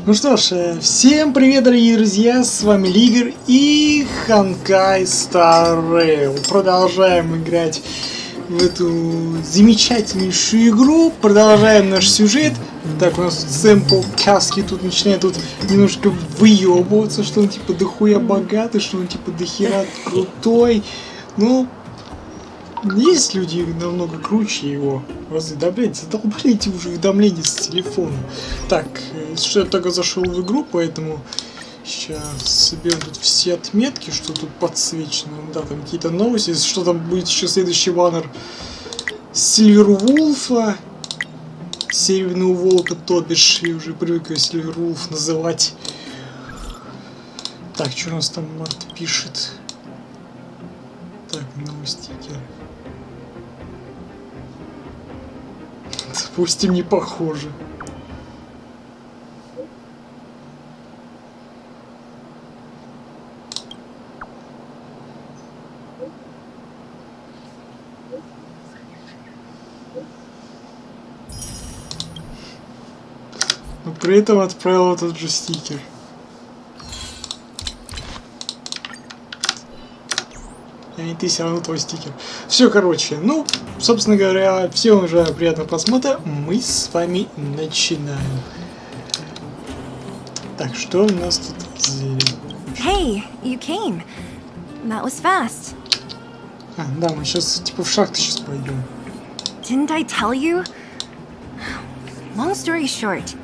Ну что ж, всем привет, дорогие друзья, с вами Лигер и Honkai Star Rail. Продолжаем играть в эту замечательнейшую игру, продолжаем наш сюжет. Так, у нас сэмпл каски тут начинает немножко выебываться, что он типа дохуя богатый, что он типа дохера крутой. Ну, есть люди намного круче его. Да, блядь, задолбали эти уже уведомления с телефона. Так, что я только зашел в игру, поэтому сейчас соберем тут все отметки, что тут подсвечено. Да, там какие-то новости. Что там будет еще следующий баннер Сильвервулфа. Северного волка, то бишь, я уже привык Сильвервулф называть. Так, что у нас там Март пишет? Так, новостики. Допустим, не похоже. Но при этом отправил тот же стикер. И ты все равно твой стикер. Все, короче, ну, собственно говоря, всем уже приятного просмотра. Мы с вами начинаем. Так, что у нас тут? Hey, you came. That was fast. А, да, мы сейчас типа в шахты сейчас пойдем. Didn't I tell you? Long story short,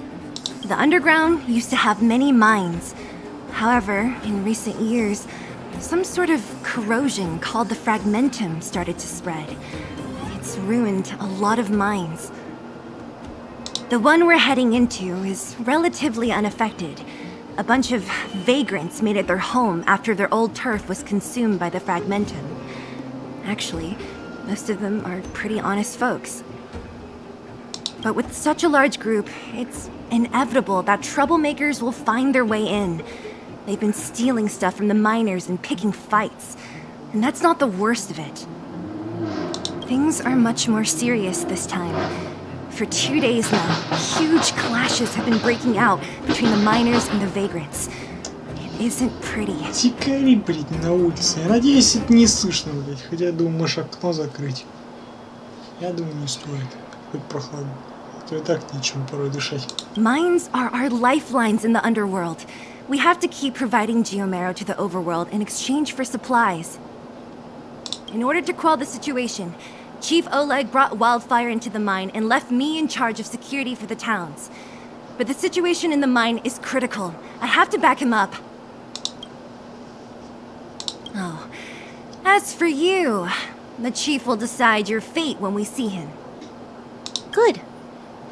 the underground used to have many mines. However, in recent years, some sort of corrosion called the fragmentum started to spread. It's ruined a lot of mines. The one we're heading into is relatively unaffected. A bunch of vagrants made it their home after their old turf was consumed by the fragmentum. Actually, most of them are pretty honest folks. But with such a large group, it's inevitable that troublemakers will find their way in. They've been stealing stuff from the miners and picking fights. And that's not the worst of it. Things are much more serious this time. For 2 days now, huge clashes have been breaking out between the miners and the vagrants. It isn't pretty. Тикари, блядь, на улице. Я надеюсь, это не слышно, блядь. Хотя я думаю, можешь окно закрыть. Я думаю, не стоит. Хоть прохладно. А то и так нечем порой дышать. Mines are our lifelines in the underworld. We have to keep providing geomarrow to the overworld in exchange for supplies. In order to quell the situation, Chief Oleg brought wildfire into the mine and left me in charge of security for the towns. But the situation in the mine is critical. I have to back him up. Oh, as for you, the Chief will decide your fate when we see him. Good.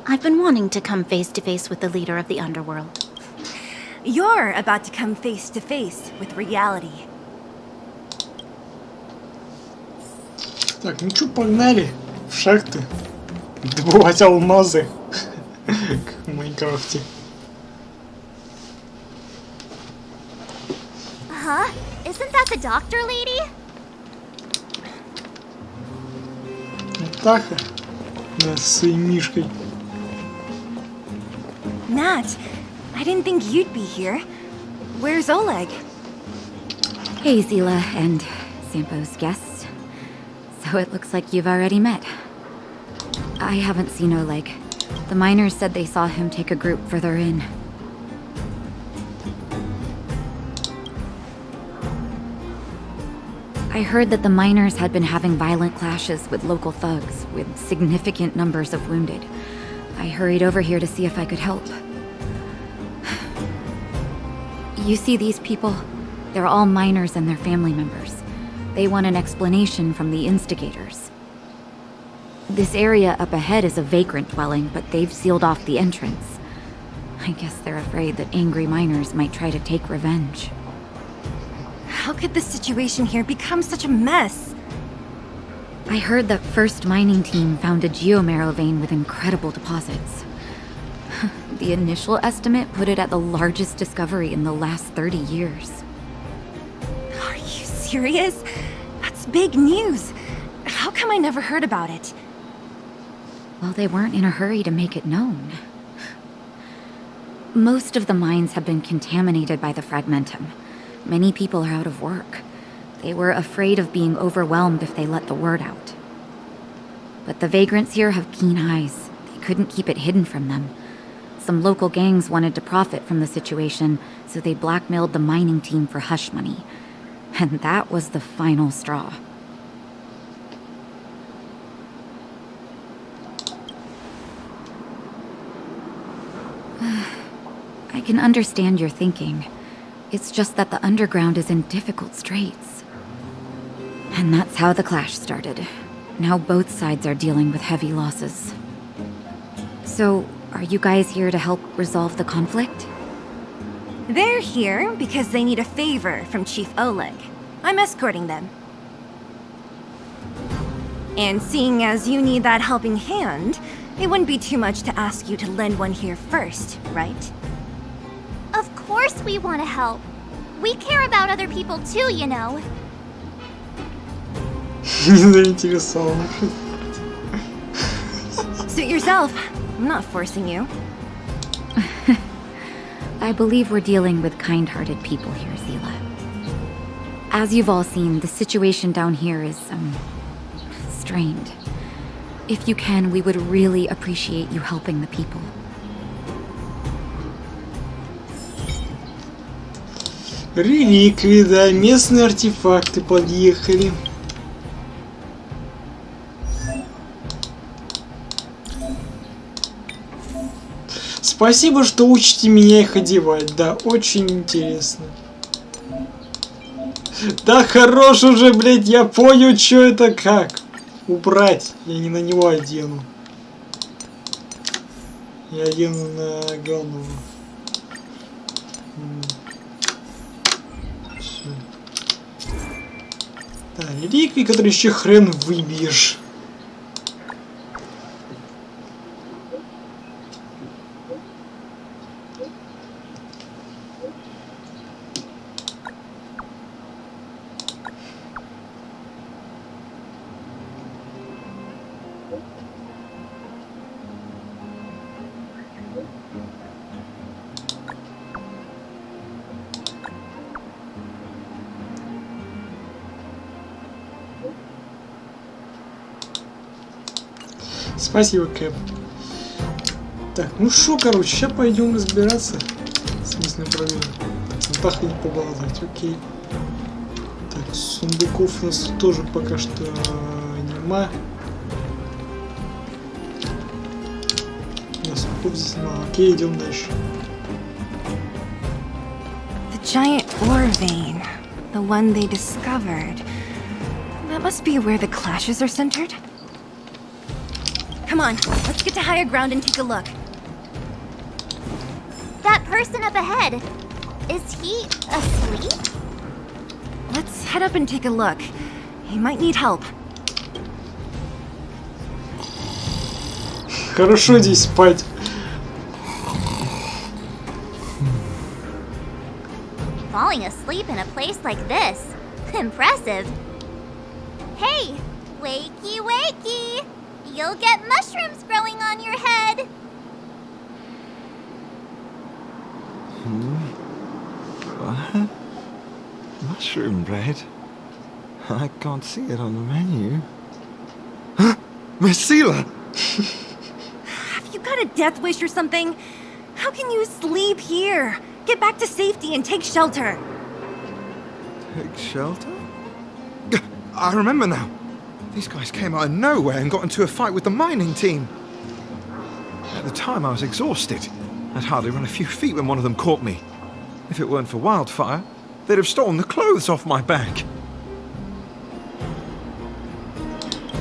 I've been wanting to come face to face with the leader of the underworld. You're about to come face to face with reality. Так, ну чё, погнали в шахты добывать алмазы, как в Майнкрафте. Huh? Isn't that the doctor lady? Натаха, да, с своей мишкой. Nat, I didn't think you'd be here. Where's Oleg? Hey, Zila and Sampo's guests. So it looks like you've already met. I haven't seen Oleg. The miners said they saw him take a group further in. I heard that the miners had been having violent clashes with local thugs, with significant numbers of wounded. I hurried over here to see if I could help. You see these people? They're all miners and their family members. They want an explanation from the instigators. This area up ahead is a vagrant dwelling, but they've sealed off the entrance. I guess they're afraid that angry miners might try to take revenge. How could the situation here become such a mess? I heard that First Mining Team found a geomarrow vein with incredible deposits. The initial estimate put it at the largest discovery in the last 30 years. Are you serious? That's big news. How come I never heard about it? Well, they weren't in a hurry to make it known. Most of the mines have been contaminated by the fragmentum. Many people are out of work. They were afraid of being overwhelmed if they let the word out. But the vagrants here have keen eyes. They couldn't keep it hidden from them. Some local gangs wanted to profit from the situation, so they blackmailed the mining team for hush money. And that was the final straw. I can understand your thinking. It's just that the underground is in difficult straits. And that's how the clash started. Now both sides are dealing with heavy losses. So, are you guys here to help resolve the conflict? They're here because they need a favor from Chief Oleg. I'm escorting them. And seeing as you need that helping hand, it wouldn't be too much to ask you to lend one here first, right? Of course we want to help. We care about other people too, you know. Заинтересован. Suit yourself. I'm not forcing you. I believe we're dealing with kind-hearted people here, Zila. As you've all seen, the situation down here is, strained. If you can, we would really appreciate you helping the people. Реликвии, да, местные артефакты подъехали. Спасибо, что учите меня их одевать, да, очень интересно. Да хорош уже, блядь, я понял, что это как. Убрать, я не на него одену. Я одену на главного. Да, реликвии, которые еще хрен выбьешь. Спасибо, Кэп. Так, ну шо, короче, сейчас пойдем разбираться с местной проблемой. Так и не поболтать, окей. Так, сундуков у нас тоже пока что нема. Да, сундуков здесь мало. Окей, идем дальше. The giant ore vein. The one they discovered. That must be where the clashes are centered. Come on, let's get to higher ground and take a look. That person up ahead, is he asleep? Let's head up and take a look. He might need help. Хорошо здесь спать. Falling asleep in a place like this. Impressive. Hey, wakey wakey! You'll get mushrooms growing on your head. What? Mushroom bread? I can't see it on the menu. Huh? Miss Seela! Have you got a death wish or something? How can you sleep here? Get back to safety and take shelter. Take shelter? I remember now. These guys came out of nowhere and got into a fight with the mining team. At the time, I was exhausted. I'd hardly run a few feet when one of them caught me. If it weren't for Wildfire, they'd have stolen the clothes off my back.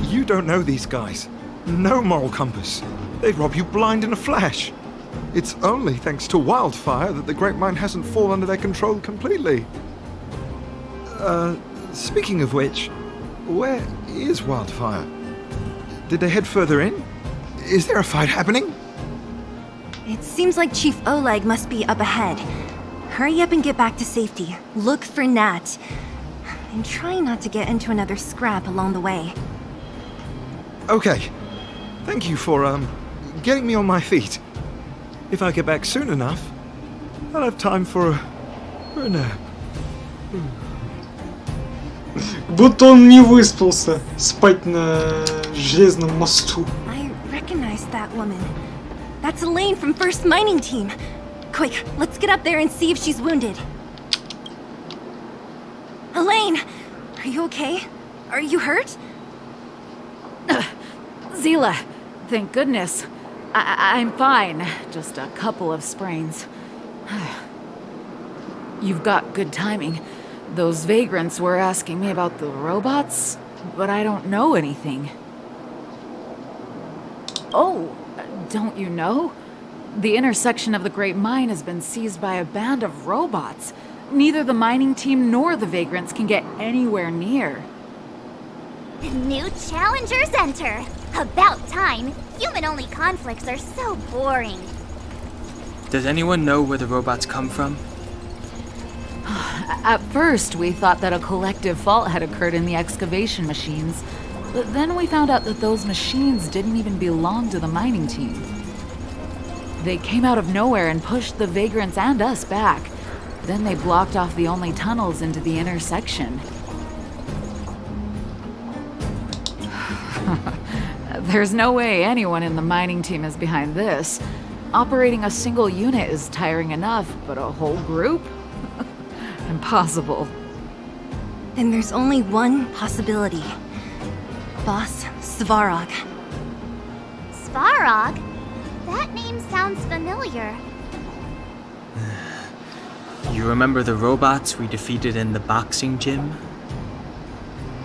You don't know these guys. No moral compass. They'd rob you blind in a flash. It's only thanks to Wildfire that the Great Mine hasn't fallen under their control completely. Speaking of which, where is Wildfire? Did they head further in? Is there a fight happening? It seems like Chief Oleg must be up ahead. Hurry up and get back to safety. Look for Nat. And try not to get into another scrap along the way. Okay. Thank you for, getting me on my feet. If I get back soon enough, I'll have time for a nap. Будто он не выспался спать на железном мосту. I recognize that woman. That's Elaine from First Mining Team. Quick, let's get up there and see if she's wounded. Elaine! Are you okay? Are you hurt? Zila, thank goodness. I'm fine. Just a couple of sprains. You've got good timing. Those vagrants were asking me about the robots, but I don't know anything. Oh, don't you know? The intersection of the Great Mine has been seized by a band of robots. Neither the mining team nor the vagrants can get anywhere near. New challengers enter. About time. Human-only conflicts are so boring. Does anyone know where the robots come from? At first, we thought that a collective fault had occurred in the excavation machines, but then we found out that those machines didn't even belong to the mining team. They came out of nowhere and pushed the vagrants and us back. Then they blocked off the only tunnels into the intersection. There's no way anyone in the mining team is behind this. Operating a single unit is tiring enough, but a whole group? Impossible. Then there's only one possibility. Boss Svarog. Svarog? That name sounds familiar. You remember the robots we defeated in the boxing gym?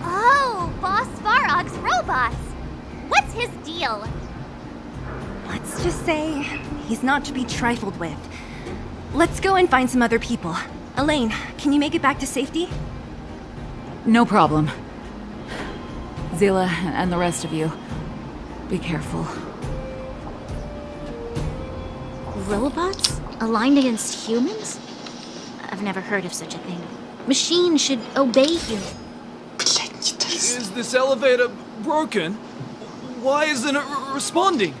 Oh, Boss Svarog's robots! What's his deal? Let's just say he's not to be trifled with. Let's go and find some other people. Elaine, can you make it back to safety? No problem. Zila and the rest of you, be careful. Robots? Aligned against humans? I've never heard of such a thing. Machines should obey you. Is this elevator broken? Why isn't it responding?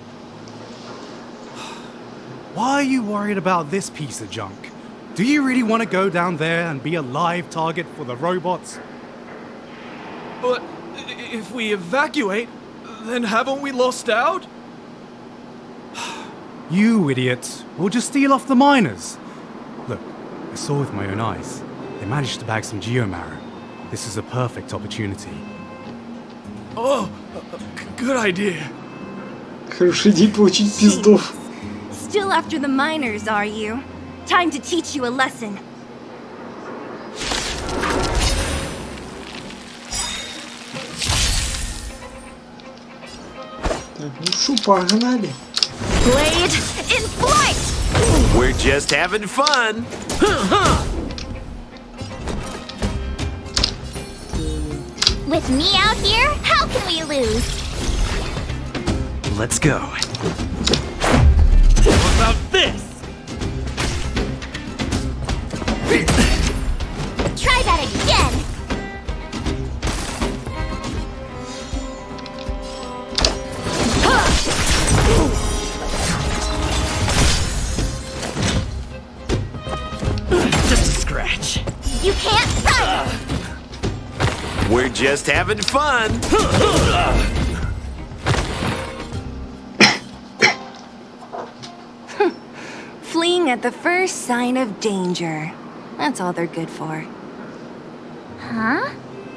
Why are you worried about this piece of junk? Do you really want to go down there and be a live target for the robots? But if we evacuate, then haven't we lost out? You idiots. We'll just steal off the miners. Look, I saw with my own eyes. They managed to bag some geomarrow. This is a perfect opportunity. Oh, good idea. Хорошая идея получить пиздов. Still after the miners, are you? Time to teach you a lesson. Так, ну шо, погнали. Blade in flight! We're just having fun. With me out here, how can we lose? Let's go. What about this? Try that again! Just a scratch. You can't run! We're just having fun. fleeing at the first sign of danger. That's all they're good for. Huh?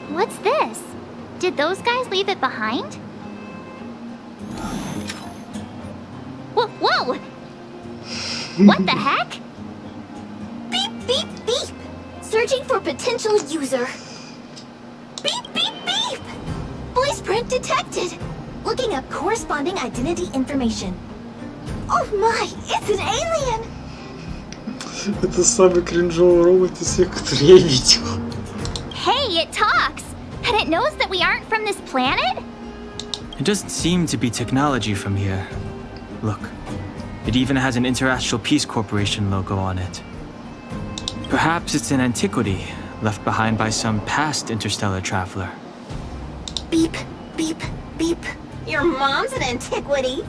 What's this? Did those guys leave it behind? Whoa! What the heck? Beep, beep, beep! Searching for potential user. Beep, beep, beep! Voice print detected. Looking up corresponding identity information. Oh my, it's an alien! Это самый кринжовый робот из всех, которые я видел. Hey, it talks! And it knows that we aren't from this planet? It doesn't seem to be technology from here. Look, it even has an Interastral Peace Corporation logo on it. Perhaps it's an antiquity left behind by some past interstellar traveler. Beep, beep, beep. Your mom's an antiquity.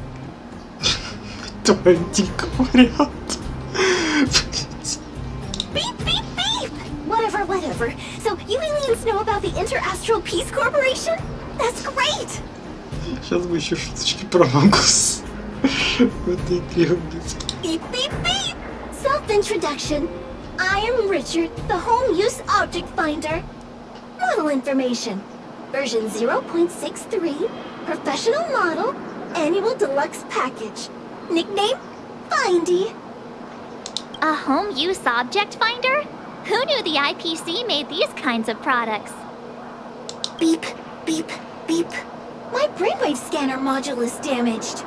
Твой дико вариант. Beep, beep, beep! Whatever. So, you aliens know about the Interastral Peace Corporation? That's great! Сейчас бы еще шуточки про Мангус. В этой игре будет. Beep, beep, beep! Self-introduction. I am Richard, the Home Use Object Finder. Model information. Version 0.63. Professional model. Annual deluxe package. Nickname? Findy. A home use object finder? Who knew the IPC made these kinds of products? Beep, beep, beep. My brainwave scanner module is damaged.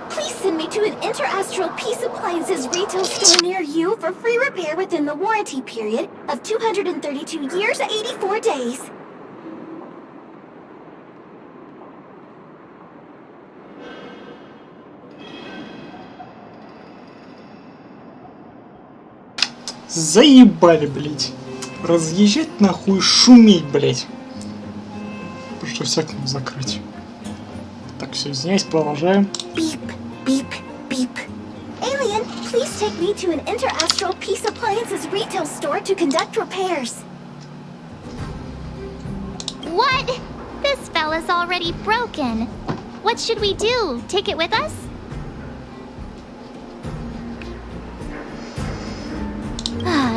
Please send me to an Interastral Peace Appliances retail store near you for free repair within the warranty period of 232 years, 84 days. Заебали, блять. Разъезжать нахуй, шуметь, блять. Что всякому закрыть. Так, все, извиняюсь, продолжаем. Beep, beep, beep. Alien, please take me to an Interastral Peace Appliances retail store to conduct repairs. What? This fella's already broken. What should we do? Take it with us?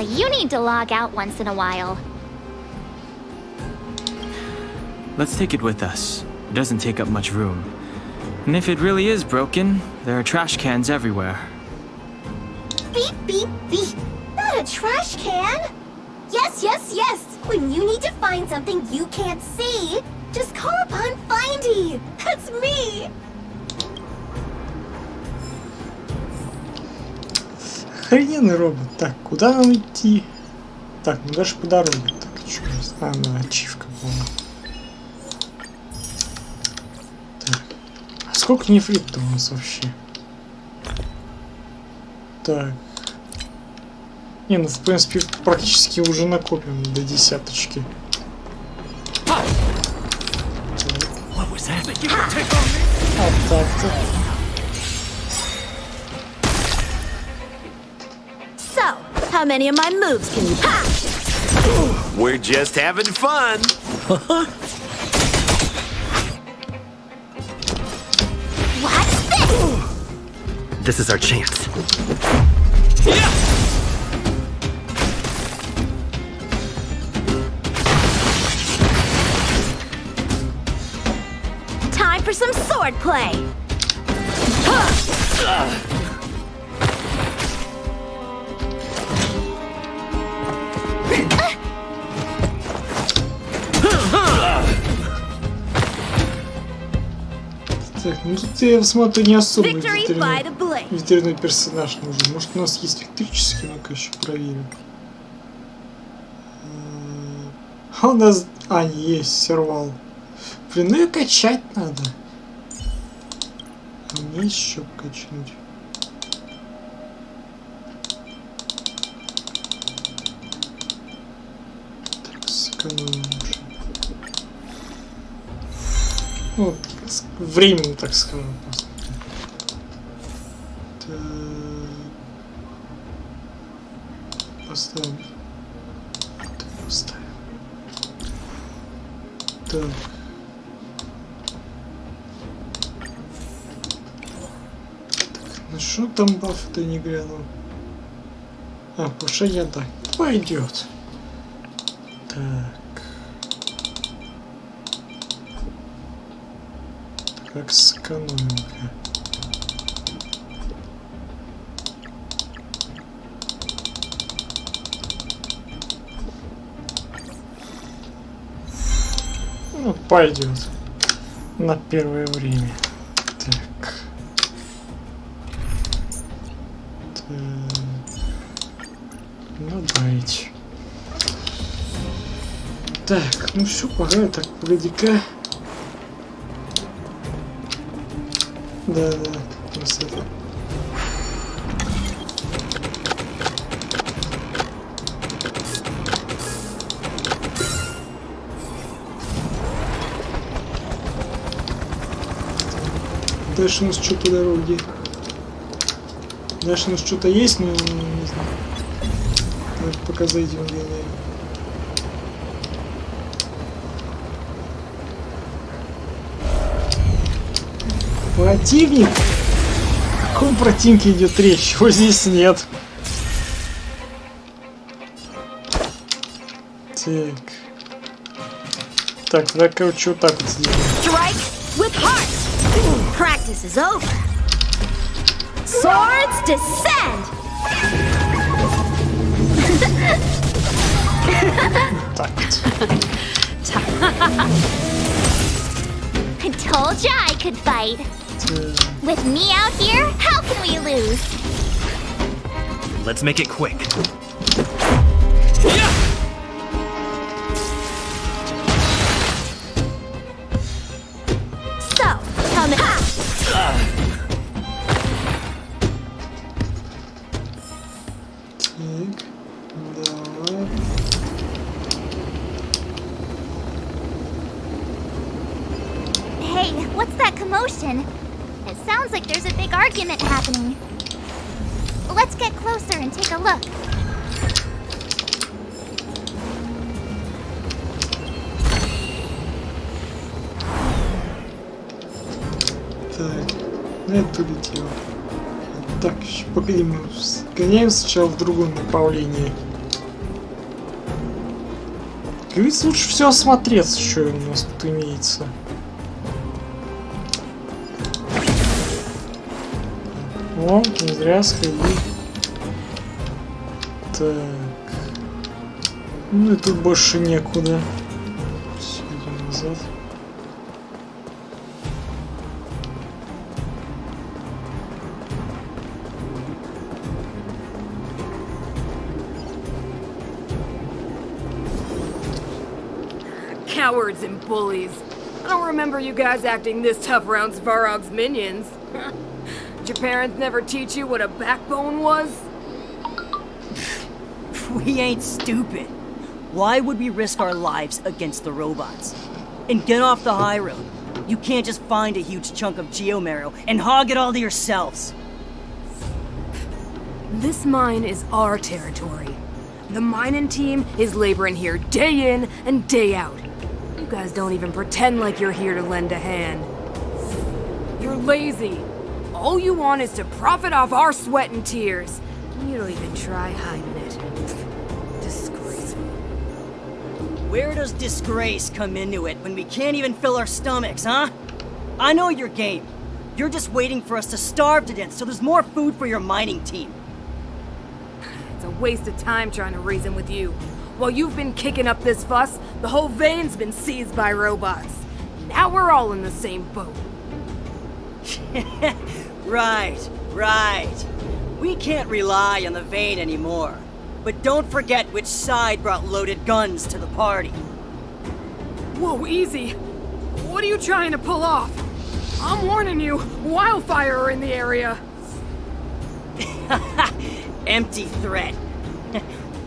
You need to log out once in a while. Let's take it with us. It doesn't take up much room. And if it really is broken, there are trash cans everywhere. Beep, beep, beep. Not a trash can. Yes. When you need to find something you can't see, just call upon Findy. That's me. Охрененный робот. Так, куда нам идти? Так, ну дальше по дороге. Так, что у нас? Ачивка была. Так. А сколько нефрита у нас вообще? Так. Не, ну в принципе практически уже накопим до десяточки. А так-то. So, how many of my moves can you patch? We're just having fun. What's this? This is our chance. Time for some sword play. Так, ну тут я смотрю не особо Victory by the blade. ветеринарный персонаж нужен. Может у нас есть электрический, ну-ка еще проверим. А у нас... А, есть, сервал. Блин, ну и качать надо. Мне еще качнуть. Так, сэкономим уже. Ну, временно, так скажем. Так. Поставим. Так, поставим. Так. Ну что там баф-то не глянул? А, повышение, да, пойдет. Так. Как сэкономим-ка. Ну, пойдет. На первое время. Так. Добавить. Так, ну все, пора. Так, погоди-ка. Да, как раз это. Дальше у нас что по дороге? Дальше у нас что-то есть, но не знаю. Так, пока зайдем, наверное. Противник? О каком противнике идет речь? Его здесь нет. Так. Так, тогда, короче, вот так вот сделаем. Strike with heart. Practice is over. Swords descend. Так вот. I told ya I could fight. With me out here, how can we lose? Let's make it quick. So, come in. Так, давай. Hey, what's that commotion? It sounds like there's a big argument happening. Let's get closer and take a look. Так, это улетело. Так, еще погоди, мы сгоняем сначала в другом направлении. Как говорится, лучше все осмотреться, что у нас тут имеется. О, не зря сходи. Так. Ну и тут больше некуда. Все, идем назад. Cowards and bullies. I don't remember you guys acting this tough around Svarog's minions. Did your parents never teach you what a backbone was? We ain't stupid. Why would we risk our lives against the robots? And get off the high road. You can't just find a huge chunk of geomarrow and hog it all to yourselves. This mine is our territory. The mining team is laboring here day in and day out. You guys don't even pretend like you're here to lend a hand. You're lazy. All you want is to profit off our sweat and tears. You don't even try hiding it. Disgraceful. Where does disgrace come into it when we can't even fill our stomachs, huh? I know your game. You're just waiting for us to starve to death so there's more food for your mining team. It's a waste of time trying to reason with you. While you've been kicking up this fuss, the whole vein's been seized by robots. Now we're all in the same boat. Right. We can't rely on the vein anymore. But don't forget which side brought loaded guns to the party. Whoa, easy. What are you trying to pull off? I'm warning you, wildfire are in the area. Empty threat.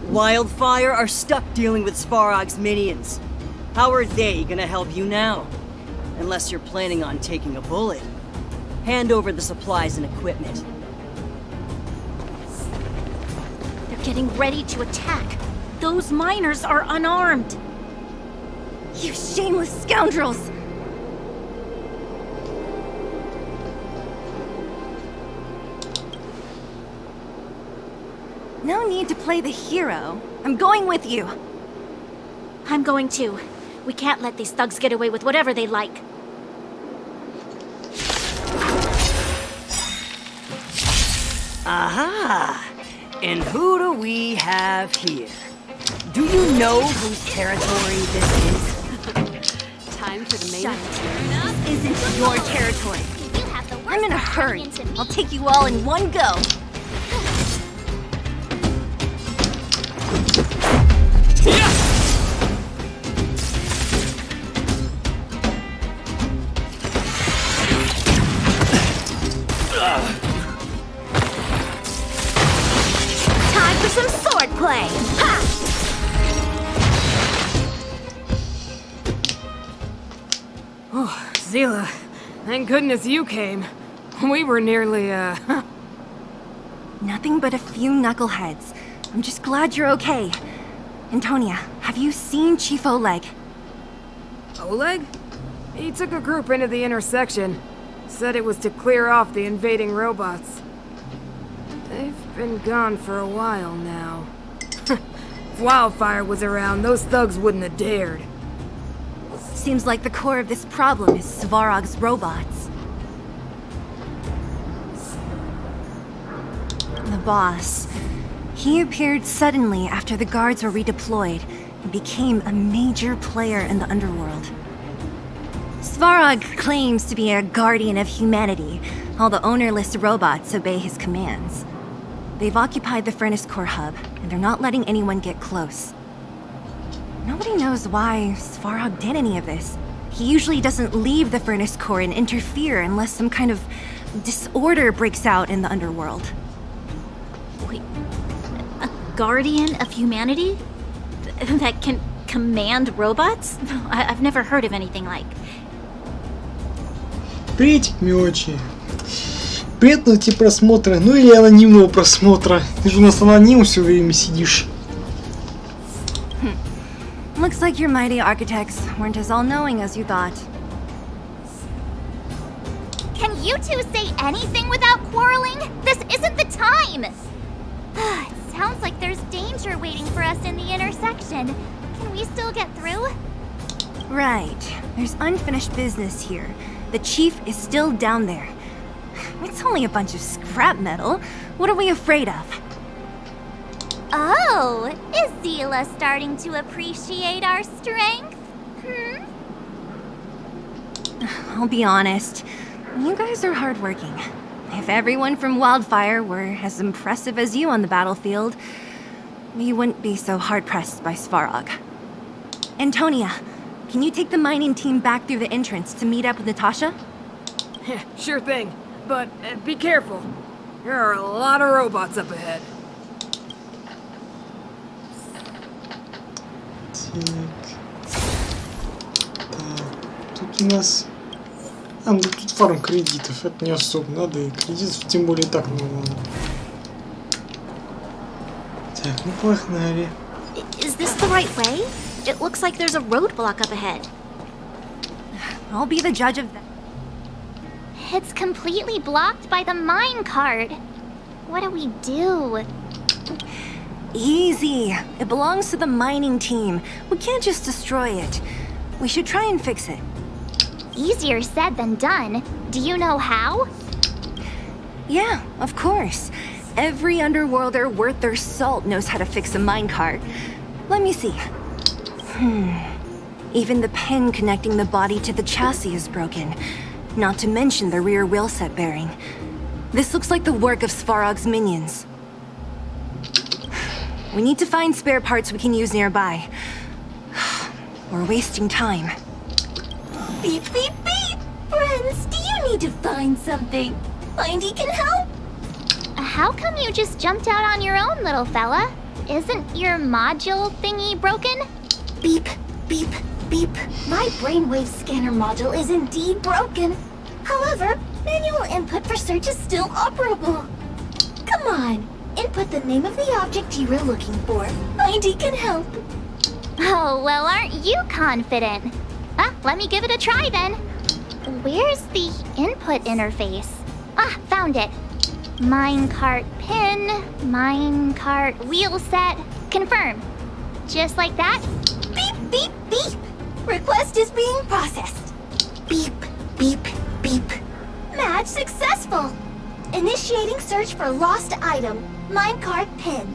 Wildfire are stuck dealing with Svarog's minions. How are they gonna help you now? Unless you're planning on taking a bullet. Hand over the supplies and equipment. They're getting ready to attack. Those miners are unarmed. You shameless scoundrels! No need to play the hero. I'm going with you. I'm going too. We can't let these thugs get away with whatever they like. Aha! And who do we have here? Do you know whose territory this is? Time for the main This isn't your territory. I'm in a hurry. I'll take you all in one go. Time for some swordplay! Ha! Oh, Zila, thank goodness you came. We were nearly, Nothing but a few knuckleheads. I'm just glad you're okay. Antonia, have you seen Chief Oleg? Oleg? He took a group into the intersection. Said it was to clear off the invading robots. They've been gone for a while now. If Wildfire was around, those thugs wouldn't have dared. Seems like the core of this problem is Svarog's robots. The boss. He appeared suddenly after the guards were redeployed and became a major player in the underworld. Svarog claims to be a guardian of humanity, while the ownerless robots obey his commands. They've occupied the Furnace Core hub, and they're not letting anyone get close. Nobody knows why Svarog did any of this. He usually doesn't leave the Furnace Core and interfere unless some kind of disorder breaks out in the underworld. Wait, a guardian of humanity? That can command robots? I've never heard of anything like. Приветик, Миочи. Приятного тебе просмотра, ну или анонимного просмотра. Ты же у нас аноним все время сидишь. Looks like your mighty architects weren't as all-knowing as you thought. Can you two say anything without quarreling? This isn't the time! It sounds like there's danger waiting for us in the intersection. Can we still get through? Right. There's unfinished business here. The chief is still down there. It's only a bunch of scrap metal. What are we afraid of? Oh, is Zila starting to appreciate our strength? I'll be honest. You guys are hardworking. If everyone from Wildfire were as impressive as you on the battlefield, we wouldn't be so hard-pressed by Svarog. Antonia, can you take the mining team back through the entrance to meet up with Natasha? Sure thing, but be careful. There are a lot of robots up ahead. Так, тут у нас... ну тут фарм кредитов, это не особо надо, и кредитов тем более так много. Так, ну погнали. Is this the right way? It looks like there's a roadblock up ahead. I'll be the judge of that. It's completely blocked by the mine cart. What do we do? Easy. It belongs to the mining team. We can't just destroy it. We should try and fix it. Easier said than done. Do you know how? Yeah, of course. Every underworlder worth their salt knows how to fix a minecart. Let me see. Even the pin connecting the body to the chassis is broken. Not to mention the rear wheel set bearing. This looks like the work of Svarog's minions. We need to find spare parts we can use nearby. We're wasting time. Beep, beep, beep! Friends, do you need to find something? Mindy can help? How come you just jumped out on your own, little fella? Isn't your module thingy broken? Beep, beep, beep. My brainwave scanner module is indeed broken. However, manual input for search is still operable. Come on, input the name of the object you were looking for. Mindy can help. Oh, well, aren't you confident? Let me give it a try then. Where's the input interface? Found it. Minecart pin, minecart wheel set, confirm. Just like that? Beep, beep, beep. Request is being processed. Beep, beep, beep. Match successful. Initiating search for lost item. Minecart pin.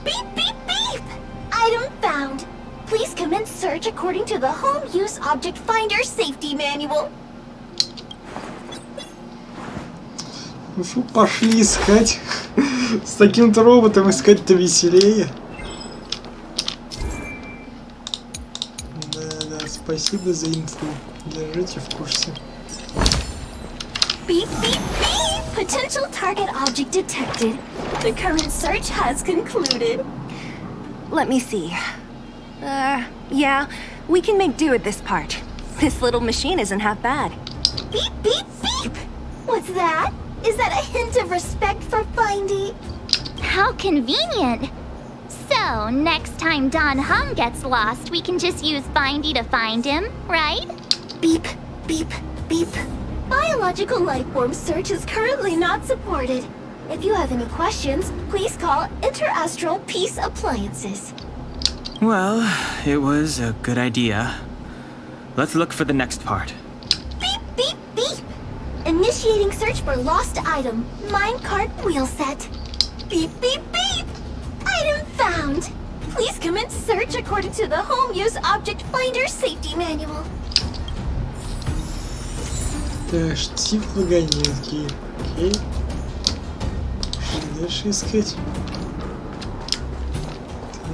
Beep, beep, beep. Item found. Please commence search according to the Home Use Object Finder Safety Manual. Ну что, пошли искать. С таким-то роботом искать-то веселее. Да, спасибо за инфу. Держите в курсе. Beep, beep, beep! Potential target object detected. The current search has concluded. Let me see. Yeah, we can make do with this part. This little machine isn't half bad. Beep, beep, beep! What's that? Is that a hint of respect for Findy? How convenient. So, next time Don Hum gets lost, we can just use Findy to find him, right? Beep, beep, beep. Biological life form search is currently not supported. If you have any questions, please call Interastral Peace Appliances. Well, it was a good idea. Let's look for the next part. Beep, beep, beep! Initiating search for lost item. Minecart wheel set. Beep, beep, beep! Item found. Please commence search according to the Home Use Object Finder Safety Manual. Так, тип вагонетки. Окей. Что дальше искать?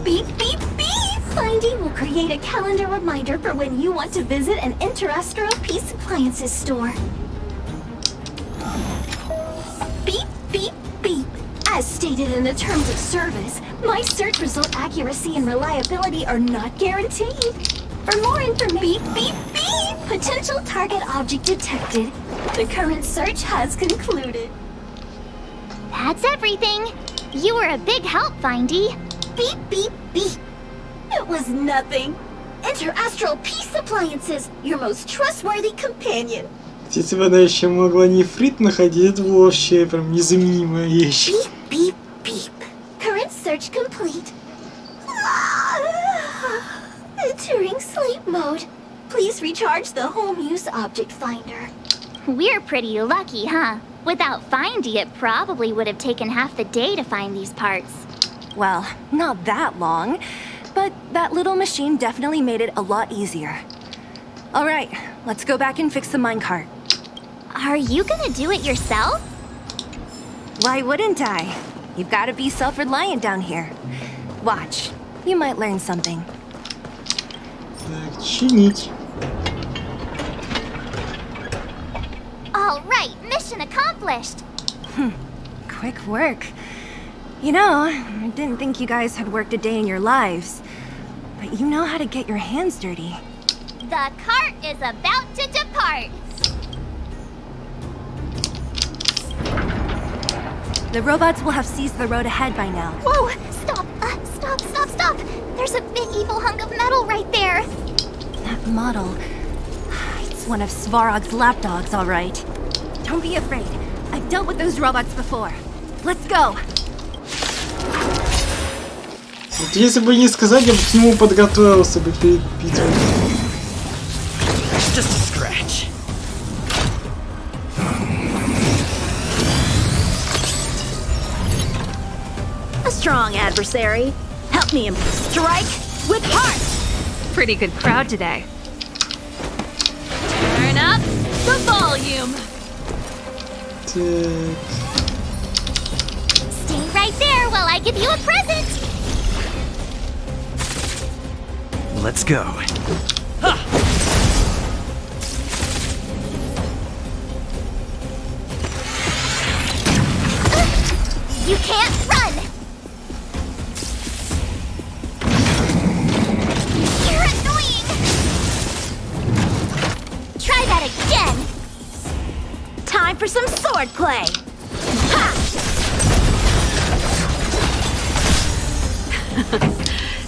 Beep, beep, beep! Findy will create a calendar reminder for when you want to visit an Interastral Peace Appliances store. Beep, beep, beep! As stated in the terms of service, my search result accuracy and reliability are not guaranteed. For more information, beep, beep, beep! Potential target object detected. The current search has concluded. That's everything. You were a big help, Findy. Beep, beep, beep. It was nothing. Interastral Peace Appliances, your most trustworthy companion. Если бы она еще могла нефрит находить, это было вообще прям незаменимая вещь. Beep, beep, beep. Current search complete. Entering sleep mode. Please recharge the Home Use Object Finder. We're pretty lucky, huh? Without Findy, it probably would have taken half the day to find these parts. Well, not that long, but that little machine definitely made it a lot easier. All right, let's go back and fix the minecart. Are you gonna do it yourself? Why wouldn't I? You've got to be self-reliant down here. Watch, you might learn something. Так, чинить. All right, mission accomplished. Quick work. You know, I didn't think you guys had worked a day in your lives, but you know how to get your hands dirty. The cart is about to depart. The robots will have seized the road ahead by now. Whoa! Stop! Stop! There's a big evil hunk of metal right there. That model... It's one of Svarog's lapdogs, all right. Don't be afraid. I've dealt with those robots before. Let's go! Вот если бы не сказать, я бы к нему подготовился бы перед битвой. Just a scratch. A strong adversary. Help me strike with heart. Pretty good crowd today. Turn up the volume. Так. Stay right there while I give you a present. Let's go. You can't run. You're annoying. Try that again. Time for some swordplay.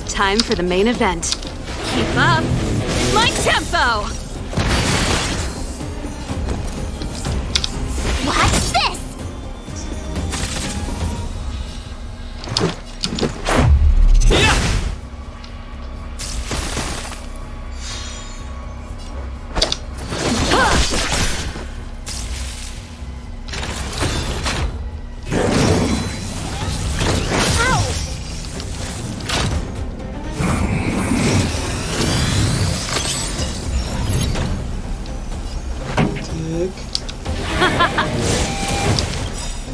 Time for the main event. Keep up my tempo. Watch this.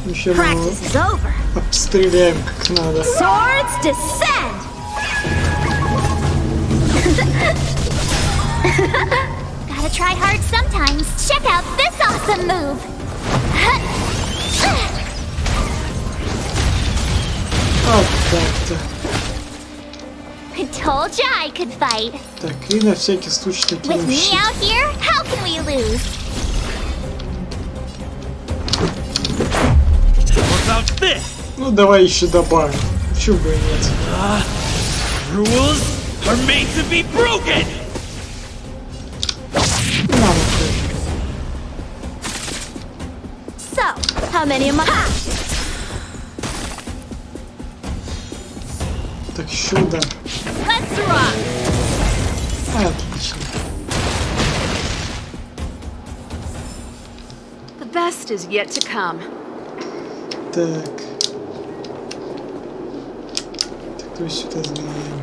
Еще мы его Practice is over. обстреляем как надо. Swords descend. Gotta try hard sometimes. Check out this awesome move. Вот так-то. I told ya I could fight. Так, и на всякий случай такие With me щит. out here, how can we lose? What about this? Ну давай еще добавим. Почему бы и нет? Rules are made to be broken! На, вот So, how many am I? Ha! так, еще удар. Let's rock. Отлично. The best is yet to come. Так. Так, то есть сюда сгоняем.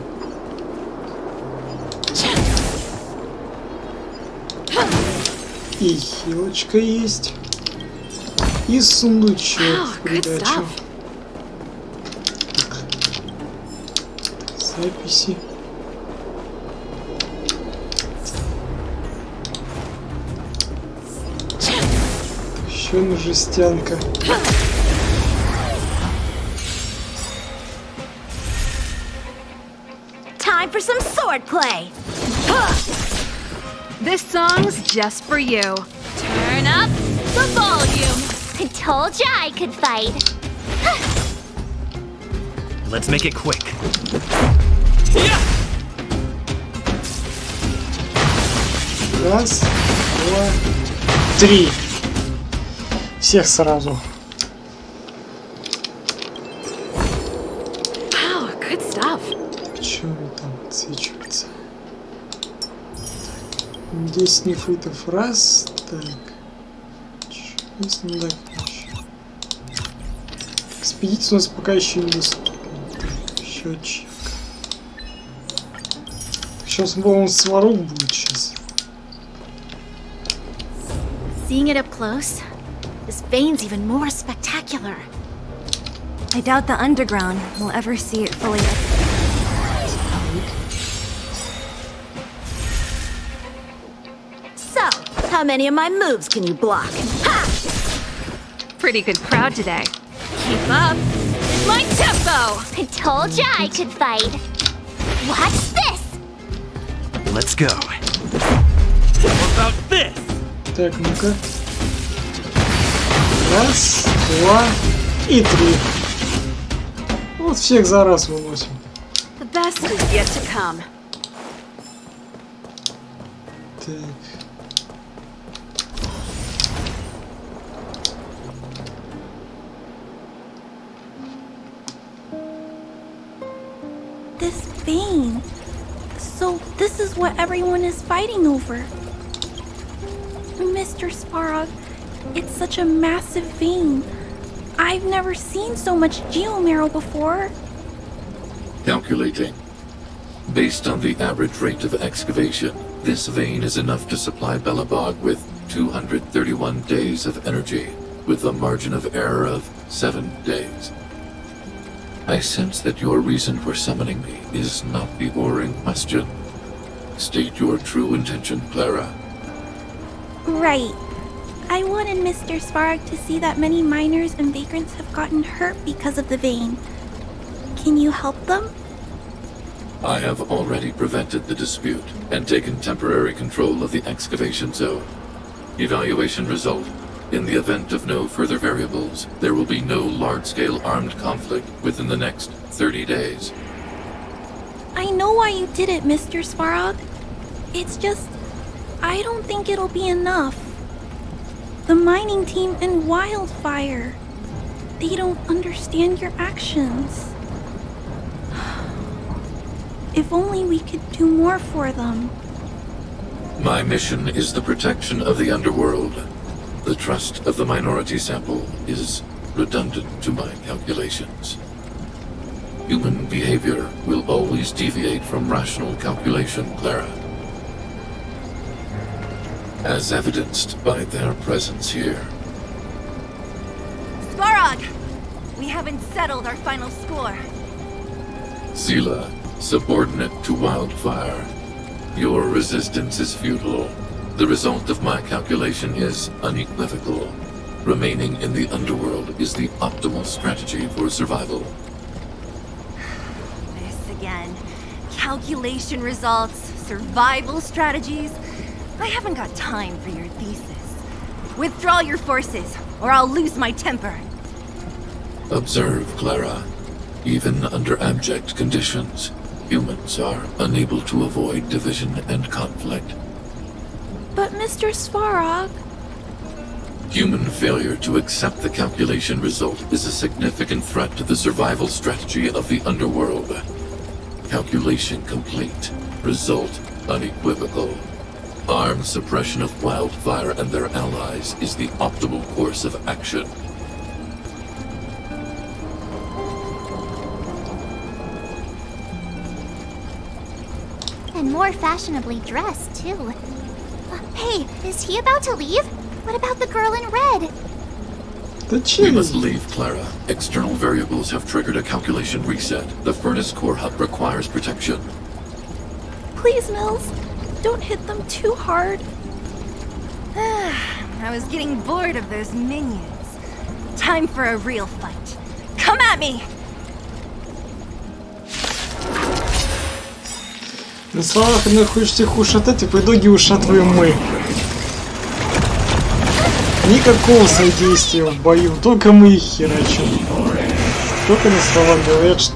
И хилочка есть. И сундучок в придачу. Записи. Еще одна жестянка. Time for some swordplay. This song's just for you. Turn up the volume. I told ya I could fight. Let's make it quick. Раз, два, три. Всех сразу. Wow, good stuff. Почему там отсвечивается? 10 нефритов раз. Так. Если так, экспедиция у нас пока еще недоступна. Так, счетчик. Сейчас, по-моему, сварок будет сейчас. Seeing it up close, this vein's even more spectacular. I doubt the underground will ever see it fully. So, how many of my moves can you block? Ha! Pretty good crowd today. Keep up. It's my tempo. I told ya I could fight. Watch this. Let's go. What about this? Так, ну-ка. Раз, два и три. Вот всех за раз выносим. The best is yet to come. Так. This vein. So this is what everyone is fighting over. Mr. Sparrow, it's such a massive vein. I've never seen so much geomarrow before. Calculating. Based on the average rate of excavation, this vein is enough to supply Belobog with 231 days of energy, with a margin of error of 7 days. I sense that your reason for summoning me is not the boring question. State your true intention, Clara. Right. I wanted Mr. Svarog to see that many miners and vagrants have gotten hurt because of the vein. Can you help them? I have already prevented the dispute and taken temporary control of the excavation zone. Evaluation result. In the event of no further variables, there will be no large-scale armed conflict within the next 30 days. I know why you did it, Mr. Svarog. It's just, I don't think it'll be enough. The mining team and Wildfire, they don't understand your actions. If only we could do more for them. My mission is the protection of the underworld. The trust of the minority sample is redundant to my calculations. Human behavior will always deviate from rational calculation, Clara. As evidenced by their presence here. Svarog, We haven't settled our final score. Sela, subordinate to Wildfire. Your resistance is futile. The result of my calculation is unequivocal. Remaining in the underworld is the optimal strategy for survival. This again. Calculation results, survival strategies. I haven't got time for your thesis. Withdraw your forces, or I'll lose my temper. Observe, Clara. Even under abject conditions, humans are unable to avoid division and conflict. But Mr. Svarog... Human failure to accept the calculation result is a significant threat to the survival strategy of the underworld. Calculation complete. Result unequivocal. Armed suppression of Wildfire and their allies is the optimal course of action. And more fashionably dressed, too. Hey, is he about to leave? What about the girl in red? We must leave, Clara. External variables have triggered a calculation reset. The furnace core hub requires protection. Please, Mills, don't hit them too hard. I was getting bored of those minions. Time for a real fight. Come at me! На словах одной хочешь их ушатать, и по итоге ушатываем мы. Никакого содействия в бою, только мы их херачим. Только на словах говорят, что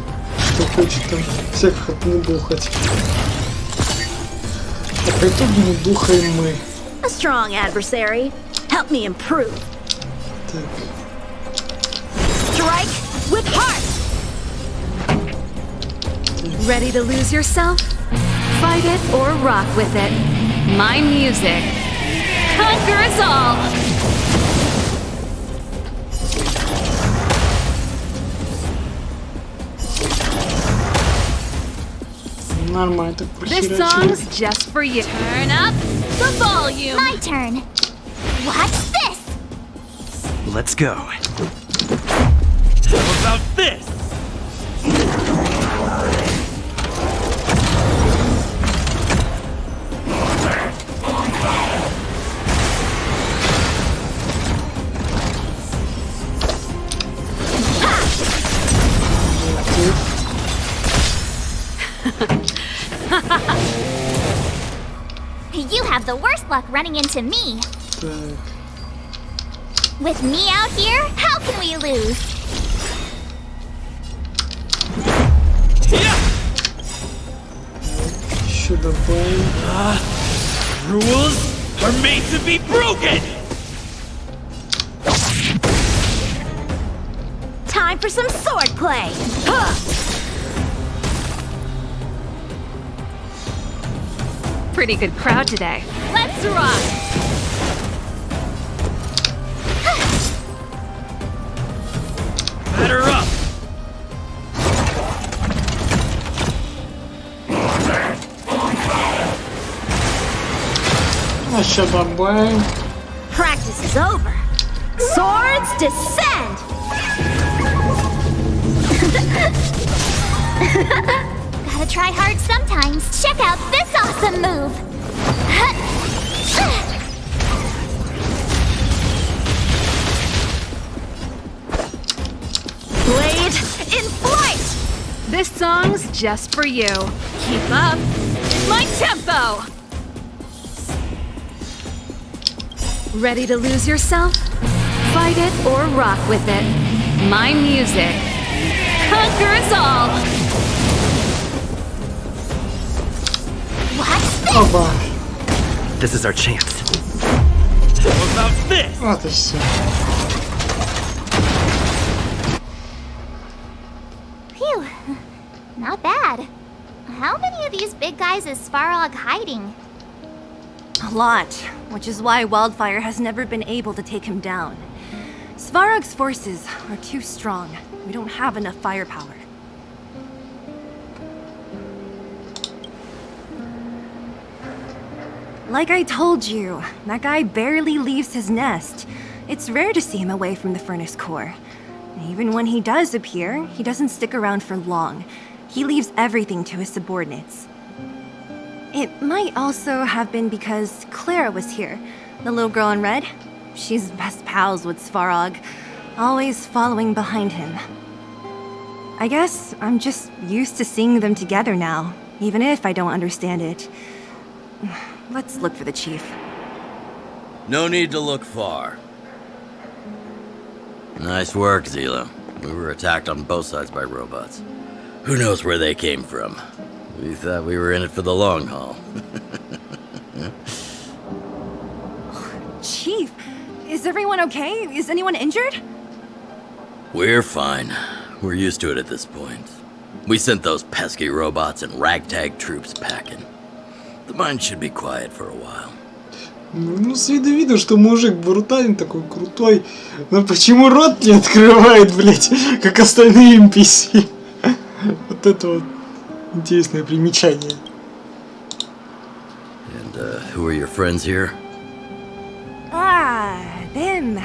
хочет там всех отмудухать. А по итогу мудухаем мы. A strong adversary. Help me improve. Так. Strike with heart. Ready to lose yourself? Fight it or rock with it. My music conquers all. Нормально так This song's just for you. Turn up the volume. My turn. What's this? Let's go. How about this? You have the worst luck running into me. Так. With me out here, how can we lose? Еще добавим. Rules are made to be broken! Time for some swordplay. Huh. Pretty good crowd today. Let's rock! Batter up! А сейчас добавим. Practice is over. Swords descend! Gotta try hard sometimes. Check out this awesome move. Blade in flight! This song's just for you. Keep up. My tempo! Ready to lose yourself? Fight it or rock with it. My music conquers all! Оба. This is our chance. How about this? Вот и все. Phew. Not bad. How many of these big guys is Svarog hiding? A lot, which is why Wildfire has never been able to take him down. Svarog's forces are too strong. We don't have enough firepower. Like I told you, that guy barely leaves his nest. It's rare to see him away from the furnace core. Even when he does appear, he doesn't stick around for long. He leaves everything to his subordinates. It might also have been because Clara was here, the little girl in red. She's best pals with Svarog, always following behind him. I guess I'm just used to seeing them together now, even if I don't understand it. Let's look for the chief. No need to look far. Nice work, Zila. We were attacked on both sides by robots. Who knows where they came from? We thought we were in it for the long haul. Chief, is everyone okay? Is anyone injured? We're fine. We're used to it at this point. We sent those pesky robots and ragtag troops packing. The mine should be quiet for a while. Ну, с виду видно, что мужик брутальный, такой крутой. Но почему рот не открывает, блять, как остальные NPC? Вот это вот интересное примечание. And, who are your friends here? Them.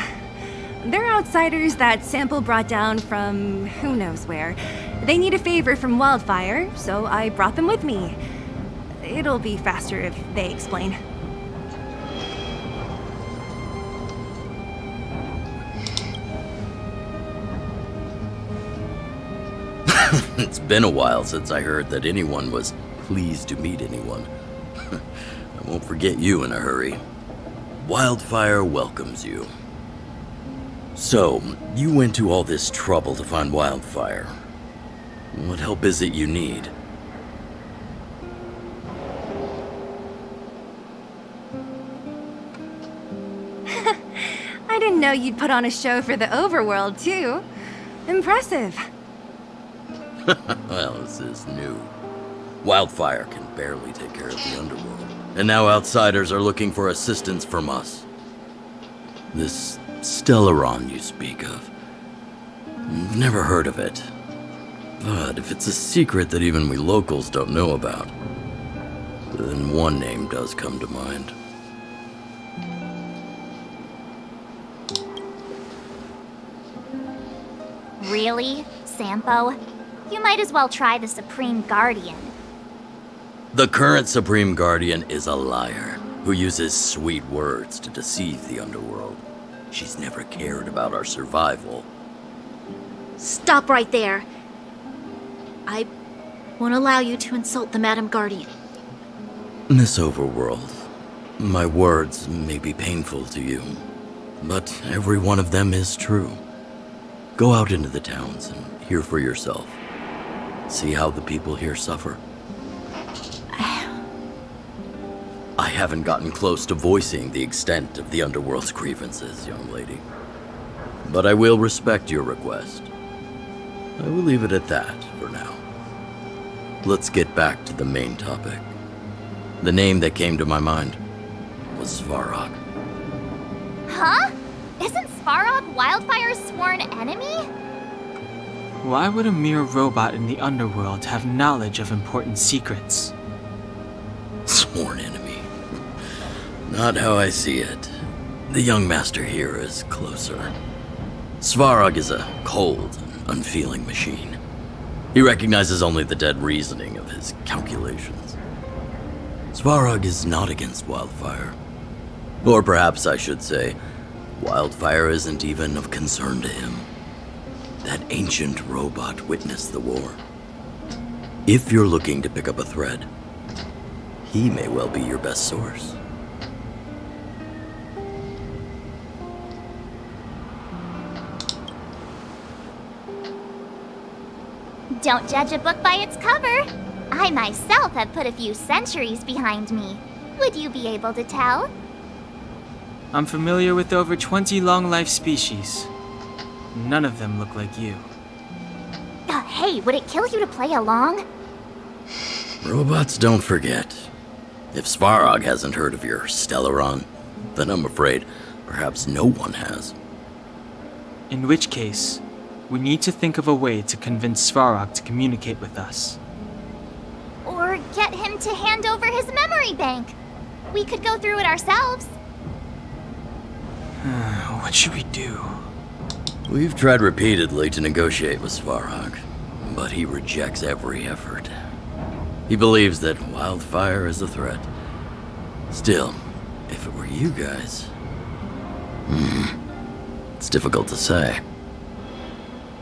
They're outsiders that Sample brought down from who knows where. They need a favor from Wildfire, so I brought them with me. It'll be faster if they explain. It's been a while since I heard that anyone was pleased to meet anyone. I won't forget you in a hurry. Wildfire welcomes you. So, you went to all this trouble to find Wildfire. What help is it you need? I didn't know you'd put on a show for the overworld, too. Impressive. Well, this is new. Wildfire can barely take care of the underworld. And now outsiders are looking for assistance from us. This Stellaron you speak of. I've never heard of it. But if it's a secret that even we locals don't know about, then one name does come to mind. Really, Sampo? You might as well try the Supreme Guardian. The current Supreme Guardian is a liar who uses sweet words to deceive the underworld. She's never cared about our survival. Stop right there. I won't allow you to insult the Madam Guardian. Miss Overworld, my words may be painful to you, but every one of them is true. Go out into the towns and hear for yourself. See how the people here suffer. I haven't gotten close to voicing the extent of the underworld's grievances, young lady. But I will respect your request. I will leave it at that for now. Let's get back to the main topic. The name that came to my mind was Svarog. Huh? Isn't Svarog Wildfire's sworn enemy? Why would a mere robot in the underworld have knowledge of important secrets? Sworn enemy. Not how I see it. The young master here is closer. Svarog is a cold and unfeeling machine. He recognizes only the dead reasoning of his calculations. Svarog is not against Wildfire. Or perhaps I should say, Wildfire isn't even of concern to him. That ancient robot witnessed the war. If you're looking to pick up a thread, he may well be your best source. Don't judge a book by its cover. I myself have put a few centuries behind me. Would you be able to tell? I'm familiar with over 20 long-life species. None of them look like you. Hey, would it kill you to play along? Robots don't forget. If Svarog hasn't heard of your Stellaron, then I'm afraid perhaps no one has. In which case, we need to think of a way to convince Svarog to communicate with us. Or get him to hand over his memory bank. We could go through it ourselves. What should we do? We've tried repeatedly to negotiate with Svarog, but he rejects every effort. He believes that wildfire is a threat. Still, if it were you guys... it's difficult to say.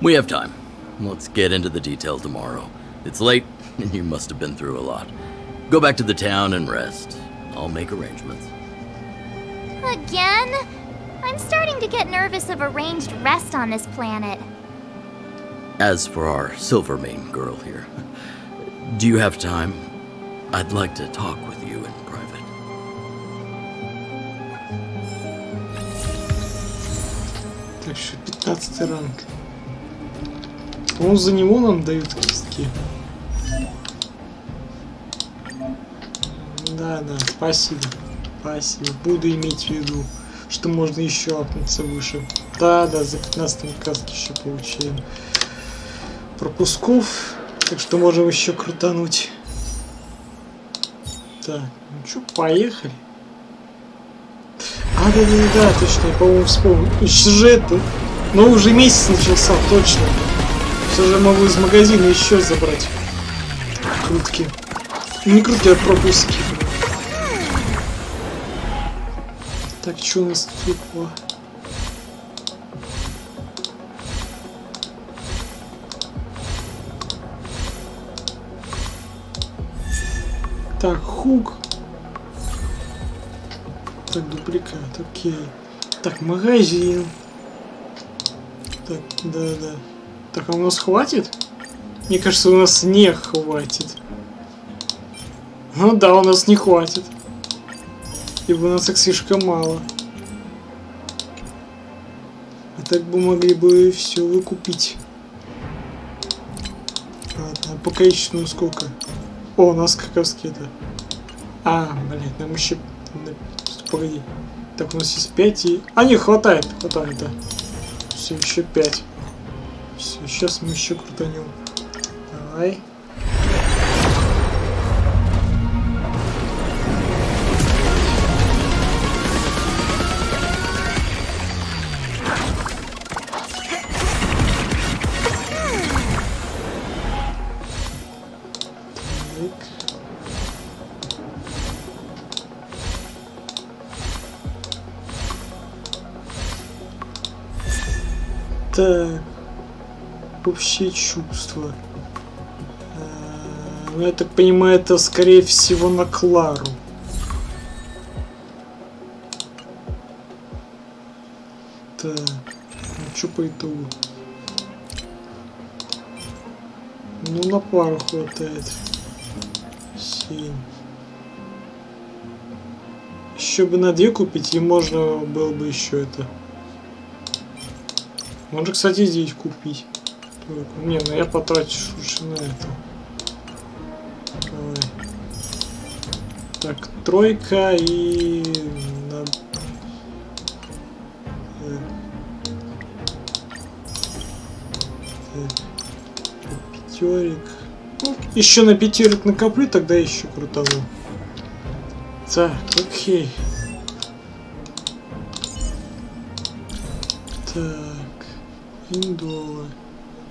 We have time. Let's get into the details tomorrow. It's late, and you must have been through a lot. Go back to the town and rest. I'll make arrangements. Again? I'm starting to get nervous of arranged rest on this planet. As for our Silvermane girl here, do you have time? I'd like to talk with you in private. Так что 15 ранг. Он за него нам дают кистки. Да, спасибо. Спасибо. Буду иметь в виду, что можно еще апнуться выше. Да, за 15 каски еще получаем пропусков. Так что можем еще крутануть. Так, ну что, поехали. Да, точно, я, по-моему, вспомнил. Еще же это... Но уже месяц начался, точно. Все же могу из магазина еще забрать. Крутки. Не крутки, а пропуски. Так, что у нас тут? Так, хук. Так, дубликат, окей. Так, магазин. Так, да. Так, а у нас хватит? Мне кажется, у нас не хватит. Ну да, у нас не хватит. Ибо у нас их слишком мало. А так бы могли бы все выкупить. Ладно, а по количеству сколько? О, у нас как раз это. Блядь, нам еще... Погоди. Так, у нас есть 5 и... не, хватает, да. Все, еще 5. Все, сейчас мы еще крутанем. Давай. Так, общее чувство. Ну, я так понимаю, это скорее всего на Клару. Так, ну что по итогу? Ну, на пару хватает. 7. Еще бы на 2 купить, и можно было бы еще это. Можно, кстати, здесь купить. Не, ну я потрачу лучше на это. Давай. Так, 3 и... Пятерик. Ну, еще на 5 накоплю, тогда еще крутану. Так, окей. Так. Индола.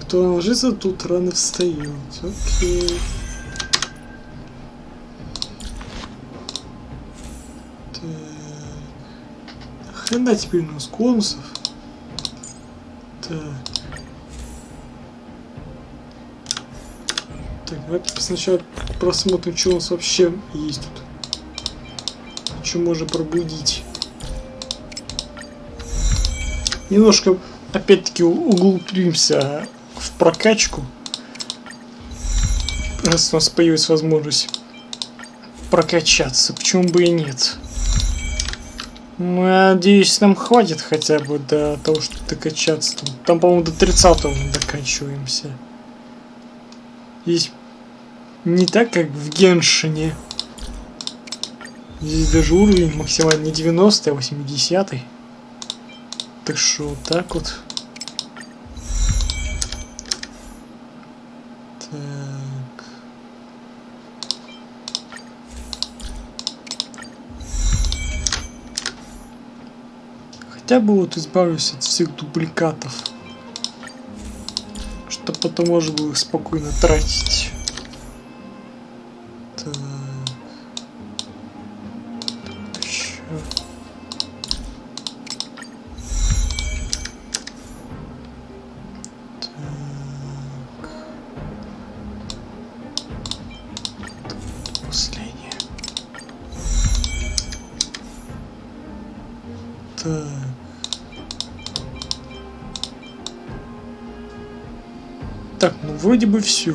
Кто ложится, тут рано встает. Окей. Так. Хрена теперь у нас конусов. Так. Так, давайте сначала просмотрим, что у нас вообще есть тут. Что можно пробудить. Немножко, опять-таки, углубимся в прокачку. Раз у нас появилась возможность прокачаться, почему бы и нет. Ну, я надеюсь, нам хватит хотя бы до того, чтобы докачаться. Там по-моему, до 30-го мы докачиваемся. Здесь не так, как в Геншине. Здесь даже уровень максимально не 90, а 80. Так что вот так вот. Так. Хотя бы вот избавлюсь от всех дубликатов. чтобы потом можно было их спокойно тратить. Так. Еще. Так. Последнее. Так. Так, ну вроде бы все.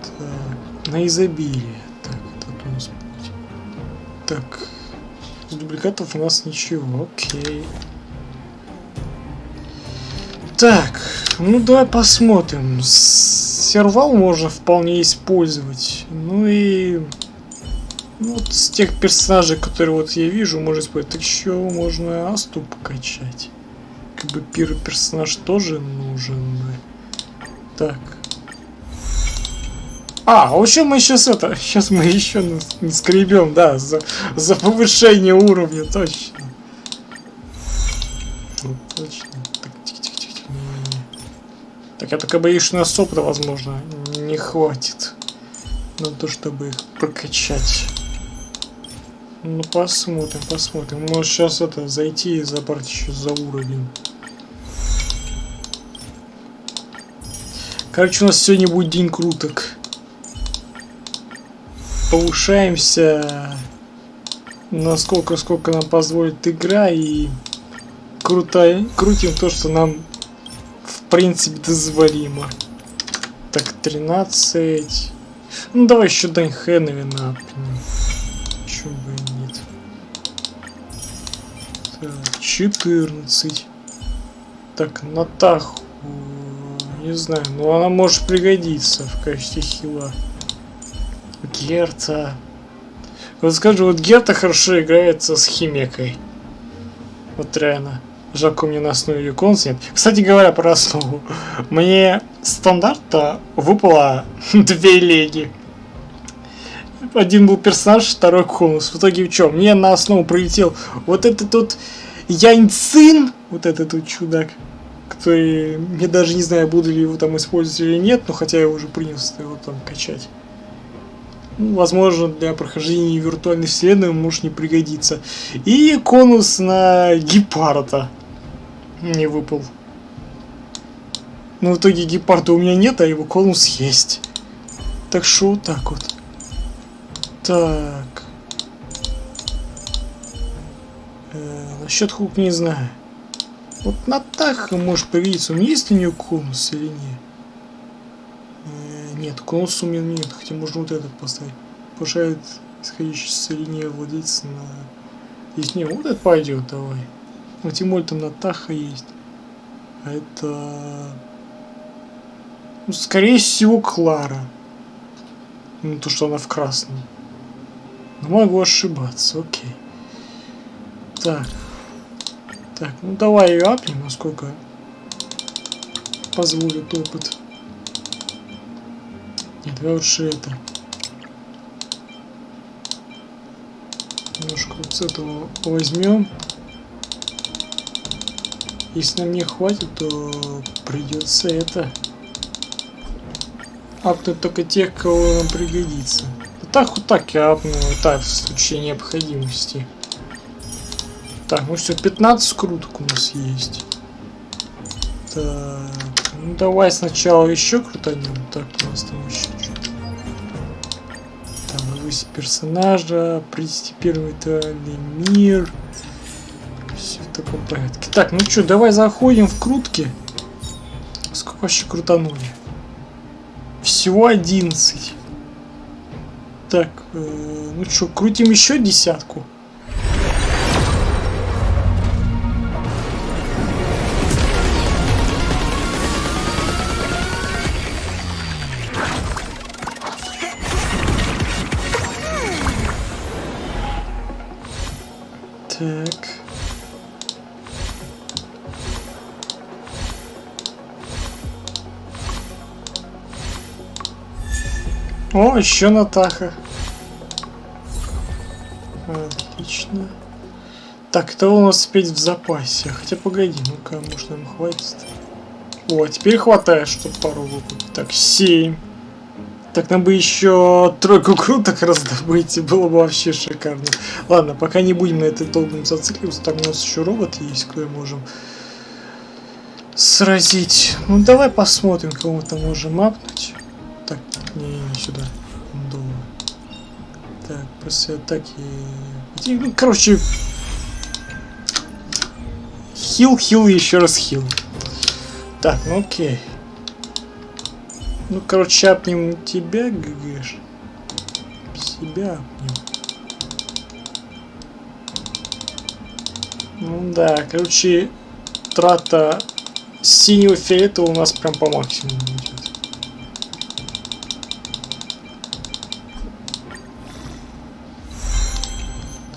Так, на изобилие. Так, это у нас путь. Так, из дубликатов у нас ничего. Окей. Так, ну давай посмотрим. Сервал можно вполне использовать. Ну и вот с тех персонажей, которые вот я вижу, можно использовать. Так еще можно Асту покачать. Как бы первый персонаж тоже нужен. Так. А, в общем мы сейчас это. Сейчас мы еще наскребем, да, за повышение уровня, точно. Ну, точно. Так, тихо. Так, я только боюсь, что у нас опыта, возможно, не хватит на то, чтобы их прокачать. Ну, посмотрим. Может сейчас это зайти и забрать еще за уровень. Короче, у нас сегодня будет день круток. Повышаемся насколько, сколько нам позволит игра, и крутим то, что нам в принципе дозволимо. Так, 13. Ну давай еще дань Хэнвина апнем. Чего бы и нет. Так, 14. Так, Натаху. Не знаю, но она может пригодиться в качестве хила. Герта. Вот скажу, вот Герта хорошо играется с Химекой. Вот реально. Жалко, мне на основе иконс нет. Кстати говоря, про основу. Мне стандарта выпало 2 леги. Один был персонаж, второй конус. В итоге в чем? Мне на основу прилетел вот этот вот Яньцин. Вот этот вот чудак. Который, я даже не знаю, буду ли его там использовать или нет, но хотя я уже принялся его там качать. Ну, возможно, для прохождения виртуальной вселенной может не пригодиться. И конус на гепарда мне выпал. Но в итоге гепарда у меня нет, а его конус есть. Так что вот так вот. Так. Насчет хук не знаю. Вот Натаха может пригодиться. У меня есть ли у нее конус или нет? Нет, конус у меня нет. Хотя можно вот этот поставить. Повышает исходящий с линии владельца на... Здесь не, вот это пойдет, давай. Ну тем более там Натаха есть. А это... Ну, скорее всего, Клара. Ну, то, что она в красном. Но могу ошибаться, окей. Так. Так, ну давай ее апнем, насколько позволит опыт. Нет, давай лучше это. Немножко вот с этого возьмем. Если нам не хватит, то придется это апнуть только тех, кого нам пригодится. Вот так я апну, так в случае необходимости. Так, ну все, 15 круток у нас есть. Так, ну давай сначала еще крутанем. Так, у нас там еще что-то. Там повысить персонажа, привести первый виртуальный мир. Все в таком порядке. Так, ну что, давай заходим в крутки. Сколько вообще крутанули? Всего 11. Так, ну что, крутим еще десятку. Так. О, еще Натаха. Отлично. Так, это у нас опять в запасе. Хотя погоди, ну-ка, может нам хватит. О, теперь хватает, чтобы пару выкупить. Так, 7. Так, нам бы еще тройку круток раздобыть, и было бы вообще шикарно. Ладно, пока не будем на это долго зацикливаться. Там у нас еще робот есть, кого можем сразить. Ну, давай посмотрим, кого мы там можем апнуть. Так, не сюда. Долго. Так, после атаки... Ну, короче... Хил и еще раз хил. Так, ну окей. Ну, короче, апнем тебя, ГГш. Себя апнем. Ну да, короче, трата синего фиолетового у нас прям по максимуму идет.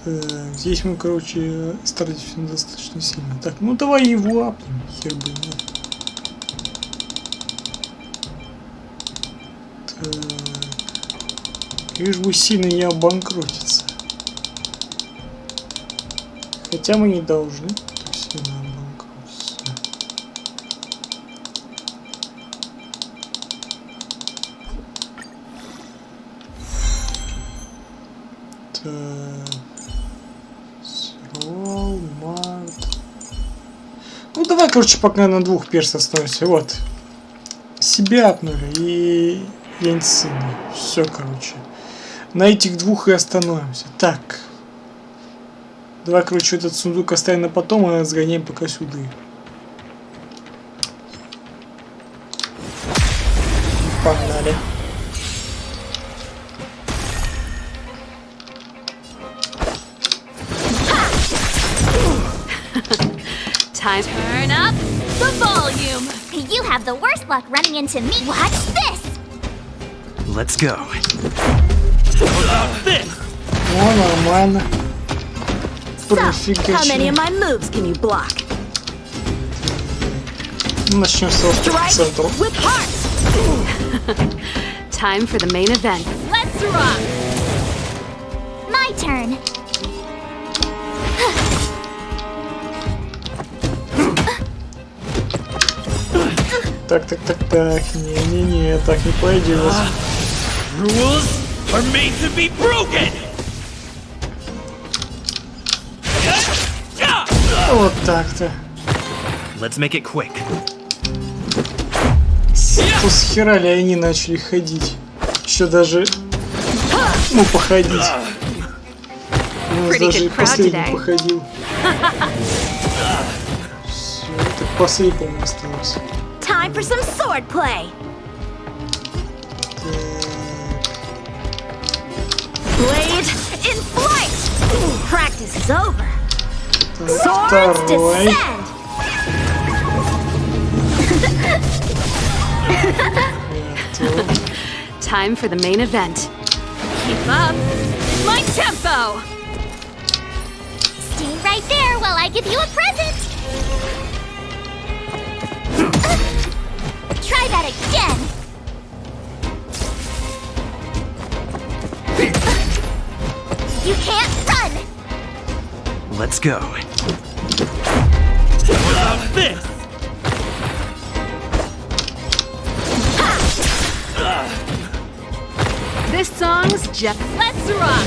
Так, здесь мы, короче, стараемся достаточно сильно. Так, ну давай его апнем, хер бы нет. Лишь бы сильно не обанкротиться. Хотя мы не должны так сильно обанкротиться. Так. Срол, март. Ну давай, короче, пока на двух перс остановимся. Вот. Себя апнули и яньцины. Все, короче. На этих двух и остановимся. Так. Давай, короче, этот сундук оставим на потом, и сгоняем пока сюда. Погнали. Time to turn up the volume. You have the worst luck running into me. Watch this. Let's go. О, нормально. So, how many of my moves can you block? Начнем с того, что по центру. With heart. Time for the main event. Let's rock. My turn. Так. Не-не-не, так не пойдет. Rules are made to be broken. Вот так-то. Let's make it quick. То с хера ли они начали ходить? Еще даже... Ну, походить. У нас даже и последний походил. Все, так последний, по-моему, остался. Time for some sword play. Blade in flight. Practice is over. Swords descend. Time for the main event. Keep up my tempo. Stay right there while I give you a present. Try that again. You can't run. Let's go. What about this? This song's just let's rock.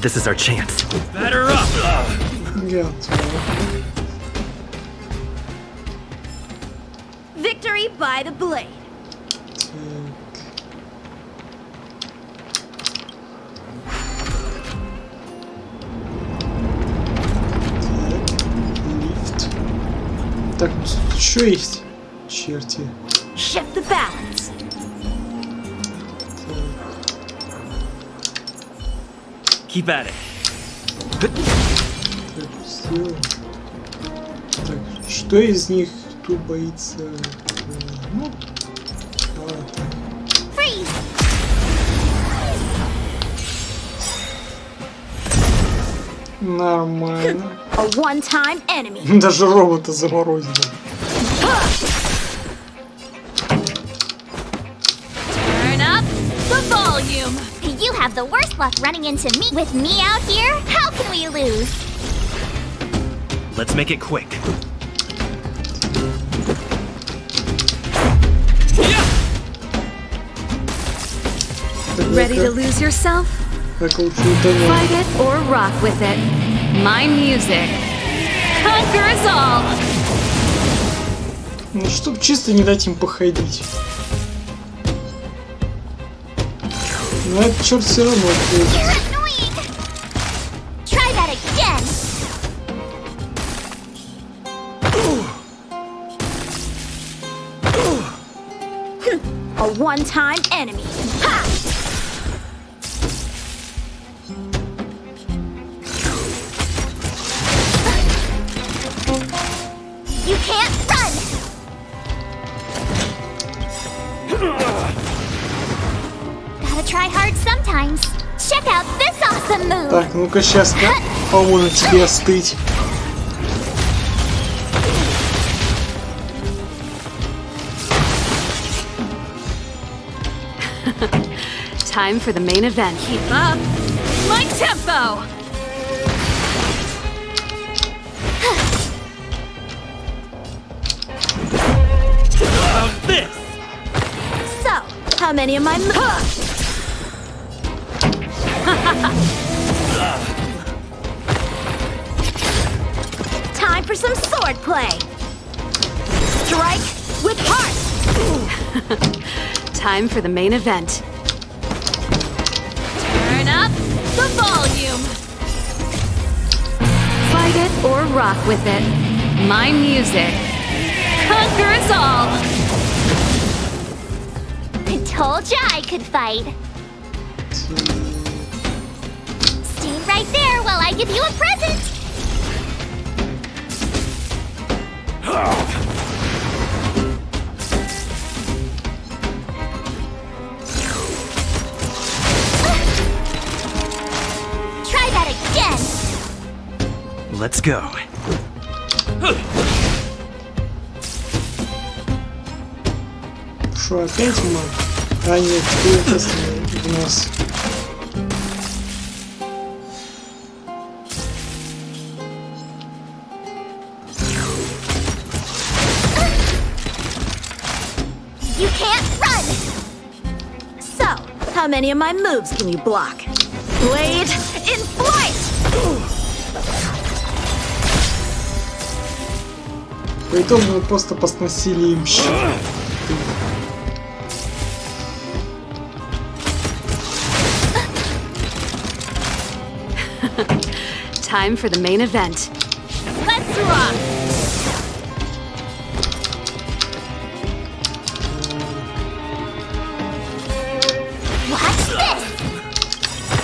This is our chance. Batter up. Victory by the blade. Так, тут еще есть черти. Shift the balance. Keep at it. Так, сделаем. Так, что из них тут боится? Ну, давай так. Нормально. A one-time enemy. Даже робота заморозили. Turn up the volume. You have the worst luck running into me. With me out here, how can we lose? Let's make it quick. Ready to lose yourself? Так лучше утонуть. Fight it or rock with it. My music conquers all. Ну, чтоб чисто не дать им походить. Но этот черт все равно отходит. Try that again. A one-time enemy. Ha! You can't run. Gotta try hard sometimes. Check out this awesome move. Так, ну-ка сейчас поможем тебе остыть. Time for the main event. Keep up. My tempo. How's this? So, how many of my Time for some sword play. Strike with heart. Time for the main event. Turn up the volume. Fight it or rock with it. My music conquers all. I told ya I could fight. Stand right there while I give you a present. Try that again. Let's go. Что, опять мы? А нет, это в нас. You can't run. So, how many of my moves can you block? Blade in flight! По итогу мы просто посносили им щит. Time for the main event. Let's rock! Watch this.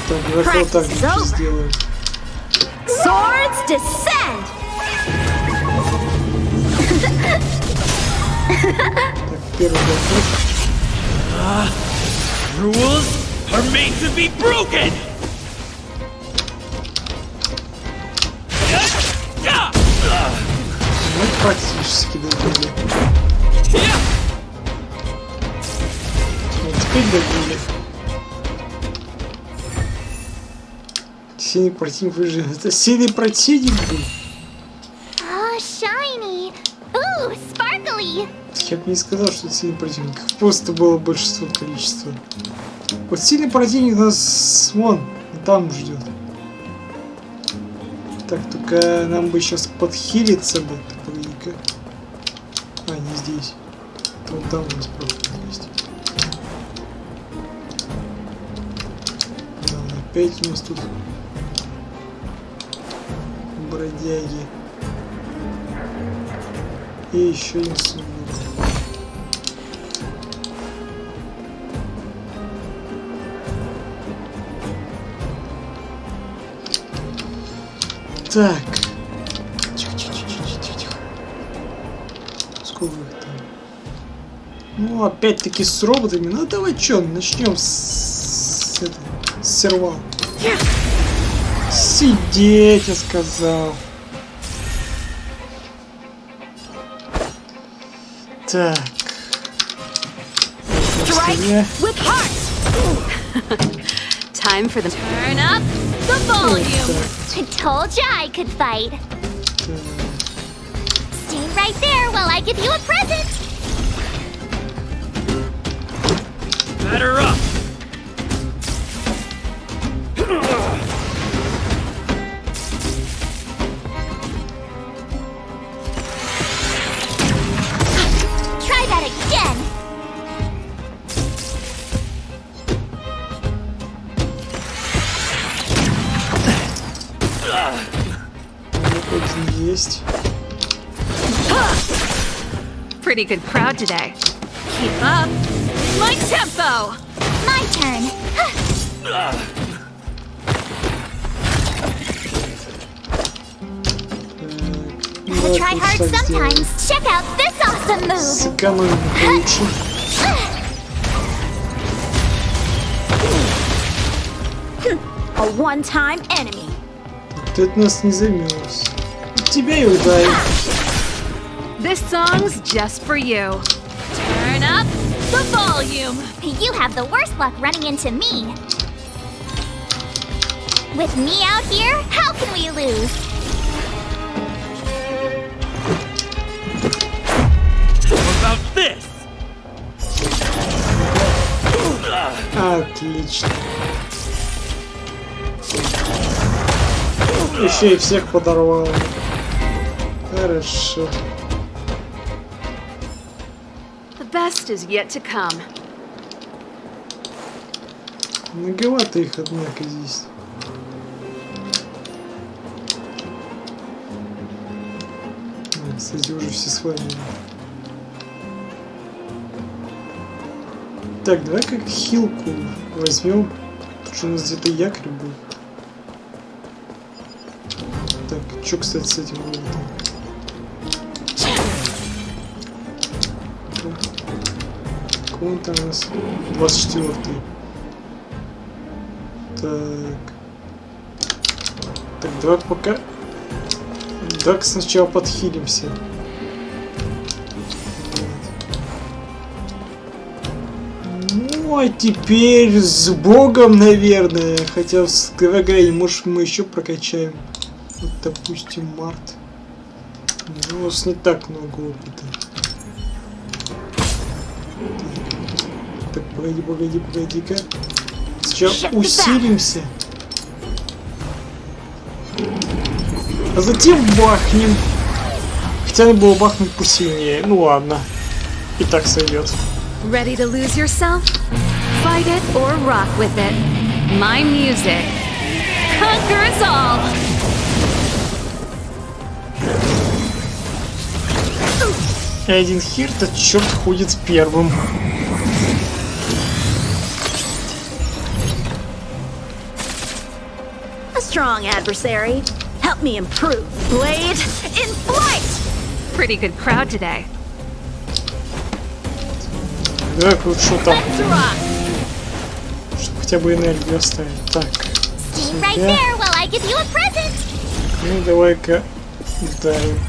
Так, давай вот так же сделаем. Swords descend! Так, первый готов. Rules are made to be broken! Ну, практически добили. Вот теперь добили. Сильный противник выжил. Это сильный противник был. Oh, shiny. Ooh, sparkly. Я бы не сказал, что это сильный противник. Просто было большинство количества. Вот сильный противник нас вон, там ждет. Так, только нам бы сейчас подхилиться бы. Погоди-ка. А, не здесь. Вот там у нас просто есть. Да, опять у нас тут бродяги. И еще один сундук. Так. Тихо. Сколько их там? Ну, опять-таки с роботами. Ну, давай чё, начнем с сервала. Сидеть, я сказал. Так. Time for the turn up the volume. I told ya I could fight. Stay right there while I give you a present. Batter up! Try that again. Есть. Pretty good crowd today. Keep up. My tempo. My turn. Gotta try hard sometimes. Check out this awesome move. Сэкономим получше. A one-time enemy. Вот это нас не займётся. Тебя и ударим. This song's just for you. Turn up the volume. You have the worst luck running into me. With me out here, how can we lose? What about this? Отлично. Еще и всех подорвал. Хорошо. The best is yet to come. Многовато их, однако, здесь. Кстати, уже все с вами. Так, давай как хилку возьмем. Потому что у нас где-то якорь был. Так, что, кстати, с этим роботом? Какой он там у нас? 24-й. Так. Так, давай пока... Так, сначала подхилимся. Ну, а теперь с Богом, наверное. Хотя, говоря, может, мы еще прокачаем. Вот, допустим, Март. У нас не так много опыта. Так, погоди-ка. Сейчас усилимся. А затем бахнем. Хотя надо было бахнуть посильнее. Ну ладно. И так сойдет. Ready to lose yourself? Fight it or rock with it. My music. Conquer us all! И один хир-то черт ходит первым. A strong adversary. Help me improve. Blade in flight! Pretty good crowd today. Так, вот что там. Чтобы хотя бы энергию оставить. Так. Сюда. Ну давай-ка ударим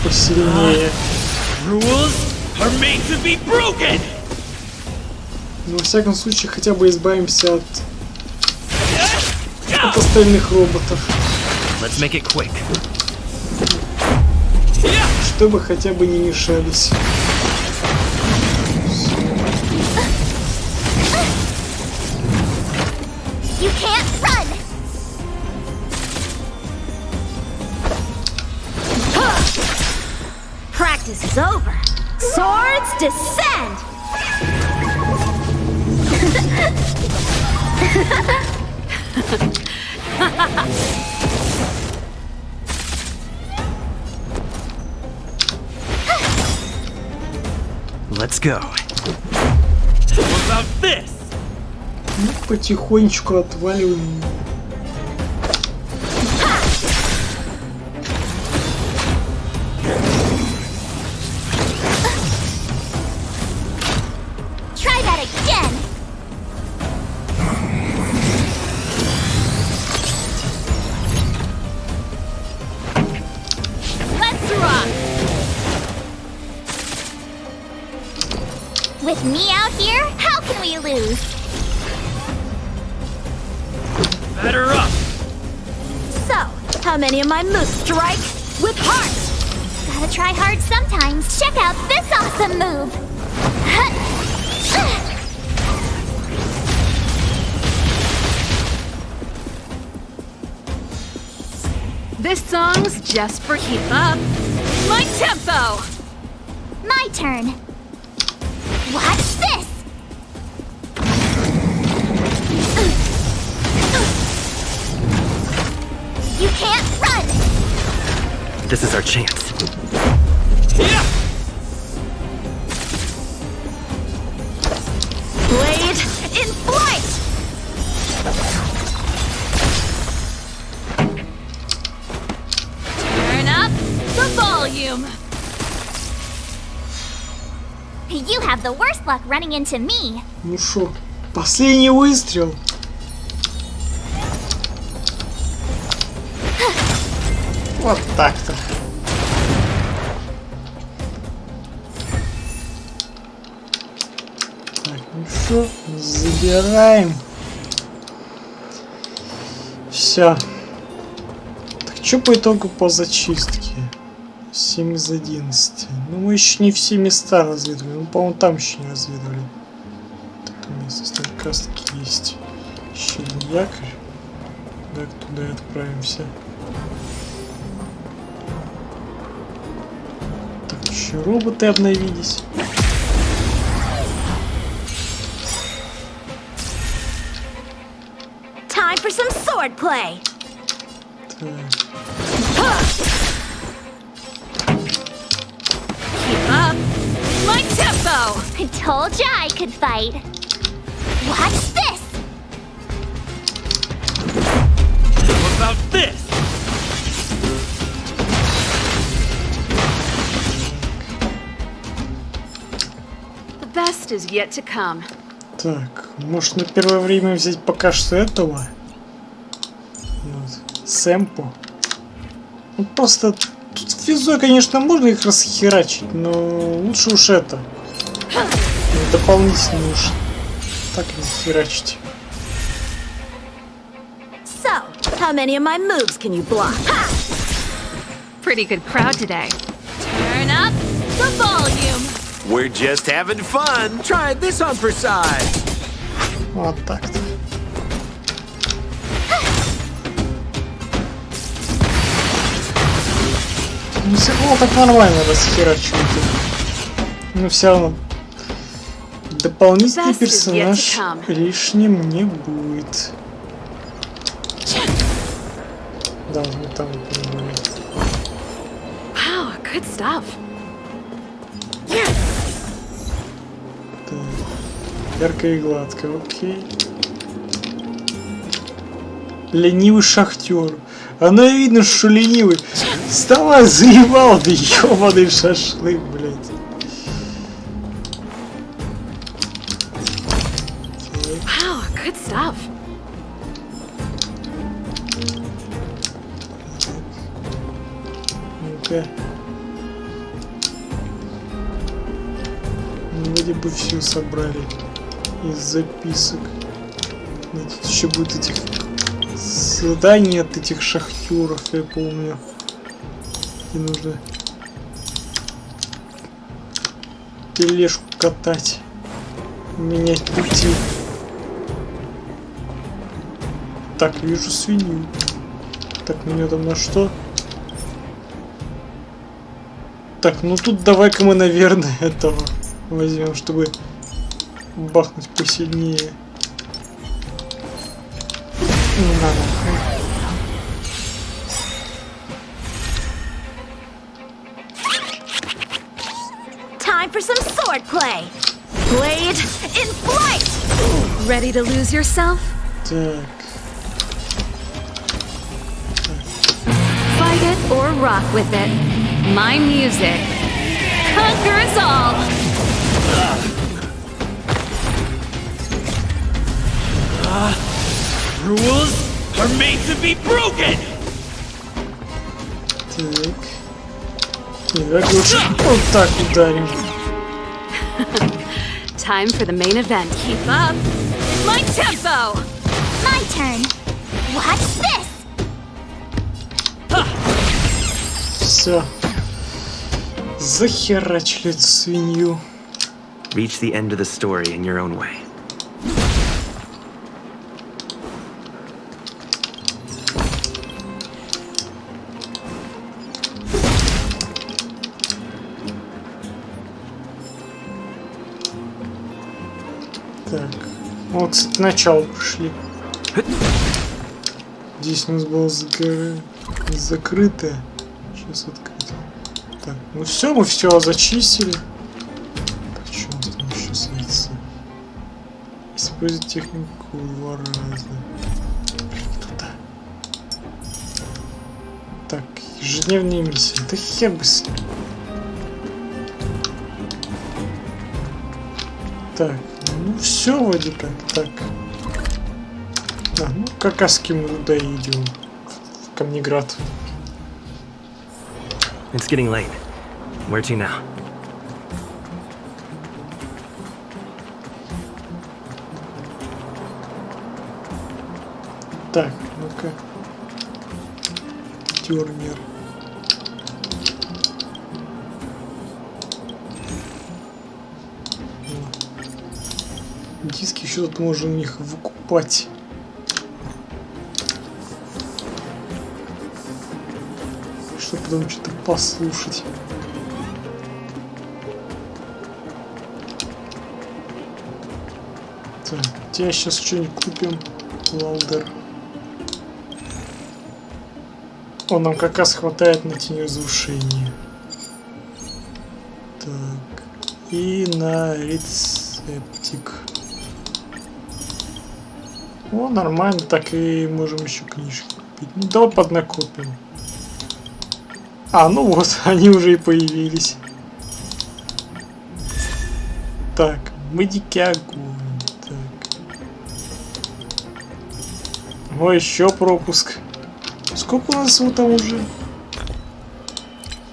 посильнее. Ну, во всяком случае, хотя бы избавимся от остальных роботов. Let's make it quick. Чтобы хотя бы не мешались. You can't run. Practice is over. Swords descend! Let's go. What about this? Ну, потихонечку отваливаем. Try that again. Let's rock. With me out here, how can we lose? Batter up! So, how many of my moves strike with heart? Gotta try hard sometimes. Check out this awesome move. This song's just for keep up my tempo. My turn. Watch this. You can't run. This is our chance. Blade in flight. Turn up the volume. You have the worst luck running into me. Ну шо, последний выстрел. Вот так-то. Так, ну что, забираем. Все. Так, что по итогу по зачистке? 7 из 11. Ну, мы еще не все места разведали. Ну, по-моему, там еще не разведали. Так, место как раз таки есть. Еще один якорь. Так, туда и отправимся. Так, еще роботы обновились. Time for some swordplay. Keep up my tempo. I told ya I could fight. Watch this. What about this? The best is yet to come. Так, может на первое время взять пока что этого? Вот, сэмпу. Ну просто тут физой, конечно, можно их расхерачить, но лучше уж это. Дополнительно уж так не херачить. So, how many of my moves can you block? Ha! Pretty good crowd today. Turn up the volume. We're just having fun. Try this on for size. Вот так-то. Ну, все равно так нормально расхерачивают. Но все равно дополнительный персонаж лишним не будет. Да, мы там не были. Wow, good stuff. Так, ярко и гладко, окей. Ленивый шахтер. Оно видно, что ленивый. Вставай, заебал, да ёбаный шашлык, блядь. Wow, good stuff. Ну-ка. Вроде бы все собрали из записок. Но тут еще будет этих заданий от этих шахтеров, я помню. И нужно тележку катать, менять пути. Так, вижу свинью. Так, меня там на что? Так, ну тут давай-ка мы, наверное, этого возьмем, чтобы бахнуть посильнее. Ну, нахуй. Time for some swordplay. Blade in flight. Ready to lose yourself? Так. Fight it or rock with it. My music conquers all. Rules are made to be broken! Так. Давай лучше вот так ударим. Time for the main event. Keep up my tempo. My turn. Watch Все. Захерачили эту свинью. Reach the end of the story in your own way. Так, вот, кстати, начало пришли. Здесь у нас было закрытое. Сейчас открыто. Так, ну все, мы все зачистили. Так, что у нас там еще светится? Использовать технику 2 раза. Туда. Так, ежедневные миссии. Да хер бы с ним. Так, ну все вроде как. Так. А, ну как раз мы туда идем. В Камнеград. It's getting late. Where to now? Так, ну-ка. Тюрмер. Диски еще тут можно у них выкупать. Чтобы потом что-то послушать. Так, тебя сейчас что-нибудь купим, Лаудер. О, нам как раз хватает на тень разрушения. Так, и на рецептик. О, нормально, так и можем еще книжки купить. Ну, давай поднакопим. А, ну вот, они уже и появились. Так, мы дикий огонь. Так. О, еще пропуск. Сколько у нас его там уже?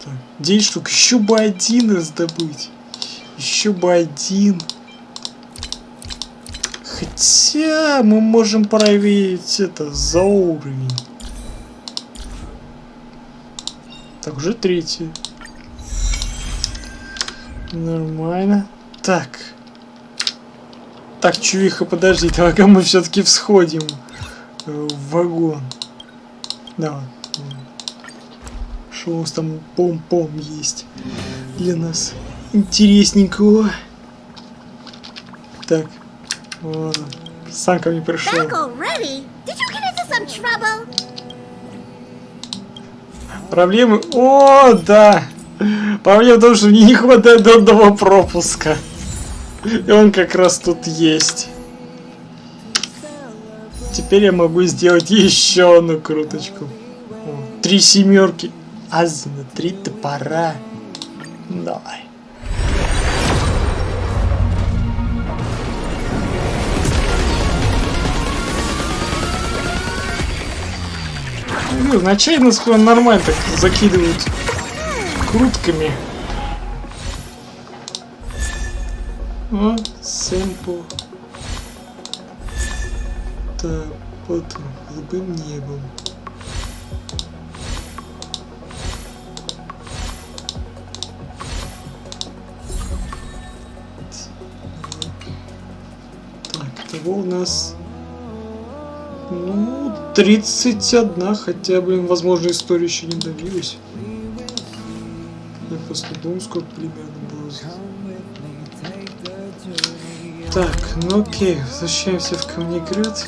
Так, 9 штук. Еще бы один раздобыть. Еще бы один. Хотя мы можем проверить это за уровень. Так, уже 3. Нормально. Так. Так, чувиха, подожди, давай-ка мы все-таки всходим в вагон. Давай. Что у нас там пом-пом есть для нас интересненького. Так. Вот. Сам ко мне пришел. Проблемы... О, да! Проблема в том, что мне не хватает одного пропуска. И он как раз тут есть. Теперь я могу сделать еще одну круточку. 3 семерки. Азна, 3 топора. Давай. Ну, вначале нас нормально так закидывают крутками. О, сэмпл. Так, под голубым небом. Так, того у нас... Ну, 31, хотя, блин, возможно, история еще не добилась. Я просто думаю, сколько примерно было. Так, ну окей, возвращаемся в Камнеград.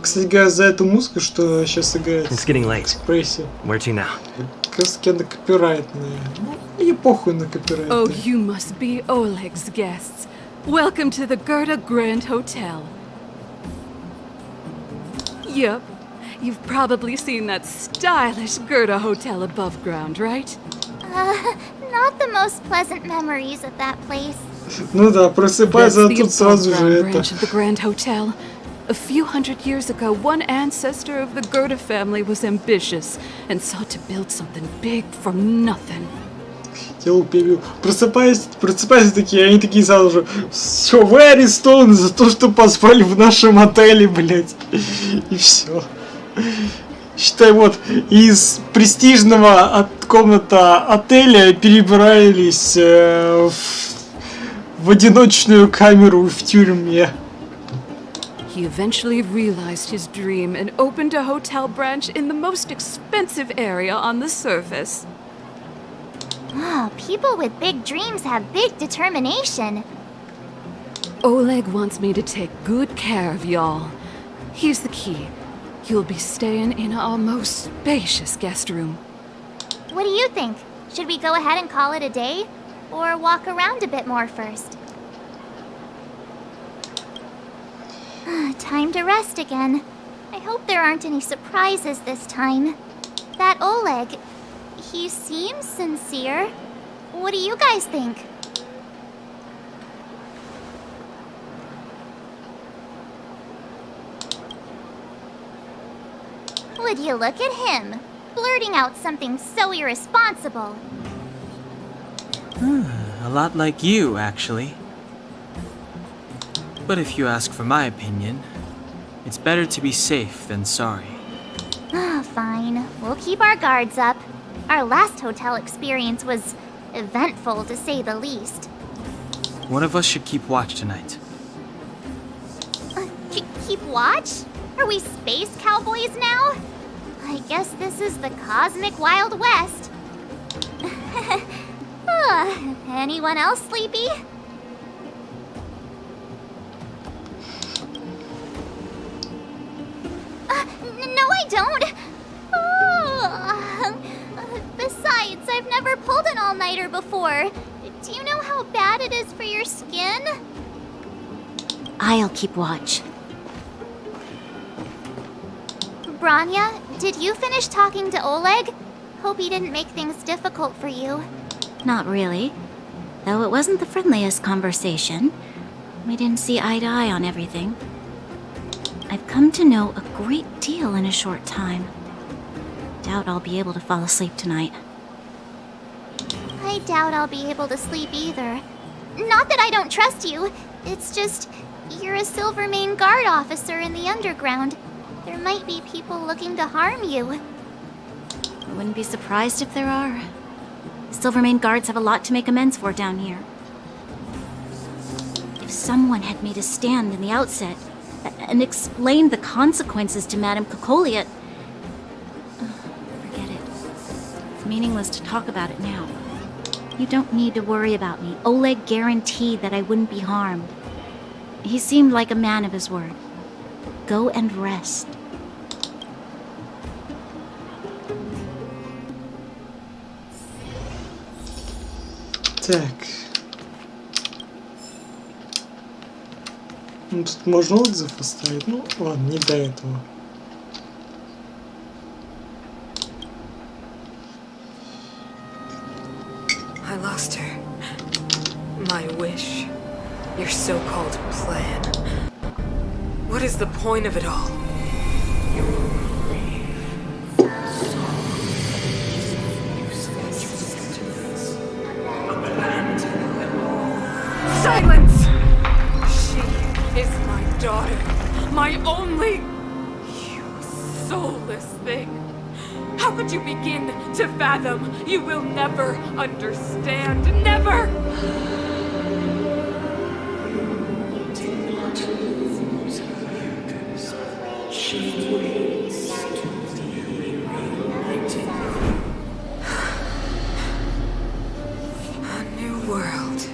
Кстати говоря, за эту музыку, что сейчас играет в Экспрессе, как раз таки она копирайтная. Ну, и похуй на копирайт. Oh, you must be Oleg's guests. Welcome to the Gerda Grand Hotel. Yep, you've probably seen that stylish Gerda hotel above ground, right? Not the most pleasant memories of that place. Ну да, просыпается, а тут сразу же это. Branch of the Grand Hotel. A few hundred years ago, one ancestor of the Gerda family was ambitious and sought to build something big from nothing. Я перебил. Просыпаясь такие, они такие сразу же: все, вы арестованы за то, что поспали в нашем отеле, блять. И все. Считай, вот из престижного комната отеля перебрались в одиночную камеру в тюрьме. He eventually realized his dream and opened a hotel branch in the most expensive area on the surface. Oh, people with big dreams have big determination. Oleg wants me to take good care of y'all. Here's the key. You'll be staying in our most spacious guest room. What do you think? Should we go ahead and call it a day? Or walk around a bit more first? Time to rest again. I hope there aren't any surprises this time. That Oleg, he seems sincere. What do you guys think? Would you look at him, blurting out something so irresponsible? A lot like you, actually. But if you ask for my opinion, it's better to be safe than sorry. Fine. We'll keep our guards up. Our last hotel experience was eventful, to say the least. One of us should keep watch tonight. Keep watch? Are we space cowboys now? I guess this is the cosmic Wild West. Anyone else sleepy? No, I don't. Besides, I've never pulled an all-nighter before. Do you know how bad it is for your skin? I'll keep watch. Branya, did you finish talking to Oleg? Hope he didn't make things difficult for you. Not really. Though it wasn't the friendliest conversation. We didn't see eye to eye on everything. I've come to know a great deal in a short time. Doubt I'll be able to fall asleep tonight. I doubt I'll be able to sleep either. Not that I don't trust you. It's just, you're a Silvermane Guard officer in the underground. There might be people looking to harm you. I wouldn't be surprised if there are. Silvermane Guards have a lot to make amends for down here. If someone had made a stand in the outset and explained the consequences to Madame Cocolia... Forget it. It's meaningless to talk about it now. You don't need to worry about me. Oleg guaranteed that I wouldn't be harmed. He seemed like a man of his word. Go and rest. Так. Ну, тут можно отзыв оставить. Ну, ладно, не до этого. I lost her. My wish. Your so-called plan. What is the point of it all? Silence! She is my daughter. My only... You soulless thing. How could you begin to fathom? You will never understand. Never! A new world.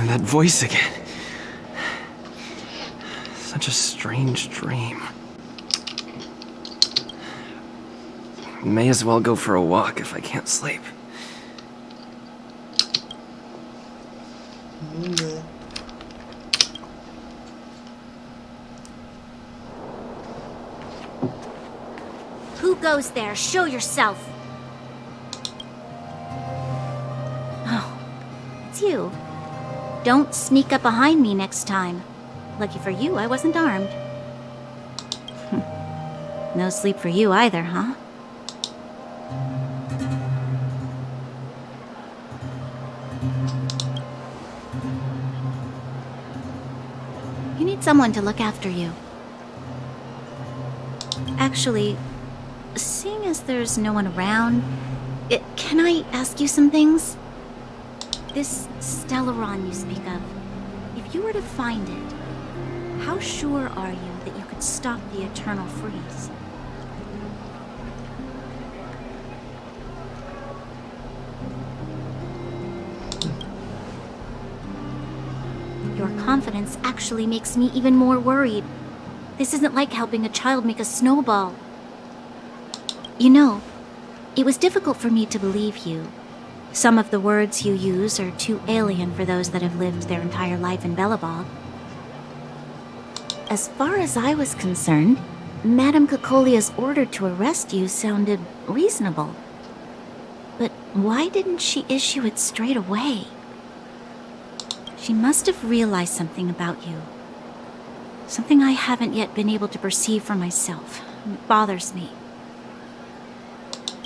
That voice again. Such a strange dream. May as well go for a walk if I can't sleep. Who goes there? Show yourself! Oh, it's you. Don't sneak up behind me next time. Lucky for you, I wasn't armed. No sleep for you either, huh? You need someone to look after you. Actually, seeing as there's no one around, can I ask you some things? This Stellaron you speak of, if you were to find it, how sure are you that you could stop the eternal freeze? Your confidence actually makes me even more worried. This isn't like helping a child make a snowball. You know, it was difficult for me to believe you. Some of the words you use are too alien for those that have lived their entire life in Belobog. As far as I was concerned, Madame Cocolia's order to arrest you sounded reasonable. But why didn't she issue it straight away? She must have realized something about you. Something I haven't yet been able to perceive for myself. It bothers me.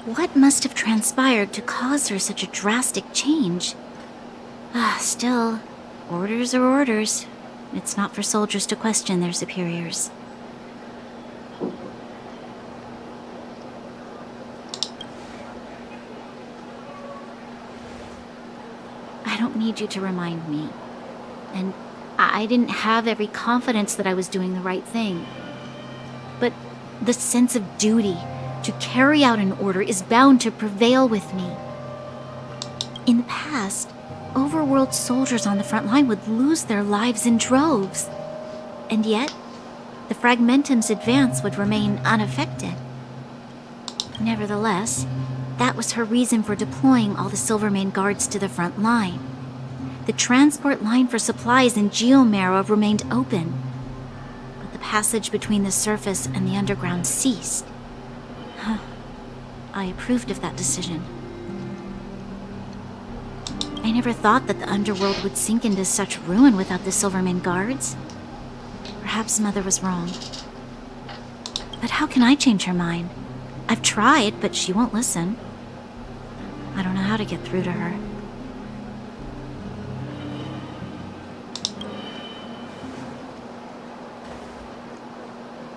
What must have transpired to cause her such a drastic change? Still, orders are orders. It's not for soldiers to question their superiors. I don't need you to remind me. And I didn't have every confidence that I was doing the right thing. But the sense of duty to carry out an order is bound to prevail with me. In the past, overworld soldiers on the front line would lose their lives in droves. And yet, the Fragmentum's advance would remain unaffected. Nevertheless, that was her reason for deploying all the Silvermane guards to the front line. The transport line for supplies in Geomera remained open, but the passage between the surface and the underground ceased. I approved of that decision. I never thought that the underworld would sink into such ruin without the Silvermane guards. Perhaps Mother was wrong. But how can I change her mind? I've tried, but she won't listen. I don't know how to get through to her.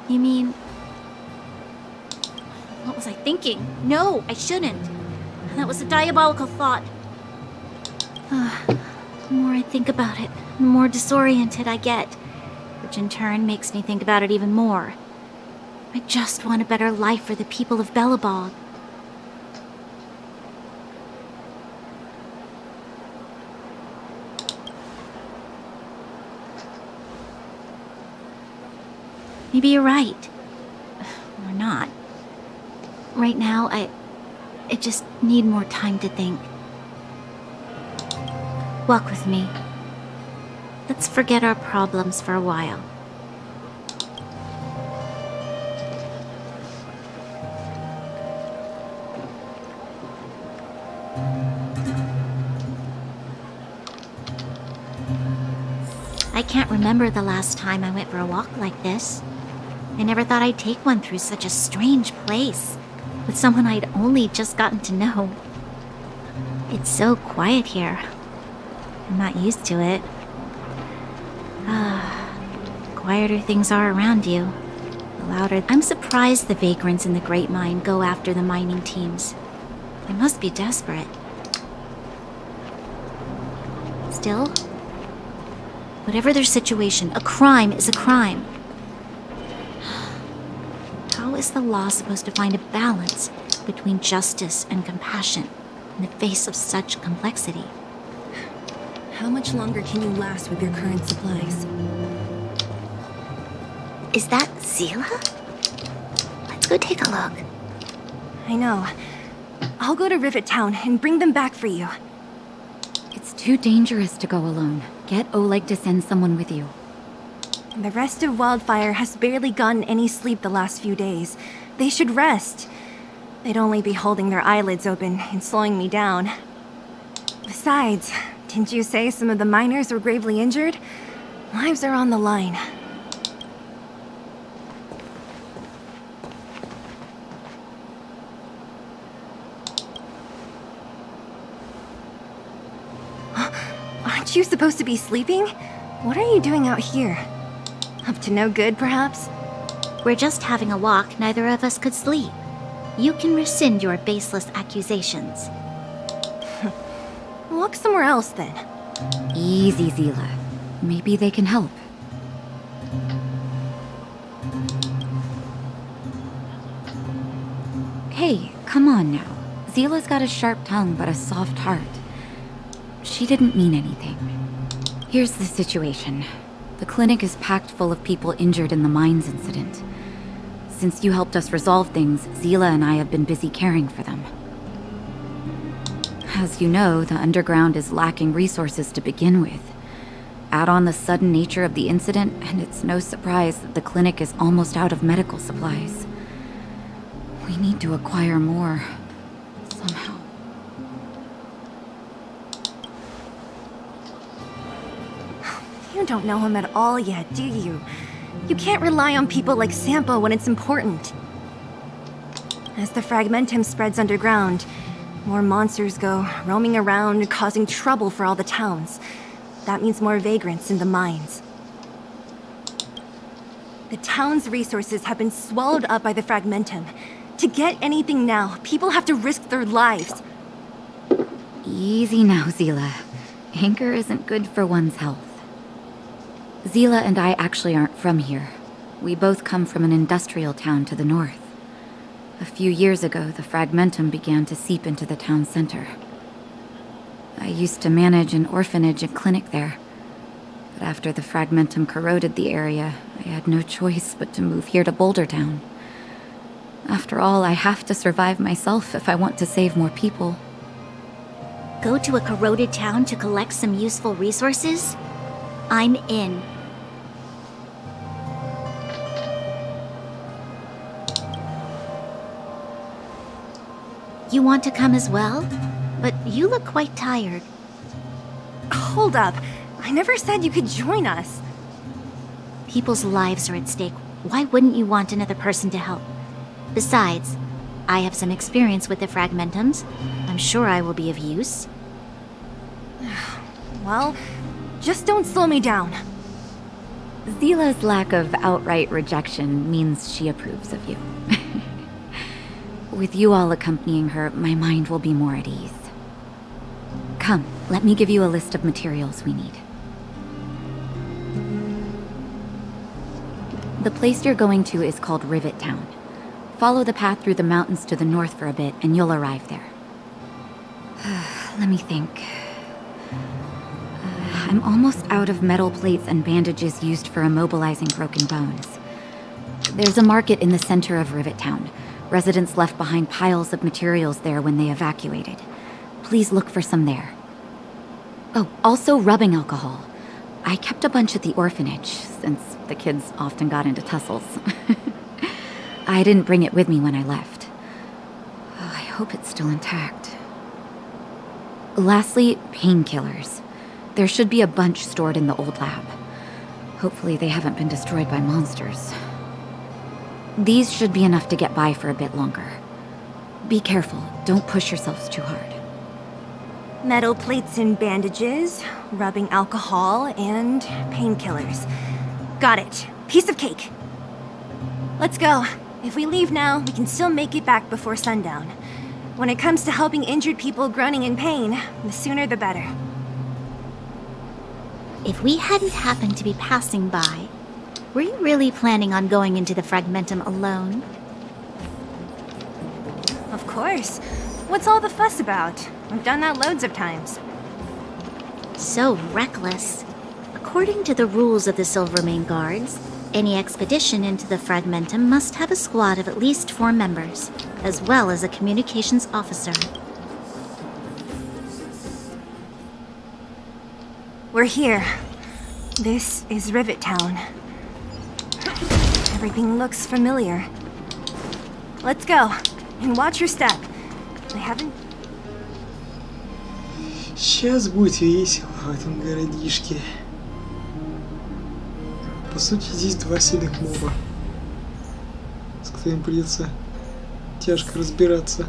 You mean... What was I thinking? No, I shouldn't. That was a diabolical thought. The more I think about it, the more disoriented I get, which in turn makes me think about it even more. I just want a better life for the people of Belobog. Maybe you're right. Or not. Right now, I just need more time to think. Walk with me. Let's forget our problems for a while. I can't remember the last time I went for a walk like this. I never thought I'd take one through such a strange place, with someone I'd only just gotten to know. It's so quiet here. I'm not used to it. The quieter things are around you, the louder. I'm surprised the vagrants in the Great Mine go after the mining teams. They must be desperate. Still, whatever their situation, a crime is a crime. How is the law supposed to find a balance between justice and compassion in the face of such complexity? How much longer can you last with your current supplies? Is that Zila? Let's go take a look. I know. I'll go to Rivet Town and bring them back for you. It's too dangerous to go alone. Get Oleg to send someone with you. The rest of Wildfire has barely gotten any sleep the last few days. They should rest. They'd only be holding their eyelids open and slowing me down. Besides, didn't you say some of the miners were gravely injured? Lives are on the line. you supposed to be sleeping? What are you doing out here? Up to no good, perhaps? We're just having a walk. Neither of us could sleep. You can rescind your baseless accusations. Walk somewhere else, then. Easy, Zila. Maybe they can help. Hey, come on now. Zila's got a sharp tongue but a soft heart. She didn't mean anything. Here's the situation. The clinic is packed full of people injured in the mines incident. Since you helped us resolve things, Zila and I have been busy caring for them. As you know, the underground is lacking resources to begin with. Add on the sudden nature of the incident, and it's no surprise that the clinic is almost out of medical supplies. We need to acquire more, somehow. You don't know him at all yet, do you? You can't rely on people like Sampo when it's important. As the fragmentum spreads underground, more monsters go roaming around, causing trouble for all the towns. That means more vagrants in the mines. The town's resources have been swallowed up by the fragmentum. To get anything now, people have to risk their lives. Easy now, Zila. Anger isn't good for one's health. Zila and I actually aren't from here. We both come from an industrial town to the north. A few years ago, the fragmentum began to seep into the town center. I used to manage an orphanage and clinic there. But after the fragmentum corroded the area, I had no choice but to move here to Boulder Town. After all, I have to survive myself if I want to save more people. Go to a corroded town to collect some useful resources? I'm in. You want to come as well? But you look quite tired. Hold up. I never said you could join us. People's lives are at stake. Why wouldn't you want another person to help? Besides, I have some experience with the fragmentums. I'm sure I will be of use. Well, just don't slow me down. Zila's lack of outright rejection means she approves of you. With you all accompanying her, my mind will be more at ease. Come, let me give you a list of materials we need. The place you're going to is called Rivet Town. Follow the path through the mountains to the north for a bit, and you'll arrive there. Let me think. I'm almost out of metal plates and bandages used for immobilizing broken bones. There's a market in the center of Rivet Town. Residents left behind piles of materials there when they evacuated. Please look for some there. Oh, also rubbing alcohol. I kept a bunch at the orphanage, since the kids often got into tussles. I didn't bring it with me when I left. Oh, I hope it's still intact. Lastly, painkillers. There should be a bunch stored in the old lab. Hopefully they haven't been destroyed by monsters. These should be enough to get by for a bit longer. Be careful, don't push yourselves too hard. Metal plates and bandages, rubbing alcohol, and painkillers. Got it. Piece of cake. Let's go. If we leave now, we can still make it back before sundown. When it comes to helping injured people groaning in pain, the sooner the better. If we hadn't happened to be passing by, were you really planning on going into the fragmentum alone? Of course. What's all the fuss about? I've done that loads of times. So reckless. According to the rules of the Silvermane Guards, any expedition into the fragmentum must have a squad of at least 4 members, as well as a communications officer. We're here. This is Rivet Town. Everything looks familiar. Let's go. And watch your step. They haven't... Сейчас будет весело в этом городишке. По сути, здесь 2 сильных моба, с которыми придется тяжко разбираться.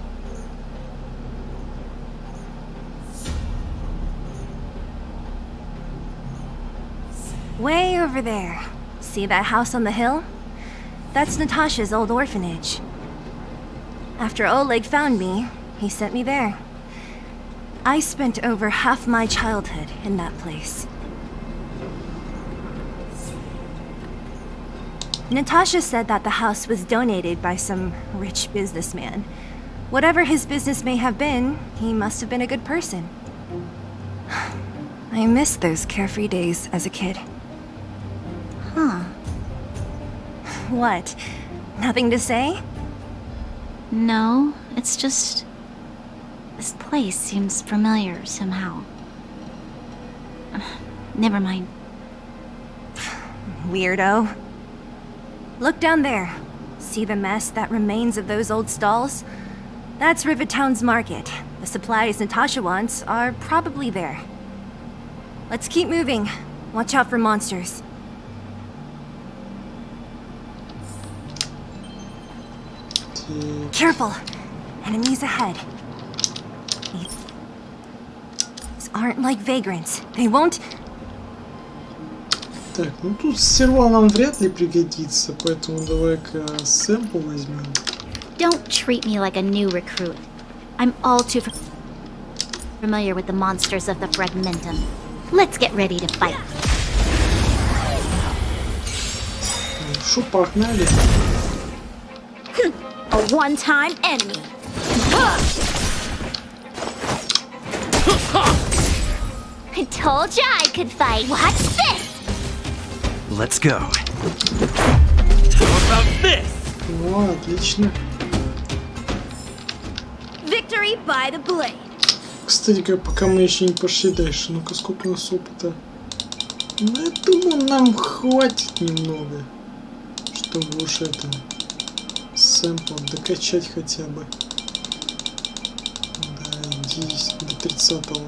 Way over there. See that house on the hill? That's Natasha's old orphanage. After Oleg found me, he sent me there. I spent over half my childhood in that place. Natasha said that the house was donated by some rich businessman. Whatever his business may have been, he must have been a good person. I miss those carefree days as a kid. Huh. What? Nothing to say? No, it's just... this place seems familiar somehow. Never mind. Weirdo. Look down there. See the mess that remains of those old stalls? That's Rivertown's market. The supplies Natasha wants are probably there. Let's keep moving. Watch out for monsters. Careful! Enemies ahead. These aren't like vagrants. They won't... Так, ну тут сервал нам вряд ли пригодится, поэтому давай-ка сэмпл возьмем. Don't treat me like a new recruit. I'm all too familiar with the monsters of the Fragmentum. Let's get ready to fight. Шо, погнали. A one-time enemy. I told ya I could fight. Watch this. Let's go. How about this? О, отлично. Victory by the blade. Кстати, пока мы еще не пошли дальше, ну-ка сколько у нас опыта? Ну, я думаю, нам хватит немного, чтобы уж это сэмпл докачать хотя бы. Да, 10 до 30-го.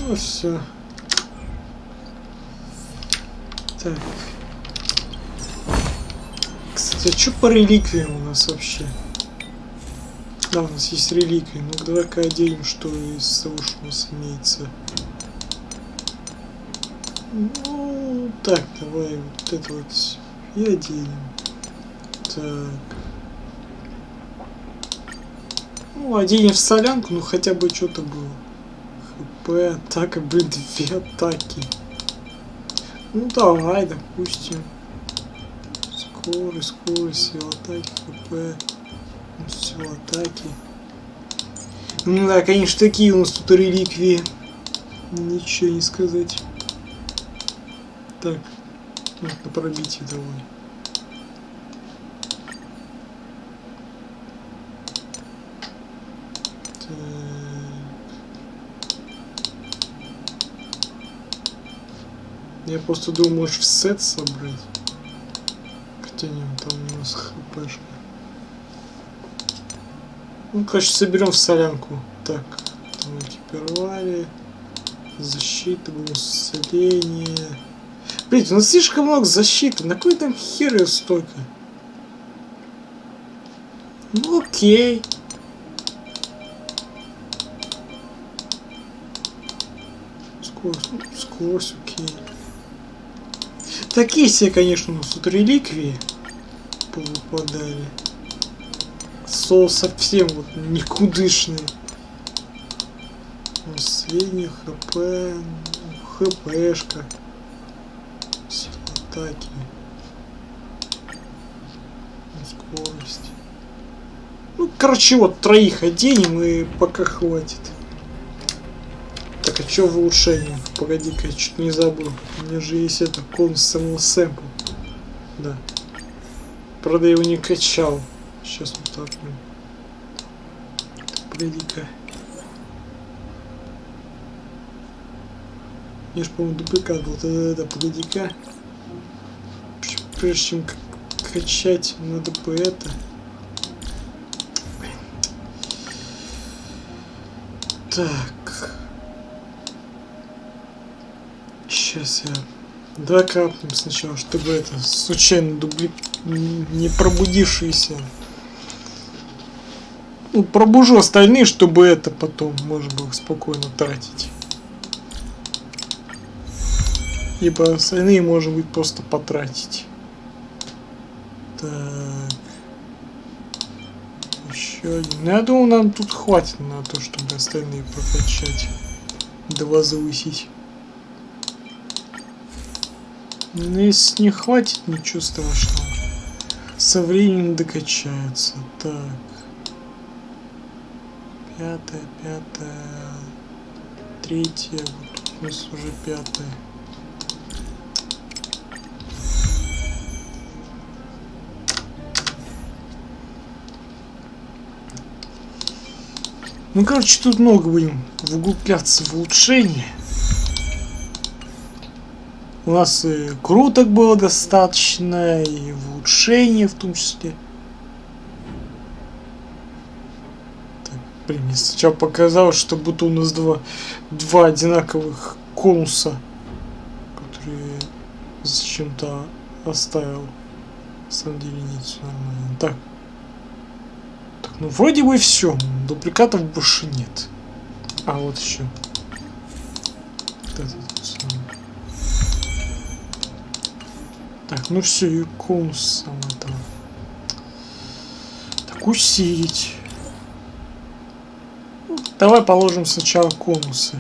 Ну все. Так. Кстати, а что по реликвиям у нас вообще? Да, у нас есть реликвии. Ну давай-ка оденем, что из того, что у нас имеется. Ну, так, давай вот это вот и оденем. Так. Ну, оденем в солянку, ну хотя бы что-то было. ХП, атака, блин, 2 атаки. Ну давай, допустим. Скорость, сила атаки, ХП. Все, атаки. Ну да, конечно, такие у нас тут реликвии. Ничего не сказать. Так, вот на пробитие давай. Так. Я просто думаю, может в сет собрать. Хотя нет, там у нас хпшка. Ну, короче, соберем в солянку. Так, там экипировали. Защита, усиление. Блин, у нас слишком много защиты. На кой там хер ее столько? Ну окей. Скорость, окей. Такие все, конечно, у нас тут реликвии повыпадали. Соус совсем вот никудышный. Средний хп, хпшка, сила атаки, скорость. Ну, короче, вот троих оденем и пока хватит. Так, а что в улучшении? Погоди-ка, я чуть не забыл. У меня же есть это самого сэмпл. Да. Правда, я его не качал. Сейчас вот так. Погоди-ка. Я же, по-моему, дубликат был. Да-да-да, погоди-ка. Прежде чем качать, надо бы это. Блин. Так. Сейчас я... Давай капнем сначала, чтобы это случайно не пробудившиеся. Ну, пробужу остальные, чтобы это потом можно было спокойно тратить. Ибо остальные можно будет просто потратить. Так. Еще один. Ну, я думаю, нам тут хватит на то, чтобы остальные прокачать. 2 завысить. Но если не хватит, ничего страшного. Со временем докачается. Так. 5-е, 5-е. 3-е. Вот тут у нас уже 5-е. Ну, короче, тут много будем углубляться в улучшение. У нас и круток было достаточно, и в улучшение в том числе. Так, блин, мне сначала показалось, что будто у нас два одинаковых конуса, которые зачем-то оставил. На самом деле нет, все нормально. Так. Ну, вроде бы все. Дубликатов больше нет. А вот еще. Так, ну все, и конус сам этого. Так, усилить. Давай положим сначала конусы.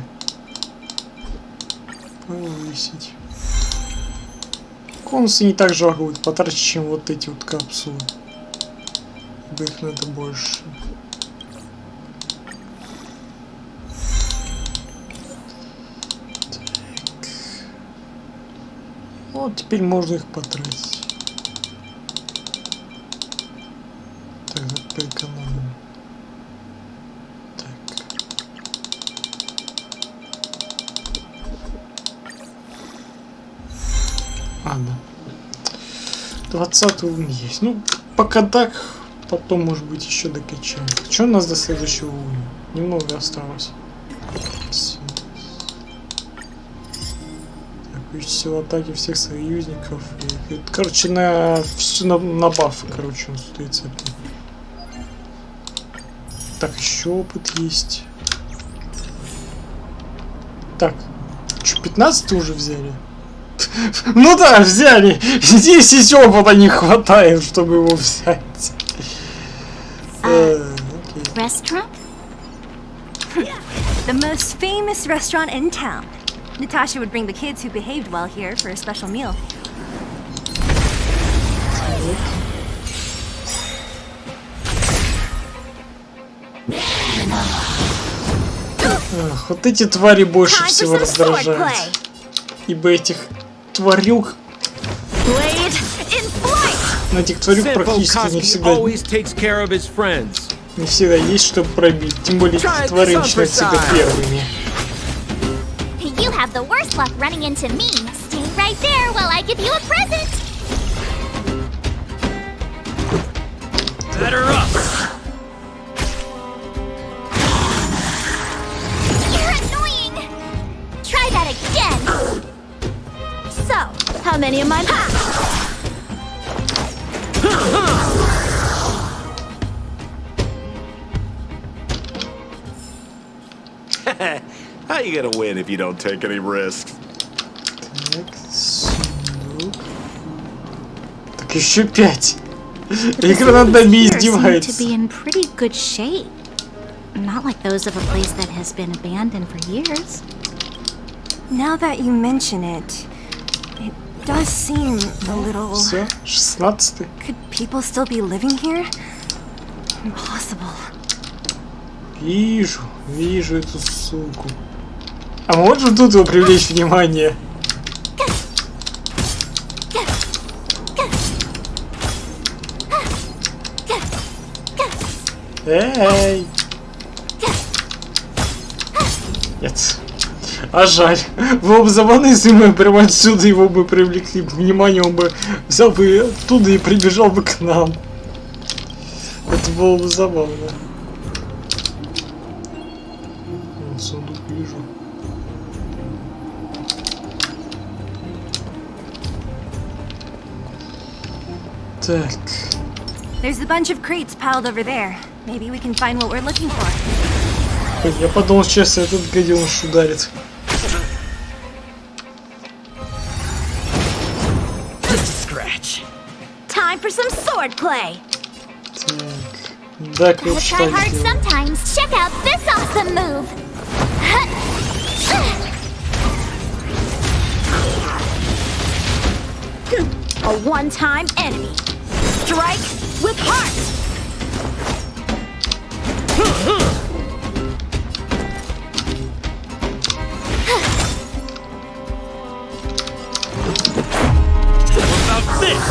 Повысить. Конусы не так жалко будет потратить, чем вот эти вот капсулы. Их надо больше. Так. Вот теперь можно их потратить. Так, поэкономим. Так. Ладно. 20 уровень есть. Ну, пока так. Потом, может быть, еще докачаем. Что у нас до следующего уровня? Немного осталось. Так, сила атаки всех союзников. И, короче, на бафы, короче, он стоит. Так, еще опыт есть. Так, что, 15 уже взяли? Ну да, взяли! Здесь еще опыта не хватает, чтобы его взять. Restaurant? The most famous restaurant in town. Natasha would bring the kids who behaved well here for a special meal. Ах, вот эти твари больше всего раздражают. Ибо этих тварюк... На этих тварюк практически не всегда есть, чтобы пробить. Тем более эти твари начинают всегда первыми. You have the worst luck running into me. Stay right there while I give you a present. Better up. You're annoying. Try that again. So, how many am I? How you gonna win if you don't take any risks? Так еще 5. Игра над нами издевается. To be in pretty good shape. Not like those of a place that has been abandoned for years. Now that you mention it, it does seem a little... Все, 16. Could people still be living here? Impossible. Вижу эту суку. А можем тут его привлечь внимание? Эй! Нет. А жаль. Было бы забавно, если мы прямо отсюда его бы привлекли внимание, он бы взял бы оттуда и прибежал бы к нам. Это было бы забавно. Сундук вижу. Так. There's a bunch of crates piled over there. Maybe we can find what we're looking for. Я подумал, сейчас этот гаденыш ударит. bitch. Time for some swordplay. Так, Gotta try hard sometimes. Check out this awesome move. A one-time enemy. Strike with heart. What about this?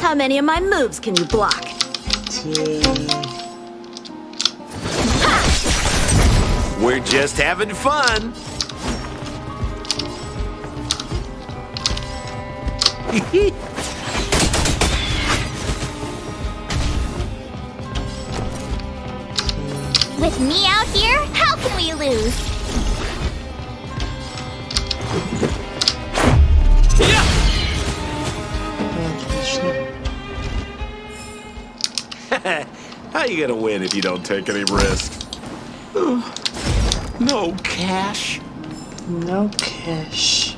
How many of my moves can you block? We're just having fun. With me out here, how can we lose? How you gonna win if you don't take any risks? No cash. No cash.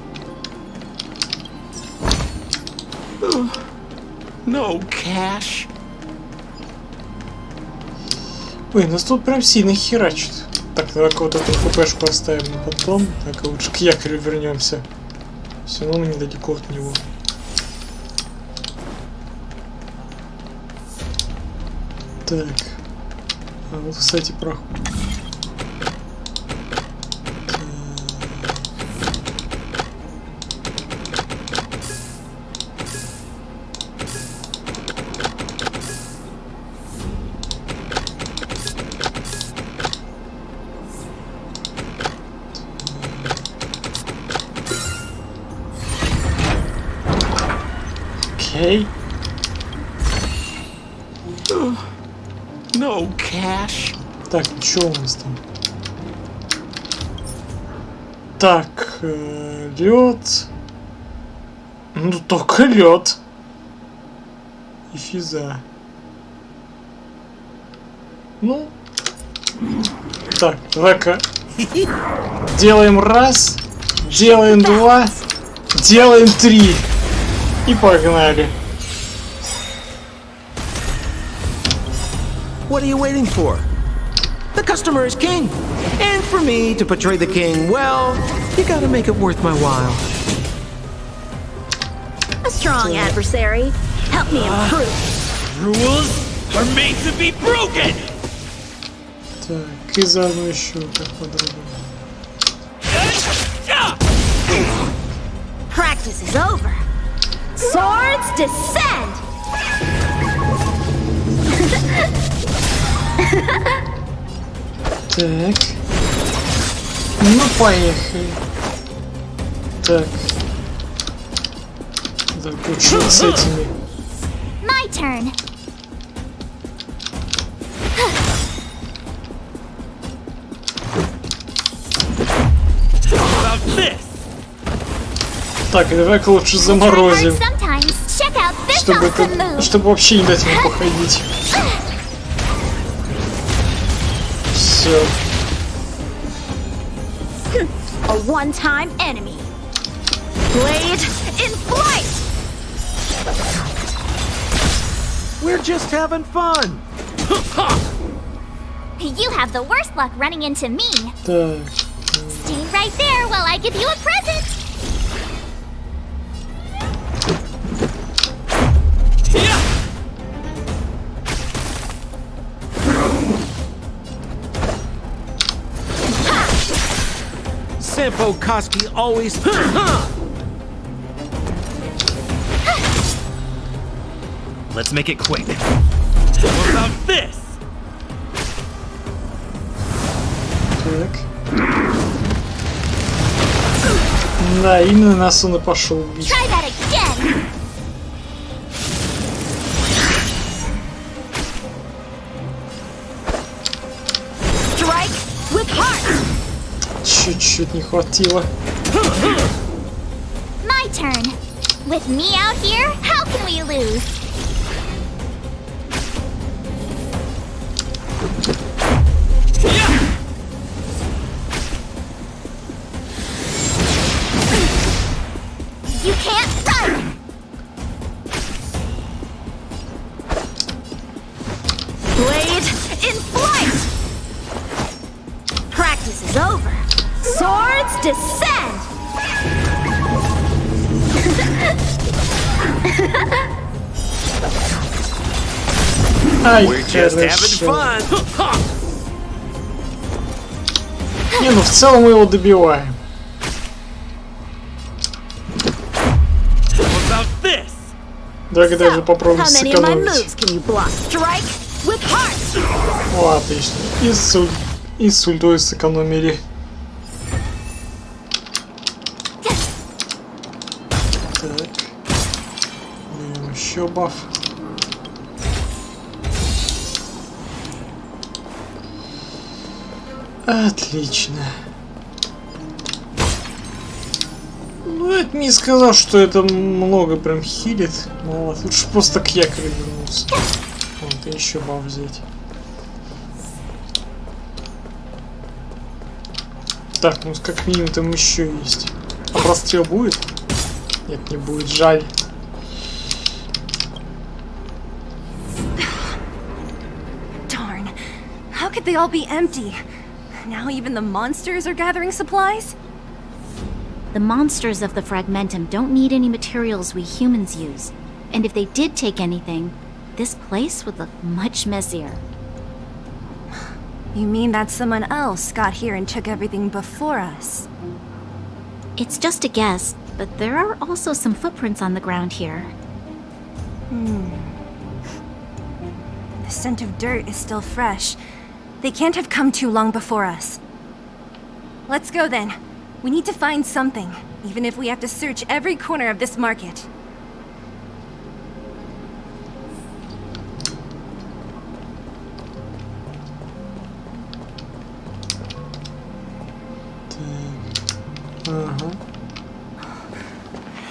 No cash. Ой, нас тут прям сильно херачит. Так, давай-ка вот эту хпшку оставим на потом. Так, а лучше к якорю вернемся. Все равно мы недалеко от него. Так. А вот, кстати, проход. Окей. No cash. Так, что у нас там? Так, лед. Ну, только лед. И физа. Ну. Так, давай-ка. Делаем раз. Делаем два. Делаем три. И погнали. What are you waiting for? The customer is king. And for me to portray the king, well, you gotta make it worth my while. A strong adversary. Help me improve. Rules are made to be broken! Так, и заодно еще так по-другому. Practice is over. Swords descend! Так. Ну, поехали. Так. Так, лучше с этими. My turn. Так, давай-ка лучше заморозим. Чтобы вообще не дать ему походить. Все. A one-time enemy. Blade in flight. We're just having fun. You have the worst luck running into me. Так. Stay right there while I give you a present. Sampo Koski always. Let's make it quick. What about this? Так. Да, именно нас он и пошел бить. Try that again. чуть-чуть не хватило. My turn. With me out here, how can we lose? You can't run! Blade in flight! Practice is over. Swords descend! Ай, хорошо. Не, ну в целом мы его добиваем. Давай даже попробуем сэкономить. О, отлично. И с ультой сэкономили. Так. Берем еще баф. Отлично. Ну, это не сказал, что это много прям хилит. Ну, вот, лучше просто к якорю вернулся. Вот, и еще баф взять. Так, ну как минимум там еще есть. А прострел будет? Нет, не будет, жаль. Darn. How could they all be empty? Now even the monsters are gathering supplies? The monsters of the Fragmentum don't need any materials we humans use. And if they did take anything, this place would look much messier. You mean that someone else got here and took everything before us? It's just a guess, but there are also some footprints on the ground here. The scent of dirt is still fresh. They can't have come too long before us. Let's go then. We need to find something, even if we have to search every corner of this market.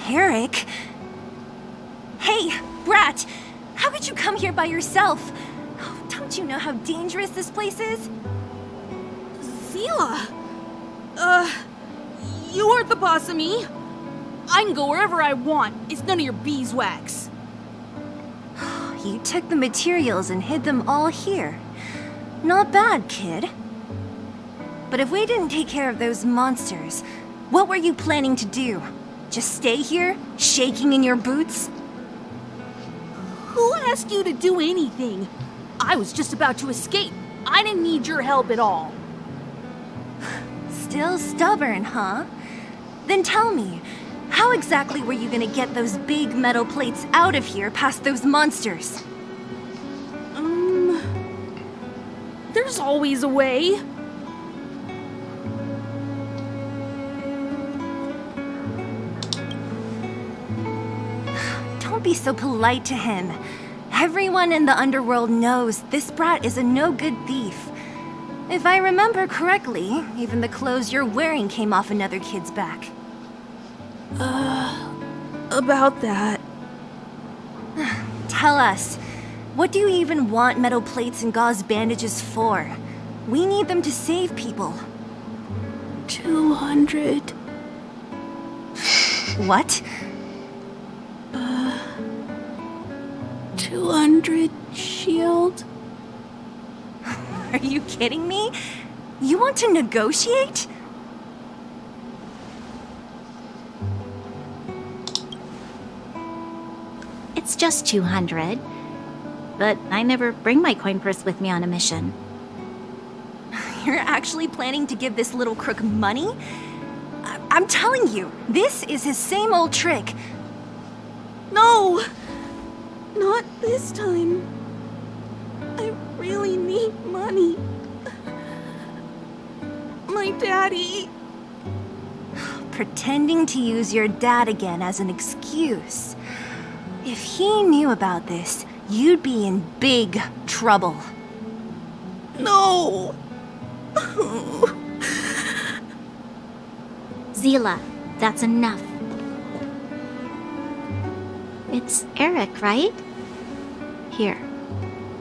Eric? Hey, Brat! How could you come here by yourself? Don't you know how dangerous this place is? Zila! You aren't the boss of me. I can go wherever I want. It's none of your beeswax. You took the materials and hid them all here. Not bad, kid. But if we didn't take care of those monsters, what were you planning to do? Just stay here, shaking in your boots? Who asked you to do anything? I was just about to escape. I didn't need your help at all. Still stubborn, huh? Then tell me, how exactly were you gonna get those big metal plates out of here past those monsters? There's always a way. Don't be so polite to him. Everyone in the underworld knows this brat is a no-good thief. If I remember correctly, even the clothes you're wearing came off another kid's back. About that. Tell us, what do you even want metal plates and gauze bandages for? We need them to save people. 200. What? 200 shield. Are you kidding me? You want to negotiate? It's just 200. But I never bring my coin purse with me on a mission. You're actually planning to give this little crook money? I'm telling you, this is his same old trick. No! Not this time. I really need money. My daddy. Pretending to use your dad again as an excuse. If he knew about this, you'd be in big trouble. No! Zila, that's enough. It's Eric, right? Here,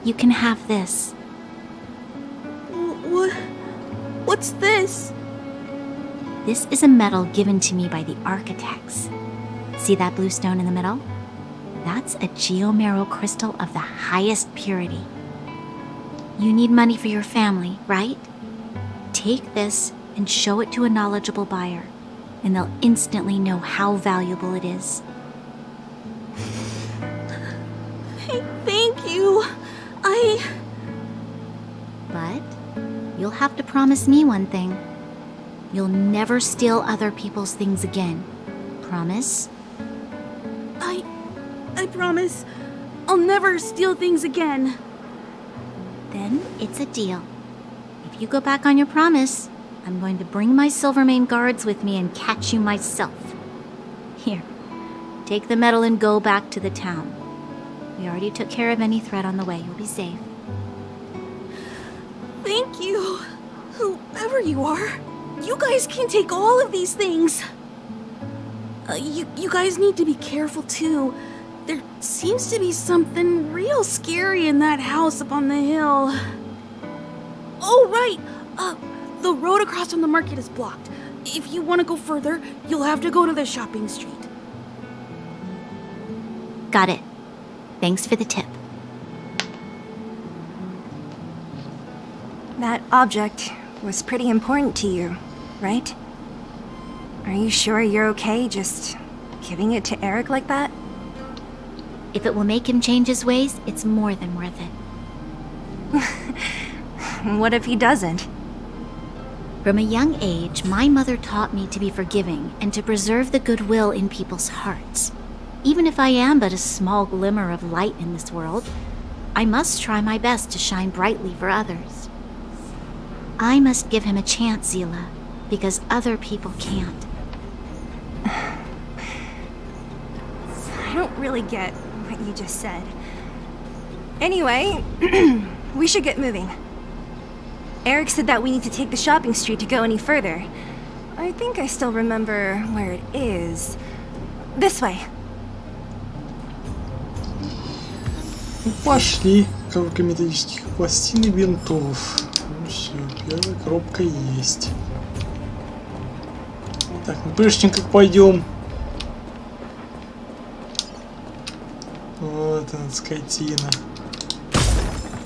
you can have this. What's this? This is a medal given to me by the architects. See that blue stone in the middle? That's a geomerral crystal of the highest purity. You need money for your family, right? Take this and show it to a knowledgeable buyer, and they'll instantly know how valuable it is. Thank you. But you'll have to promise me one thing. You'll never steal other people's things again. Promise? I promise. I'll never steal things again. Then it's a deal. If you go back on your promise, I'm going to bring my Silvermane guards with me and catch you myself. Here, take the medal and go back to the town. We already took care of any threat on the way. You'll be safe. Thank you. Whoever you are, you guys can take all of these things. You guys need to be careful too. There seems to be something real scary in that house up on the hill. Oh, right. The road across from the market is blocked. If you want to go further, you'll have to go to the shopping street. Got it. Thanks for the tip. That object was pretty important to you, right? Are you sure you're okay just giving it to Eric like that? If it will make him change his ways, it's more than worth it. What if he doesn't? From a young age, my mother taught me to be forgiving and to preserve the goodwill in people's hearts. Even if I am but a small glimmer of light in this world, I must try my best to shine brightly for others. I must give him a chance, Zila, because other people can't. I don't really get what you just said. Anyway, we should get moving. Eric said that we need to take the shopping street to go any further. I think I still remember where it is. This way. Пошли. Коробка металлических пластин и бинтов. Ну все, первая коробка есть. Так, ну прежде чем как пойдем. Вот он, скотина.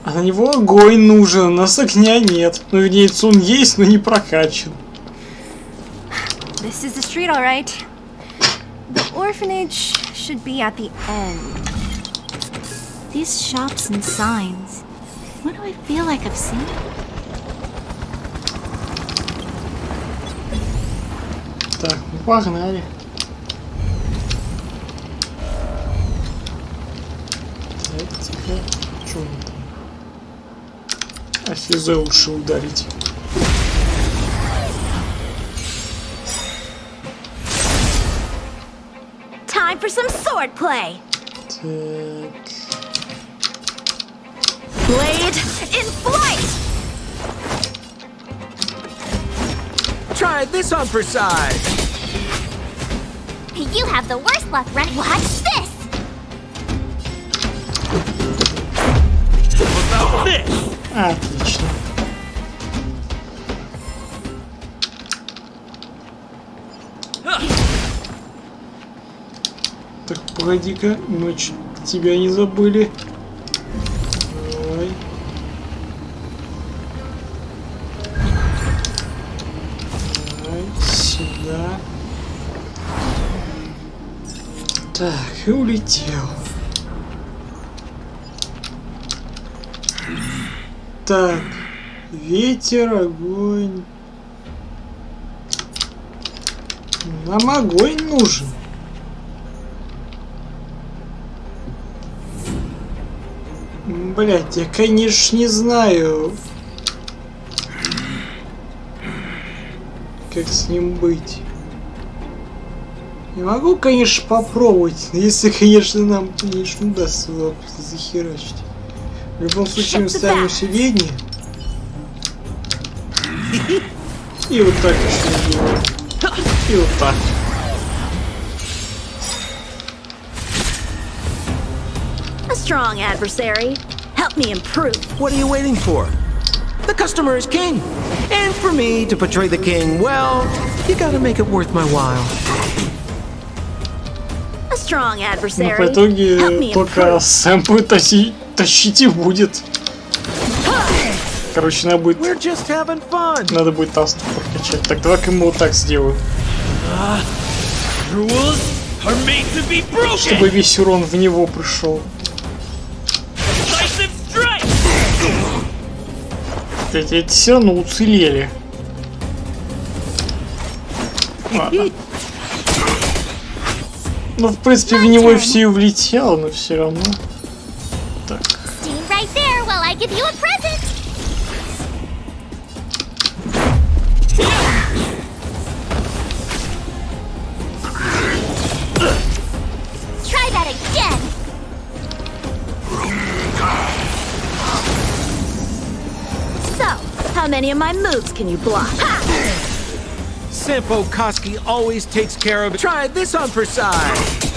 А на него огонь нужен, у нас огня нет. Ну, вернее, он есть, но не прокачан. This is the street, all right. The orphanage should be at the end. These shops and signs. What do I feel like I've seen? Так, ну погнали. Так, тихо. Что он там? Ахи за уши ударить. Time for some swordplay. Так. Blade in flight. Try this on for size. You have the worst luck, right? Watch this! What about this? Отлично. Так, погоди-ка, мы тебя не забыли. Давай. Давай, сюда. Так, и улетел. Так, ветер, огонь. Нам огонь нужен. Блять, я, конечно, не знаю, как с ним быть. Не могу, конечно, попробовать, если, конечно, нам, конечно, удастся его захерачить. В любом случае, мы ставим середнее. И вот так еще делаем. И вот так. A strong adversary. Help me improve. What are you waiting for? The customer is king. And for me to portray the king, well, you gotta make it worth my while. A strong Но adversary. по итоге только Сэм будет тащить и будет. Короче, надо будет таз прокачать. Так, давай-ка мы вот так сделаем. Чтобы весь урон в него пришел. Эти все равно уцелели. Ладно. Ну, в принципе, в него и все и влетело, но все равно. Так. How many of my moves can you block? Simple Koski always takes care of it. Try this on for size.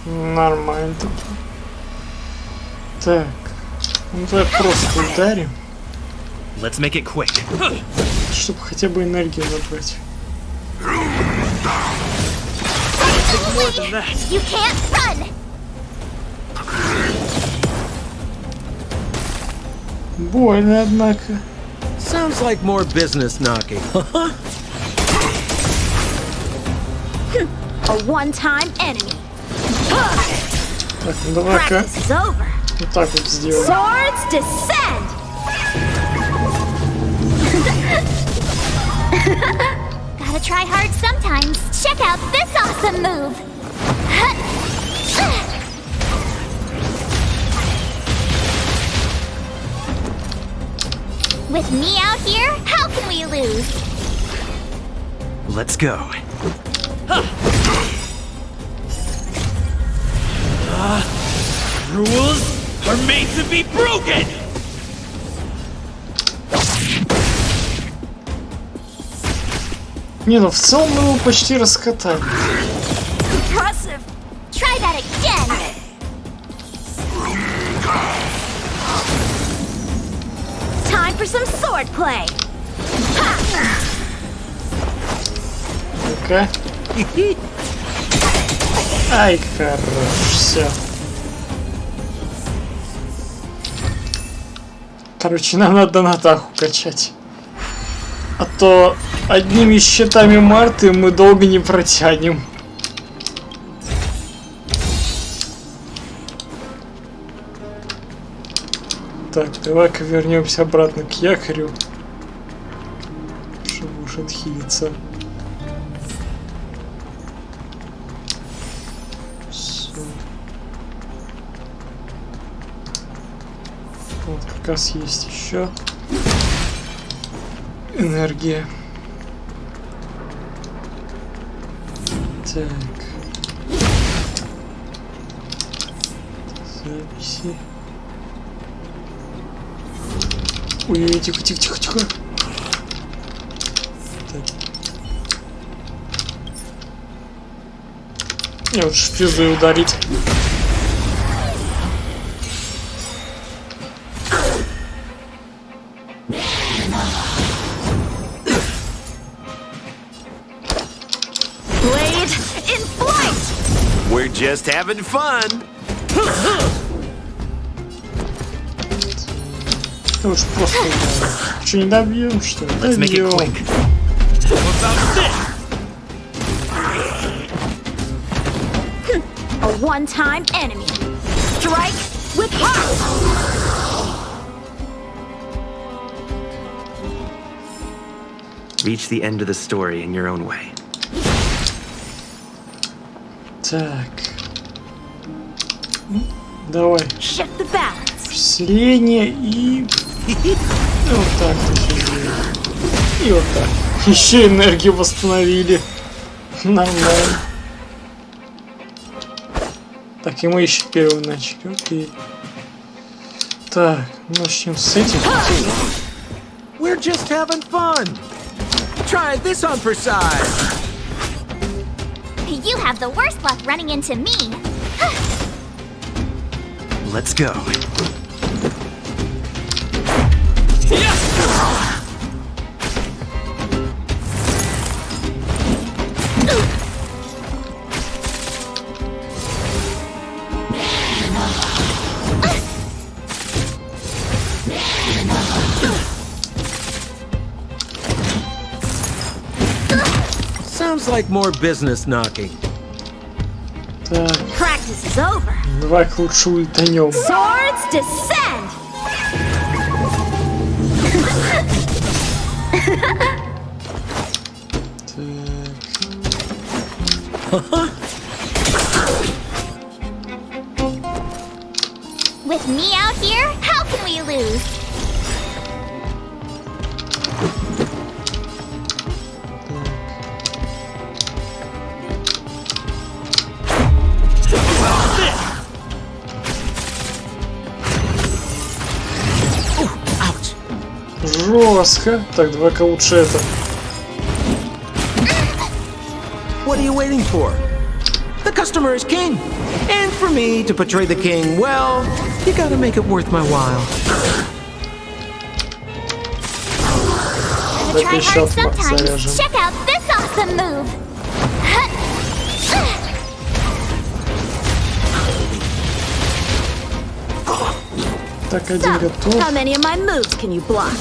Нормально. Так. Ну давай просто ударим. Let's make it quick. Чтобы хотя бы энергию забрать. You can't run. Больно, однако. Sounds like more business knocking. A one-time enemy. Так, ну давай-ка вот так вот сделаем. Swords descend. Gotta try hard sometimes. Check out this awesome move. With me out here, how can we lose? Let's go. Rules are made to be broken! Не, ну в целом мы его почти раскатали. Impressive. Try that again. Time for some sword play. Ну-ка. Ай, хорош, все. Короче, нам надо на атаку качать. А то одними щитами Марты мы долго не протянем. Так, давай-ка вернемся обратно к якорю. Чтобы уж отхилиться. Вот как раз есть еще энергия. Так. Записи. Ой, тихо, тихо, тихо, тихо. Так. Мне вот шпизой ударить. We're just having fun. Ты уж просто что, не добьем, что ли? Добьем. A one-time enemy. Strike with heart. Reach the end of the story in your own way. Так. Давай. Shift the balance. Вселение и... вот так тоже. И вот так. Еще энергию восстановили. Нормально. Так, и мы еще первый начали. Окей. Так, начнем с этих. We're just having fun. Try this on for size. You have the worst luck running into me. Let's go. Sounds like more business knocking. Так, Practice is over. давай лучше ультанем. Swords descend. With me out here, how can we lose? Жестко. Так, давай-ка лучше это. What are you waiting for? The customer is king. And for me to portray the king, well, you gotta make it worth my while. Gotta try hard sometimes. Check out this awesome move. Так, один готов. How many of my moves can you block?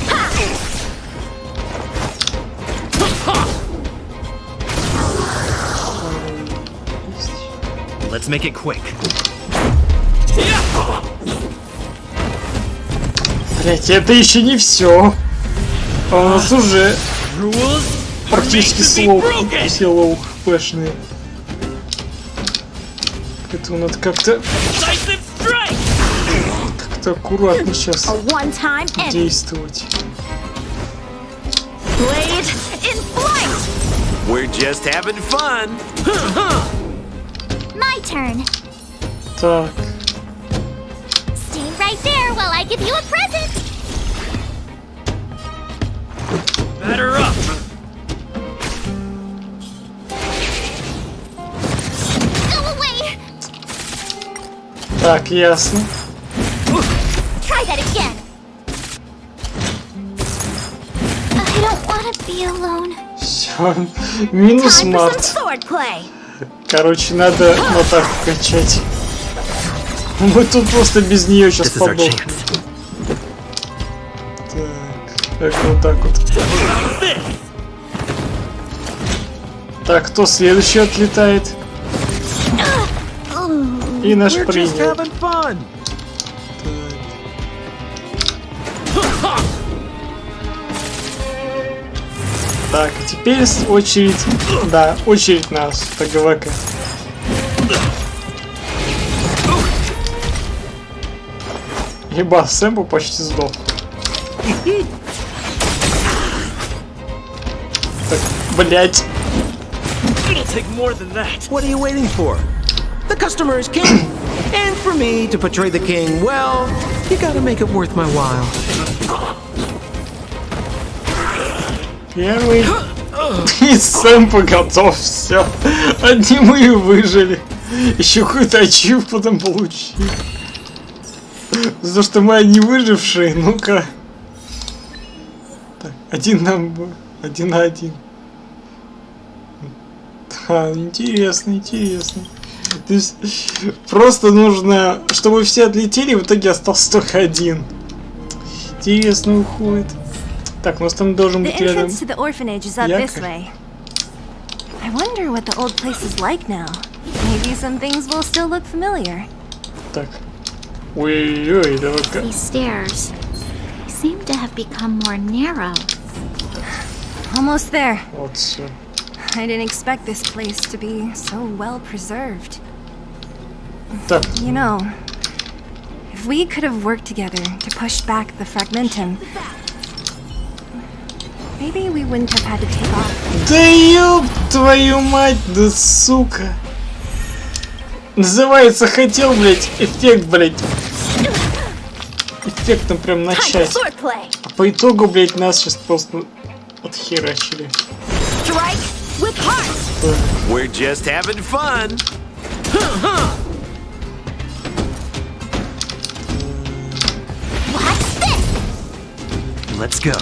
Let's make it quick. Блять, это еще не все. А у нас уже практически все лоу хпшные. Это надо как-то аккуратно сейчас действовать. Blade in flight. We're just having fun. My turn. Так. Stay right there while I give you a present. Batter up. Go away. Так, ясно. Try that again. I don't want to be alone. Все. Минус март. Короче, надо атаку качать. Мы тут просто без нее сейчас подохнем. Так, вот так вот. Так, кто следующий отлетает? И наш принял. Так, а теперь очередь. Да, очередь нас. Так, ГВК. Еба, Сэмбо почти сдох. Так, блять. It'll take more than that. What are you waiting for? The customer is king. And for me to portray the king, well, you gotta make it worth my while. Первый. И Сэмбо готов, все. Одни мы и выжили. Еще какой-то ачив потом получили. За то, что мы не выжившие, ну-ка. Так, один на один. Да, интересно, интересно. То есть просто нужно, чтобы все отлетели, в итоге остался только один. Интересно уходит. Так, у нас там должен быть рядом якорь. I wonder what the old place is like now. Maybe some things will still look familiar. Так. Ой-ой-ой, давай-ка. These stairs seem to have become more narrow. Almost there. Вот все. I didn't expect this place to be so well preserved. Так. You know, if we could have worked together to push back the fragmentum, maybe we wouldn't have had to take off. Да ёб твою мать, да сука. Называется хотел, блять, эффект, блять. Эффектом прям начать. А по итогу, блять, нас сейчас просто отхерачили. Strike with heart. We're just having fun. Watch this! Let's go.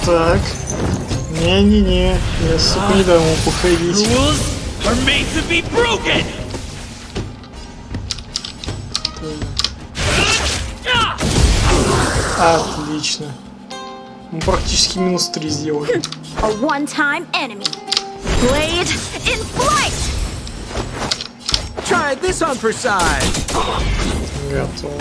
Так. Не-не-не. Я, сука, не дам ему походить. Are made to be broken. Отлично. Мы практически минус 3 сделали. A one-time enemy. Blade in flight! Try this on for size. Готово.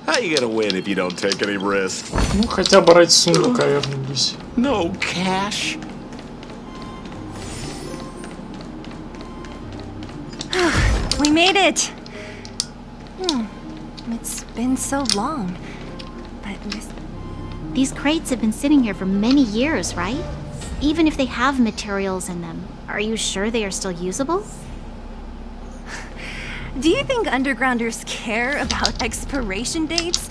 How you gonna win if you don't take any risks? Ну, хотя бы ради сундука вернулись. No cash. We made it! It's been so long. But These crates have been sitting here for many years, right? Even if they have materials in them, are you sure they are still usable? do you think undergrounders care about expiration dates?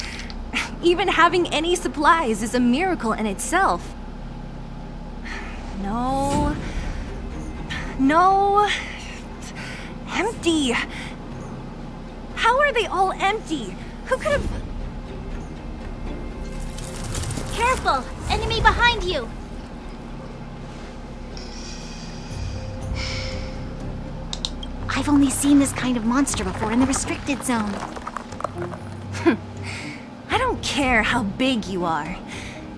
Even having any supplies is a miracle in itself. No. No. Empty. How are they all empty? Who could have... Careful! Enemy behind you! I've only seen this kind of monster before in the restricted zone. I don't care how big you are.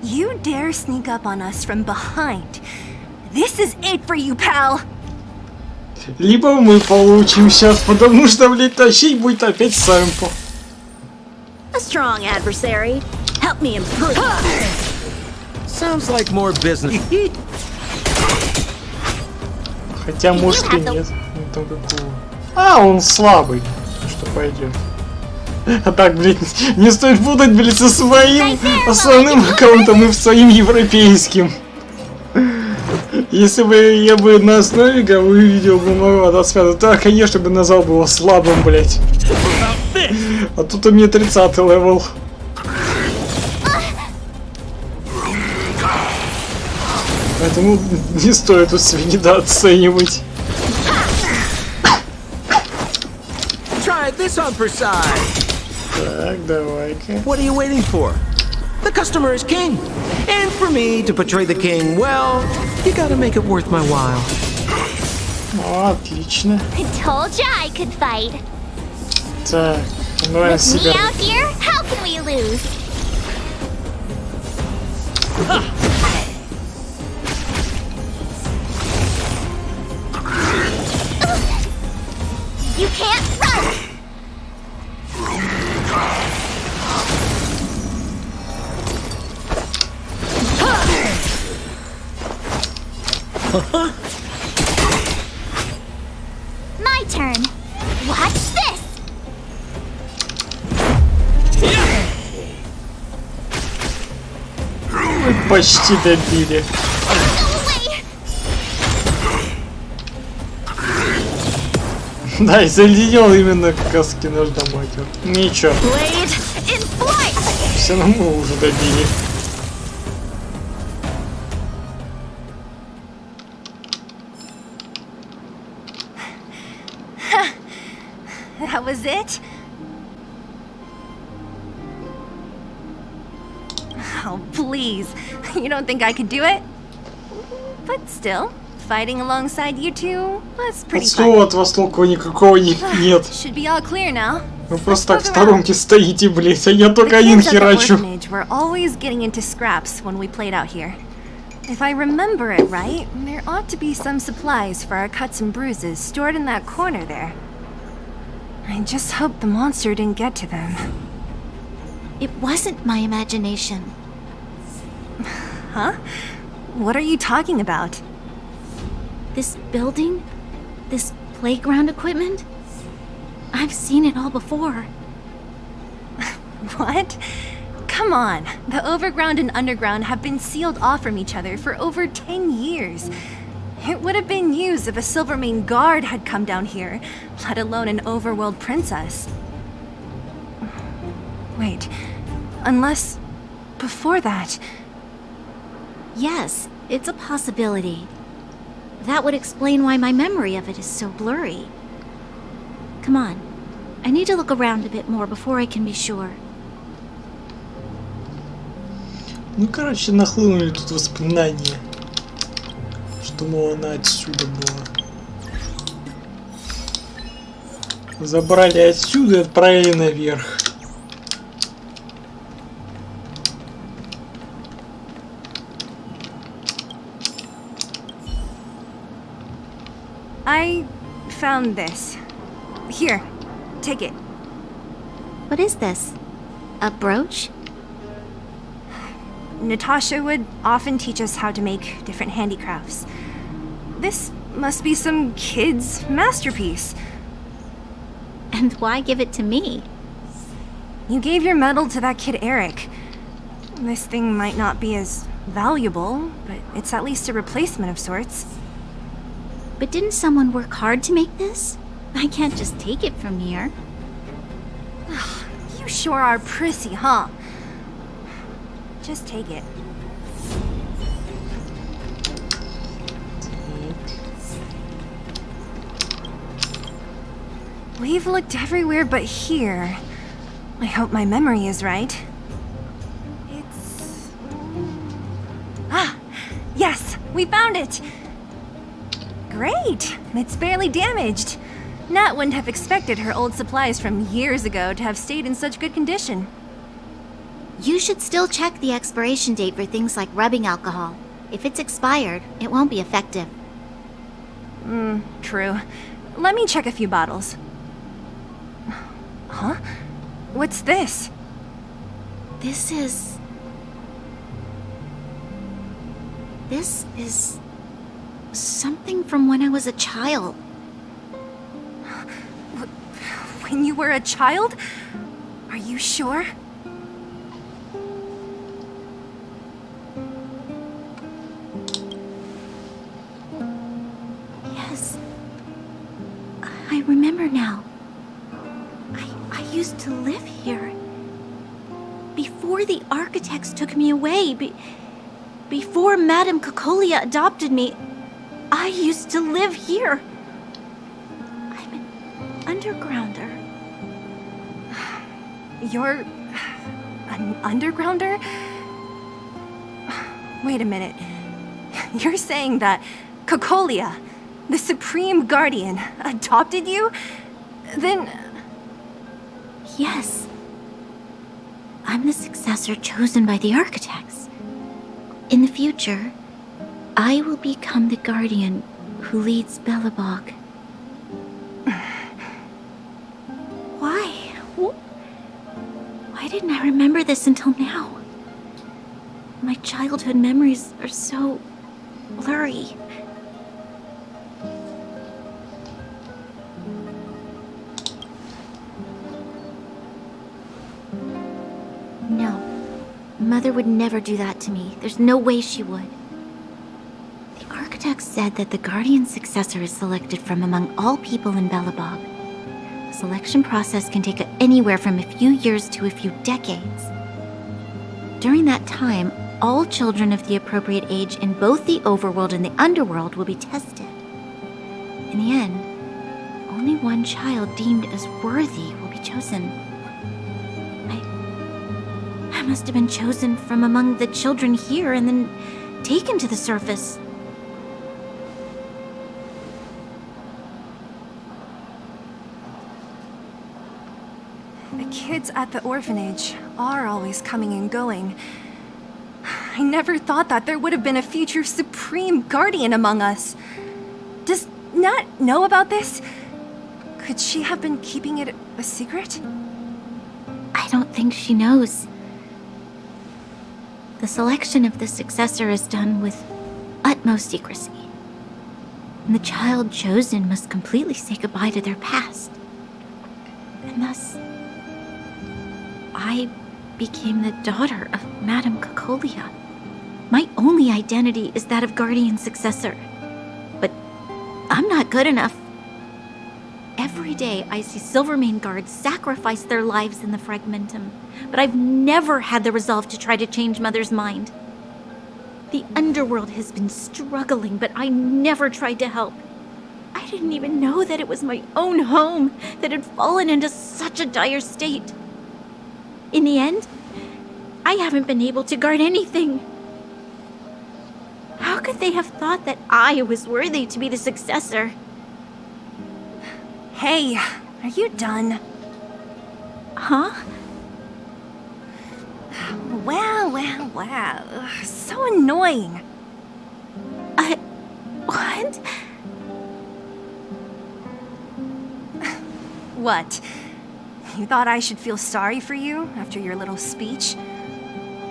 You dare sneak up on us from behind. This is it for you, pal! Либо мы получим сейчас, потому что, блядь, тащить будет опять сэмпл. A strong adversary. Help me improve. Sounds like more business. Хотя, может и нет. Ну, там какого. А, он слабый. Что пойдет. А так, блядь, не стоит путать, блядь, со своим основным аккаунтом и своим европейским. Если бы я бы на основе игровых видео бы моего 25, то, конечно, бы назвал бы его слабым, блядь. А тут у меня 30-й левел. Поэтому не стоит тут себя недооценивать. Try this on for size. Так, давай-ка. What are you waiting for? The customer is king. And for me to portray the king, well, you gotta make it worth my while. О, отлично. I told ya I could fight. Так, давай With me себя. out here, how can we lose? You can't run! My turn. Watch this! Мы почти добили. Да, и залетел именно каски наш дамагер. Ничего. Все равно мы уже добили. That was it? Oh, please. You don't think I could do it? But still, fighting alongside you two was pretty fun. От вас толку никакого нет. Should be all clear now. Вы просто так в сторонке стоите, блять, а я только один херачу. We're always getting into scraps when we played out here. If I remember it right, there ought to be some supplies for our cuts and bruises stored in that corner there. I just hope the monster didn't get to them. It wasn't my imagination. Huh? What are you talking about? This building? This playground equipment? I've seen it all before. What? Come on. The overground and underground have been sealed off from each other for over 10 years. It would have been news if a Silvermane guard had come down here, let alone an overworld princess. Wait, unless before that... Yes, it's a possibility. That would explain why my memory of it is so blurry. Come on, I need to look around a bit more before I can be sure. Ну, короче, нахлынули тут воспоминания, что, мол, она отсюда была. Забрали отсюда и отправили наверх. I found this. Here, take it. What is this? A brooch? Natasha would often teach us how to make different handicrafts. This must be some kid's masterpiece. And why give it to me? You gave your medal to that kid Eric. This thing might not be as valuable, but it's at least a replacement of sorts. But didn't someone work hard to make this? I can't just take it from here. You sure are prissy, huh? Just take it. We've looked everywhere but here. I hope my memory is right. It's... Ah! Yes! We found it! Great! It's barely damaged. Nat wouldn't have expected her old supplies from years ago to have stayed in such good condition. You should still check the expiration date for things like rubbing alcohol. If it's expired, it won't be effective. True. Let me check a few bottles. Huh? What's this? This is something from when I was a child. When you were a child? Are you sure? Yes. I remember now. I used to live here. Before the architects took me away, before Madame Cocolia adopted me, I used to live here. I'm an undergrounder. You're... an undergrounder? Wait a minute. You're saying that Cocolia, the Supreme Guardian, adopted you? Then... Yes. I'm the successor chosen by the architects. In the future, I will become the guardian who leads Belobog. Why? Why didn't I remember this until now? My childhood memories are so blurry. No. Mother would never do that to me. There's no way she would. The architects said that the guardian successor is selected from among all people in Belobog. The selection process can take anywhere from a few years to a few decades. During that time, all children of the appropriate age in both the overworld and the underworld will be tested. In the end, only one child deemed as worthy will be chosen. I must have been chosen from among the children here and then taken to the surface. The kids at the orphanage are always coming and going. I never thought that there would have been a future Supreme Guardian among us. Does Nat know about this? Could she have been keeping it a secret? I don't think she knows. The selection of the successor is done with utmost secrecy. And the child chosen must completely say goodbye to their past. And thus, I became the daughter of Madame Cocolia. My only identity is that of guardian successor. I'm not good enough. Every day I see Silvermane guards sacrifice their lives in the Fragmentum, but I've never had the resolve to try to change Mother's mind. The underworld has been struggling, but I never tried to help. I didn't even know that it was my own home that had fallen into such a dire state. In the end, I haven't been able to guard anything. How could they have thought that I was worthy to be the successor? Hey, are you done? Huh? Wow. So annoying. What? What? You thought I should feel sorry for you after your little speech?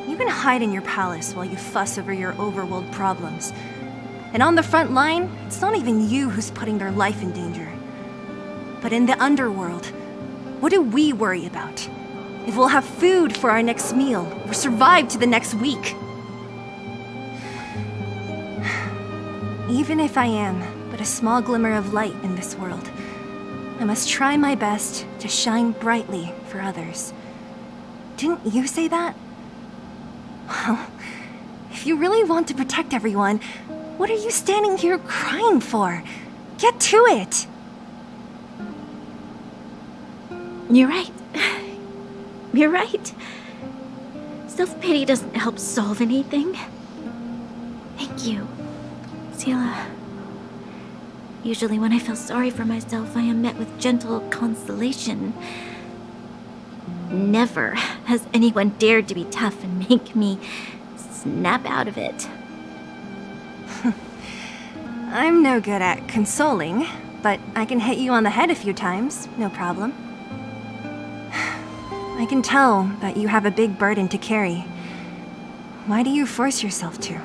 You can hide in your palace while you fuss over your overworld problems. And on the front line, it's not even you who's putting their life in danger. But in the underworld, what do we worry about? If we'll have food for our next meal, or survive to the next week. Even if I am but a small glimmer of light in this world, I must try my best to shine brightly for others. Didn't you say that? Well, if you really want to protect everyone, what are you standing here crying for? Get to it! You're right. You're right. Self-pity doesn't help solve anything. Thank you, Sela. Usually when I feel sorry for myself, I am met with gentle consolation. Never has anyone dared to be tough and make me snap out of it. I'm no good at consoling, but I can hit you on the head a few times, no problem. I can tell that you have a big burden to carry. Why do you force yourself to?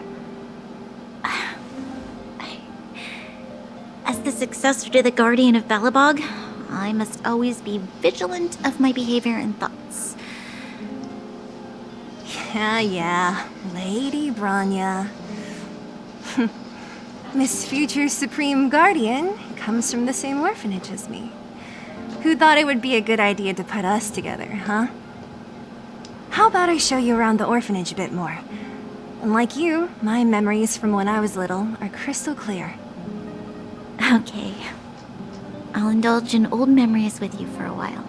As the successor to the Guardian of Belobog, I must always be vigilant of my behavior and thoughts. Yeah, Lady Branya. Miss Future Supreme Guardian comes from the same orphanage as me. Who thought it would be a good idea to put us together, huh? How about I show you around the orphanage a bit more? And like you, my memories from when I was little are crystal clear. Okay. I'll indulge in old memories with you for a while.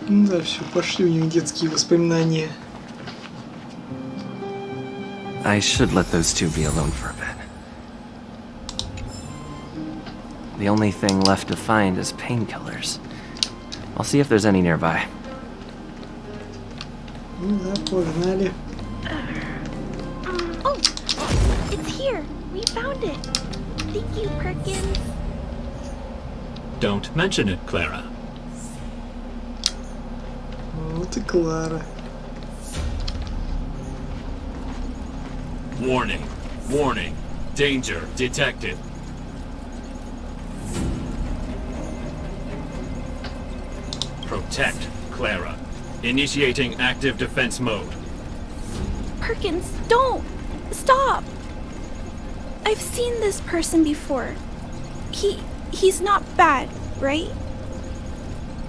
Да, все, пошли у них детские воспоминания. I should let those two be alone for a bit. The only thing left to find is painkillers. I'll see if there's any nearby. Ну да, погнали. Oh, it's here. We found it. Thank you, Perkins. Don't mention it, Clara. Вот и Клара. Warning. Warning. Danger detected. Protect Clara. Initiating active defense mode. Perkins, don't! Stop! I've seen this person before. He's not bad, right?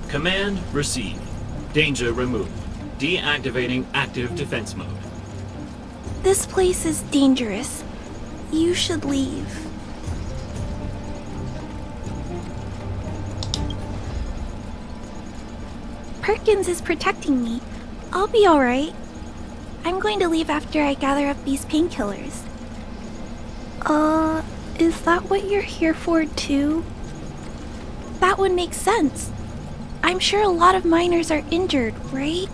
Command received. Danger removed. Deactivating active defense mode. This place is dangerous. You should leave. Perkins is protecting me. I'll be alright. I'm going to leave after I gather up these painkillers. Is that what you're here for too? That would make sense. I'm sure a lot of miners are injured, right?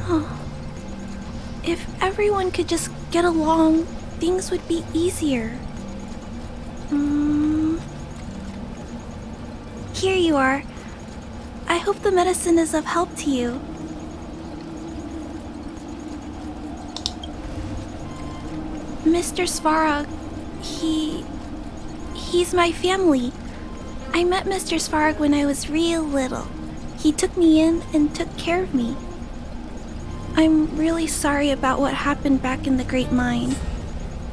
Oh. If everyone could just get along, things would be easier. Here you are. I hope the medicine is of help to you. Mr. Svarog, he's my family. I met Mr. Svarog when I was real little. He took me in and took care of me. I'm really sorry about what happened back in the Great Mine.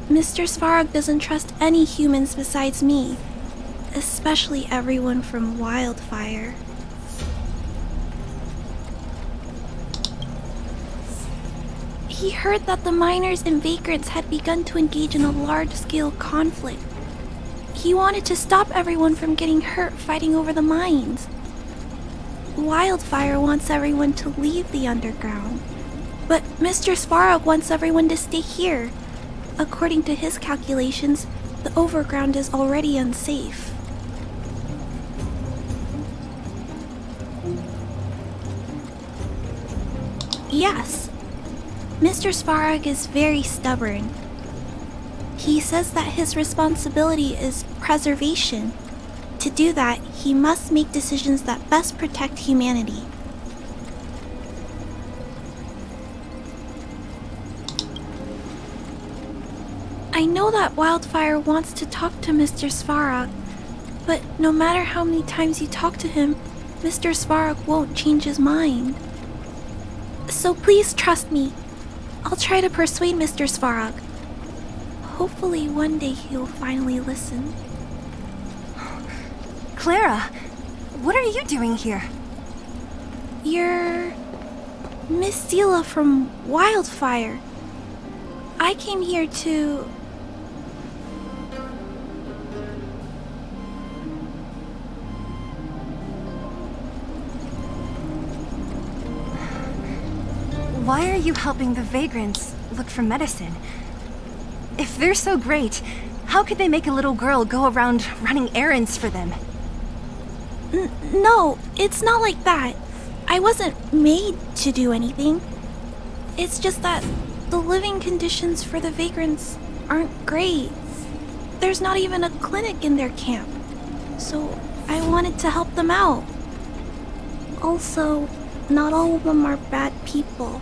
Mr. Svarog doesn't trust any humans besides me, especially everyone from Wildfire. He heard that the miners and vagrants had begun to engage in a large-scale conflict. He wanted to stop everyone from getting hurt fighting over the mines. Wildfire wants everyone to leave the underground, but Mr. Svarog wants everyone to stay here. According to his calculations, the overground is already unsafe. Yes, Mr. Svarog is very stubborn. He says that his responsibility is preservation. To do that, he must make decisions that best protect humanity. I know that Wildfire wants to talk to Mr. Svarog, but no matter how many times you talk to him, Mr. Svarog won't change his mind. So please trust me. I'll try to persuade Mr. Svarog. Hopefully one day he'll finally listen. Clara, what are you doing here? You're Miss Seela from Wildfire. I came here to... Why are you helping the vagrants look for medicine? If they're so great, how could they make a little girl go around running errands for them? No, it's not like that. I wasn't made to do anything. It's just that the living conditions for the vagrants aren't great. There's not even a clinic in their camp. So I wanted to help them out. Also, not all of them are bad people.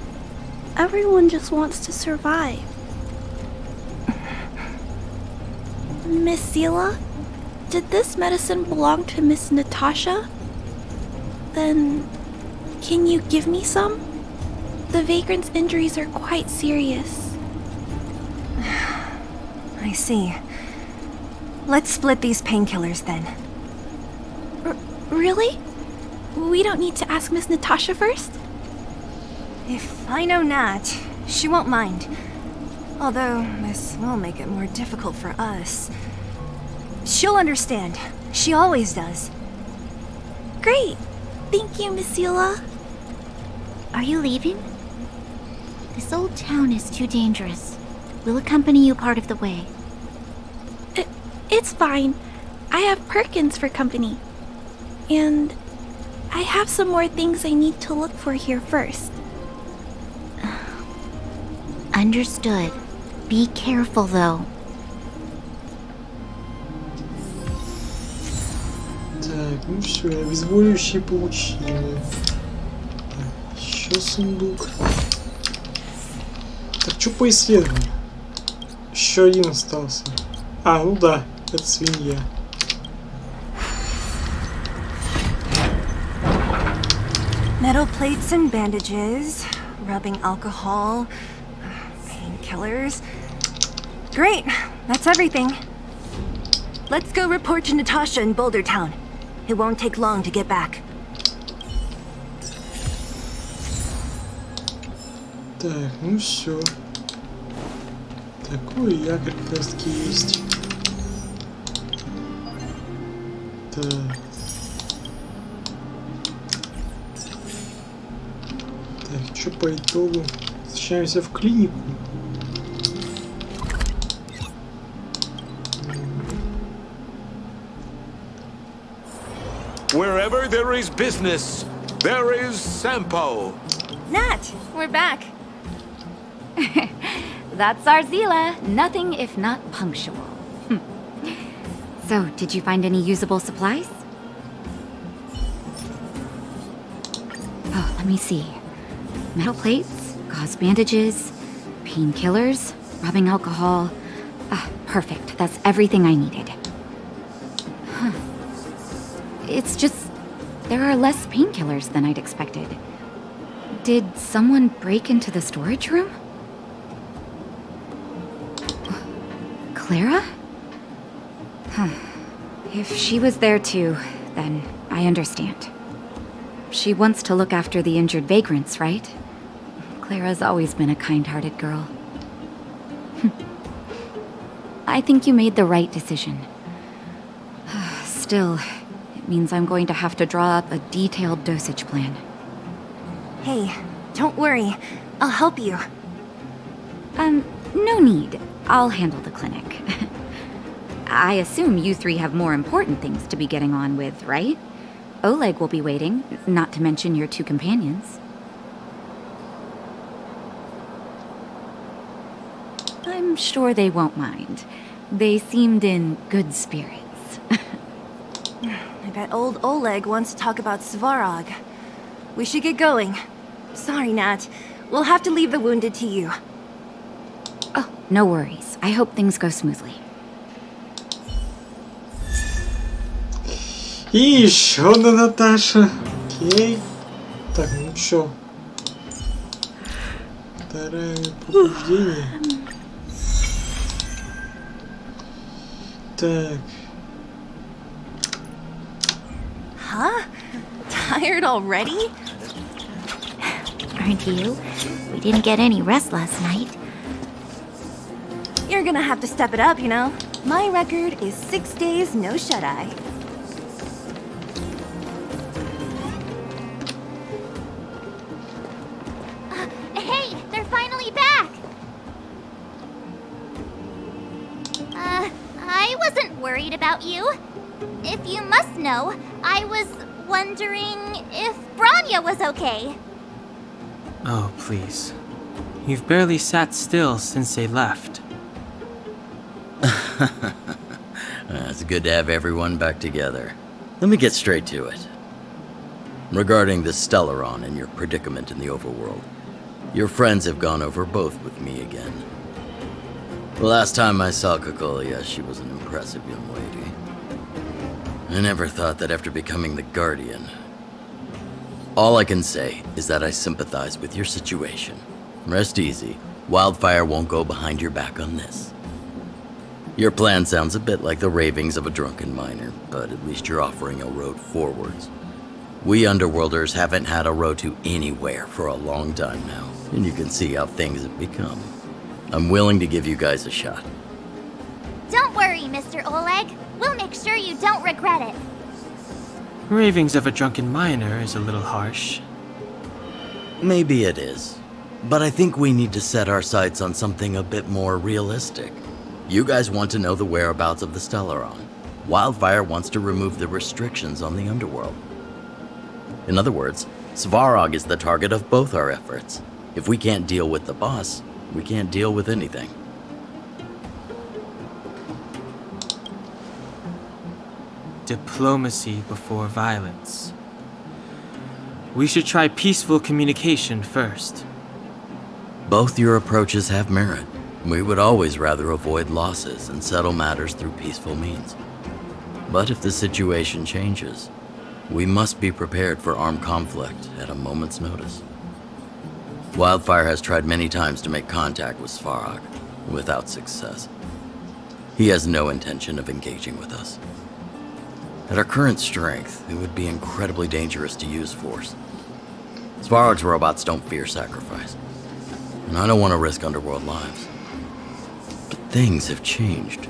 Everyone just wants to survive. Miss Seela, did this medicine belong to Miss Natasha? Then, can you give me some? The vagrant's injuries are quite serious. I see. Let's split these painkillers then. Really? We don't need to ask Miss Natasha first? If I know Nat, she won't mind. Although, this will make it more difficult for us. She'll understand. She always does. Great! Thank you, Miss Seela. Are you leaving? This old town is too dangerous. We'll accompany you part of the way. It's fine. I have Perkins for company. And I have some more things I need to look for here first. Understood. Be careful, though. Так, ну все, обезболивающие получили. Так, еще сундук. Так, что по исследованию? Еще один остался. А, ну да, это свинья. Metal plates and bandages, rubbing alcohol, painkillers. Great, that's everything. Let's go report to Natasha in Boulder Town. It won't take long to get back. Так, ну все. Такой якорь как раз таки есть. Так. Так, что по итогу? Возвращаемся в клинику. Wherever there is business, there is Sampo. Nat, we're back. That's our Zila. Nothing if not punctual. So, did you find any usable supplies? Oh, let me see. Metal plates, gauze bandages, painkillers, rubbing alcohol. Ah, perfect. That's everything I needed. Huh. It's just, there are less painkillers than I'd expected. Did someone break into the storage room? Clara? Huh. If she was there too, then I understand. She wants to look after the injured vagrants, right? Clara's always been a kind-hearted girl. I think you made the right decision. Still, it means I'm going to have to draw up a detailed dosage plan. Hey, don't worry. I'll help you. No need. I'll handle the clinic. I assume you three have more important things to be getting on with, right? Oleg will be waiting, not to mention your two companions. I'm sure they won't mind. They seemed in good spirits. I bet old Oleg wants to talk about Svarog. We should get going. Sorry, Nat. We'll have to leave the wounded to you. Oh, no worries. I hope things go smoothly. И еще одна Наташа. Окей. Так, ну чё? Второе побуждение. Так. Huh? Tired already? Aren't you? We didn't get any rest last night. You're gonna have to step it up, you know? My record is 6 days, no shut-eye. Hey, they're finally back! I wasn't worried about you. If you must know, I was wondering if Branya was okay. Oh, please. You've barely sat still since they left. It's good to have everyone back together. Let me get straight to it. Regarding the Stellaron and your predicament in the overworld, your friends have gone over both with me again. The last time I saw Kokolia, she was an impressive young lady. I never thought that after becoming the Guardian. All I can say is that I sympathize with your situation. Rest easy. Wildfire won't go behind your back on this. Your plan sounds a bit like the ravings of a drunken miner, but at least you're offering a road forwards. We Underworlders haven't had a road to anywhere for a long time now, and you can see how things have become. I'm willing to give you guys a shot. Don't worry, Mr. Oleg. We'll make sure you don't regret it. Ravings of a drunken miner is a little harsh. Maybe it is, but I think we need to set our sights on something a bit more realistic. You guys want to know the whereabouts of the Stellaron. Wildfire wants to remove the restrictions on the Underworld. In other words, Svarog is the target of both our efforts. If we can't deal with the boss, we can't deal with anything. Diplomacy before violence. We should try peaceful communication first. Both your approaches have merit. We would always rather avoid losses and settle matters through peaceful means. But if the situation changes, we must be prepared for armed conflict at a moment's notice. Wildfire has tried many times to make contact with Svarog, without success. He has no intention of engaging with us. At our current strength, it would be incredibly dangerous to use force. Svarog's robots don't fear sacrifice, and I don't want to risk Underworld lives. But things have changed.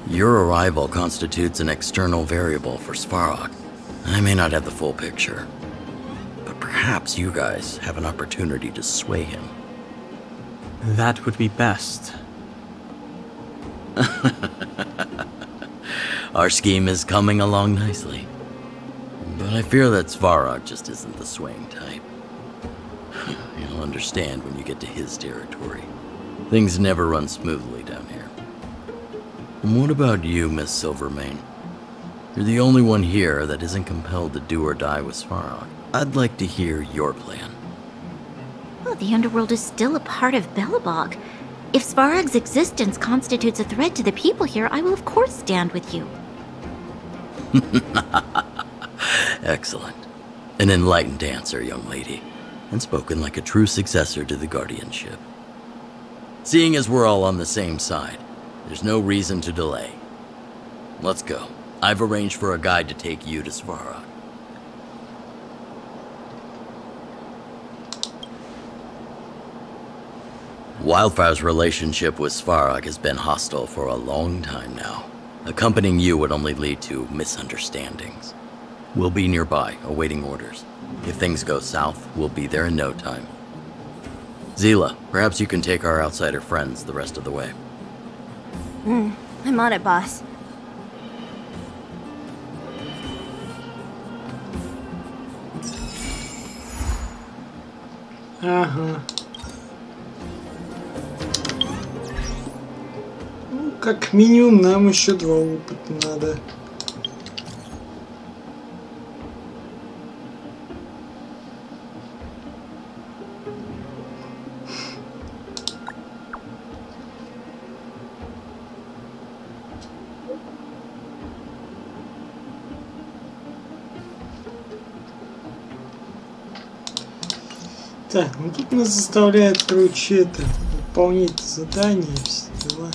Your arrival constitutes an external variable for Svarog. I may not have the full picture, but perhaps you guys have an opportunity to sway him. That would be best. Our scheme is coming along nicely. But I fear that Svarog just isn't the swaying type. You'll understand when you get to his territory. Things never run smoothly down here. And what about you, Miss Silvermane? You're the only one here that isn't compelled to do or die with Svarog. I'd like to hear your plan. Well, the Underworld is still a part of Belobog. If Svarog's existence constitutes a threat to the people here, I will of course stand with you. Excellent. An enlightened answer, young lady. and spoken like a true successor to the guardianship. Seeing as we're all on the same side, there's no reason to delay. Let's go. I've arranged for a guide to take you to Svarog. Wildfire's relationship with Svarog has been hostile for a long time now. Accompanying you would only lead to misunderstandings. We'll be nearby, awaiting orders. If things go south, we'll be there in no time. Zila, perhaps you can take our outsider friends the rest of the way. I'm on it, boss. Ага. Ну, как минимум, нам еще 2 опыта надо. Так, ну тут нас заставляет, короче, это выполнять задания и все дела.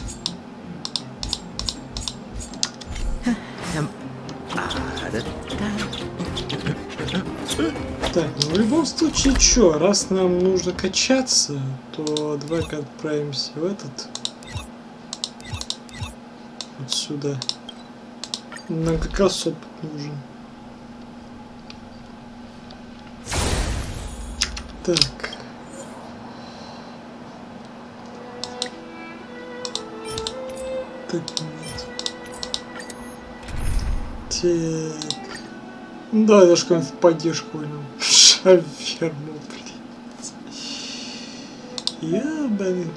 Так, ну в любом случае, чё, раз нам нужно качаться, то давай-ка отправимся в этот. Вот сюда. Нам как раз опыт нужен. Так. Так, нет. Так. Ну, давай даже какую-нибудь поддержку возьмем. Шаверму, блядь. Ебаный.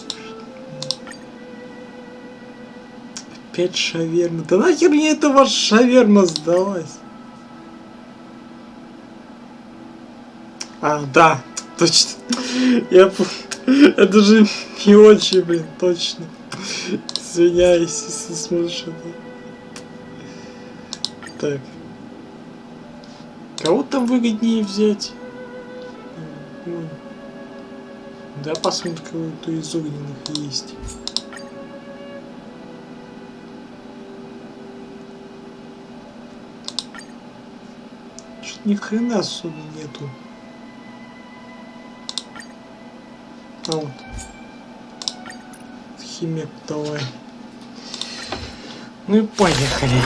Опять шаверма. Да нахер мне эта ваша шаверма сдалась? А, да. Точно. Я помню. Это же не очень, блин, точно. Извиняюсь, если смотришь это. Так. Кого там выгоднее взять? Да, посмотрим, кого-то из огненных есть. Что-то ни хрена особо нету. А вот. Химик давай. Ну и поехали.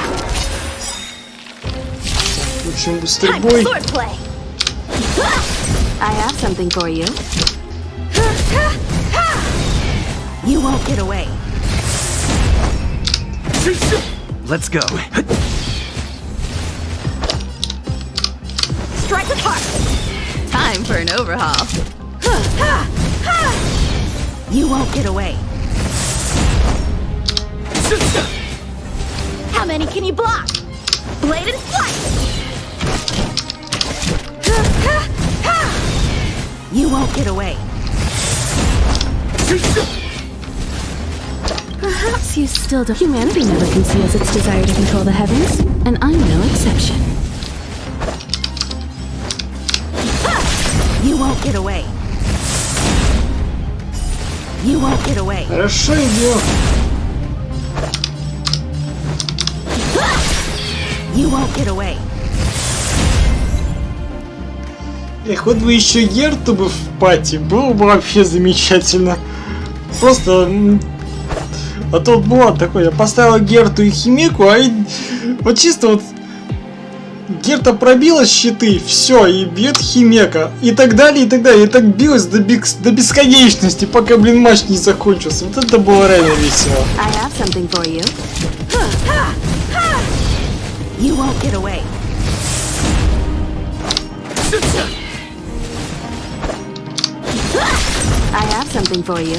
Так, очень быстрый бой. I have something for you. You won't get away. Let's go. Strike with heart. Time for an overhaul. You won't get away. How many can you block? Blade and flight. You won't get away. Perhaps you still don't. Humanity never conceals its desire to control the heavens, and I'm no exception. You won't get away. You won't get away. Хорошо идем. You won't get away. Эх, вот бы еще Герту бы в пати, было бы вообще замечательно. Просто... А то было такое, я поставил Герту и Химеку, а вот чисто вот... Герта пробила щиты, все, и бьет Химека. И так далее, и так далее. И так билась до бесконечности, пока, блин, матч не закончился. Вот это было реально весело. I have something for you. You won't get away. I have something for you.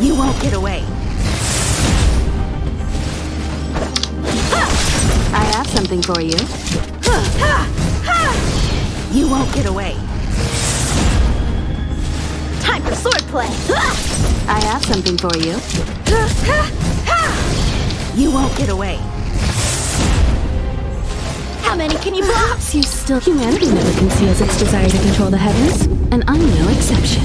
You won't get away. I have something for you. You won't get away. Time for swordplay. I have something for you. You won't get away. How many can you block? You still humanity never conceals its desire to control the heavens, and I'm no exception.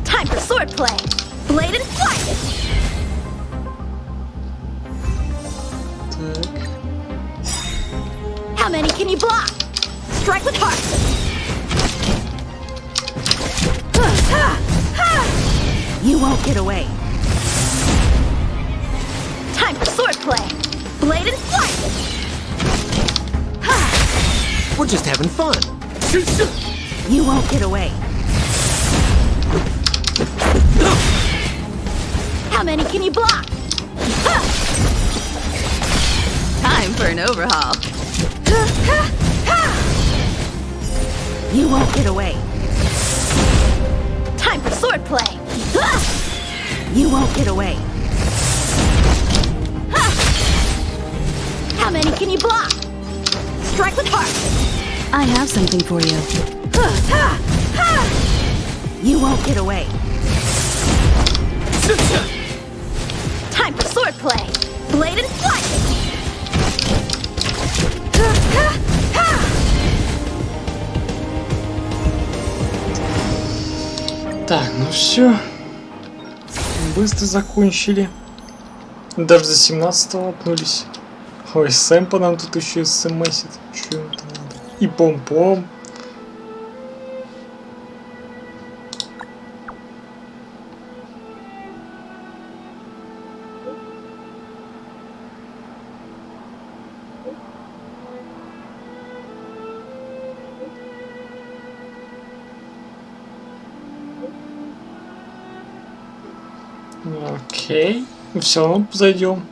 Time for swordplay. Blade and flight. How many can you block? Strike with heart. You won't get away. Time for swordplay. Blade and flight. We're just having fun. You won't get away. How many can you block? Time for an overhaul. You won't get away. Time for swordplay. You won't get away. How many can you block? Strike with heart. I have something for you. You won't get away. Time for swordplay. Blade and flight. Так, ну все. Быстро закончили. Даже до 17-го отнулись. Ой, Сэм по нам тут еще смсит. Че им там надо? И пом-пом. Окей. Все равно зайдем.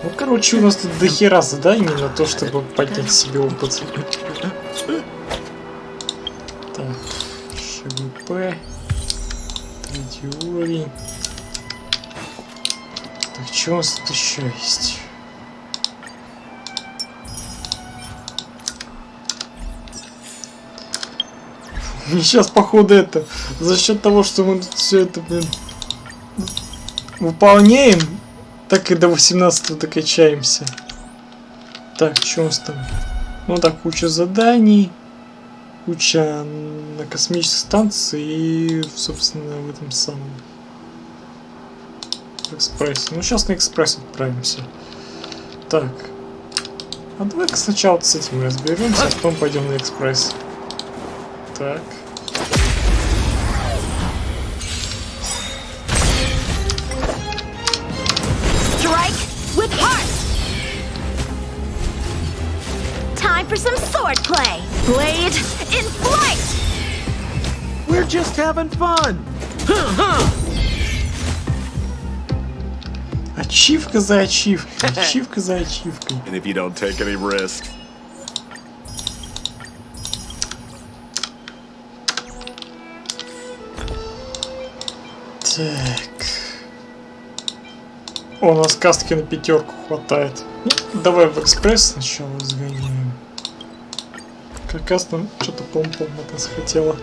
Ну, короче, у нас тут дохера заданий на то, чтобы поднять себе опыт. Так, ШГП. Третий уровень. Так, что у нас тут еще есть? Сейчас, походу, это за счет того, что мы тут все это, блин, выполняем, так и до 18-го докачаемся. Так, что у нас там? Ну так, куча заданий, куча на космической станции и, собственно, в этом самом экспрессе. Ну, сейчас на экспресс отправимся. Так. А давай-ка сначала с этим разберемся, а потом пойдем на экспресс. Так. For some swordplay. Blade in flight. We're just having fun. Ачивка за ачивкой. Ачивка за ачивкой. And if you don't take any risks. Так. О, у нас кастки на 5 хватает. Ну, давай в экспресс сначала сгоняем. Как раз там что-то пом-пом от нас хотела.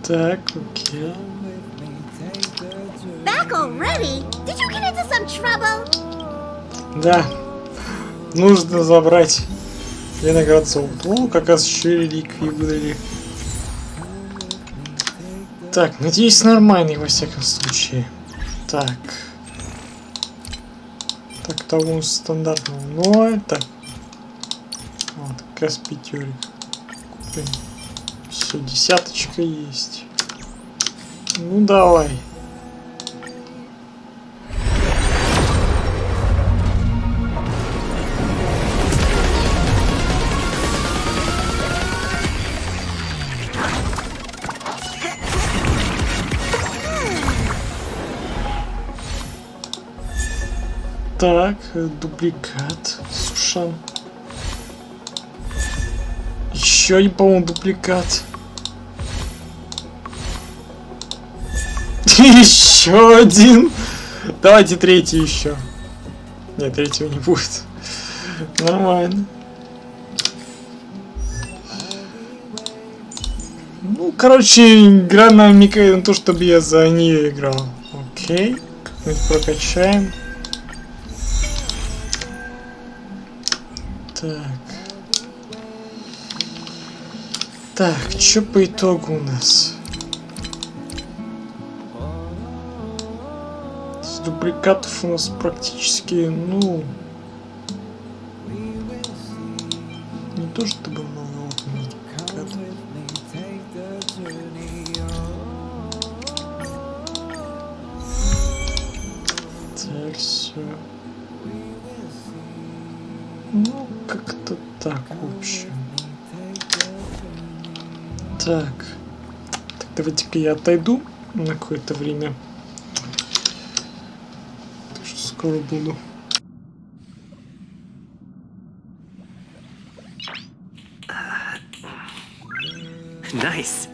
Так, окей. Back already? Did you get into some trouble? Да. Нужно забрать виноград золота. О, как раз еще реликвии выдали. Так, надеюсь, нормальный во всяком случае. Так. Так, того стандартного 0. Так. Вот, как раз 5. Все, 10 есть. Ну давай. Так, дубликат. Сушан. Еще один, по-моему, дубликат. Еще один. Давайте третий еще. Нет, третьего не будет. Нормально. Ну, короче, игра намекает на то, чтобы я за нее играл. Окей. Как-нибудь прокачаем. Так. Так, что по итогу у нас? С дубликатов у нас практически, ну... Не то чтобы много дубликатов. Так, все. Ну, как-то так, в общем. Так. Так, давайте-ка я отойду на какое-то время. Так что скоро буду. Nice.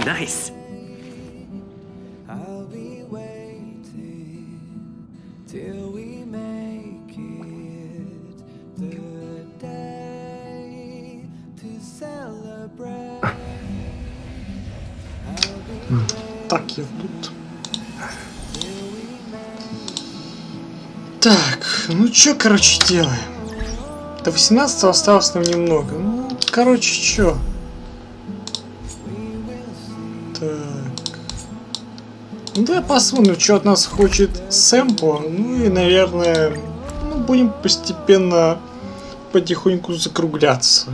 Nice. I'll be waiting till we make it the day to celebrate. Так, я тут. Так, ну чё, короче, делаем? До 18 осталось нам немного. Ну, короче, чё? Так. Ну, давай посмотрим, что от нас хочет Сэмпо. Ну и, наверное, ну, будем постепенно потихоньку закругляться.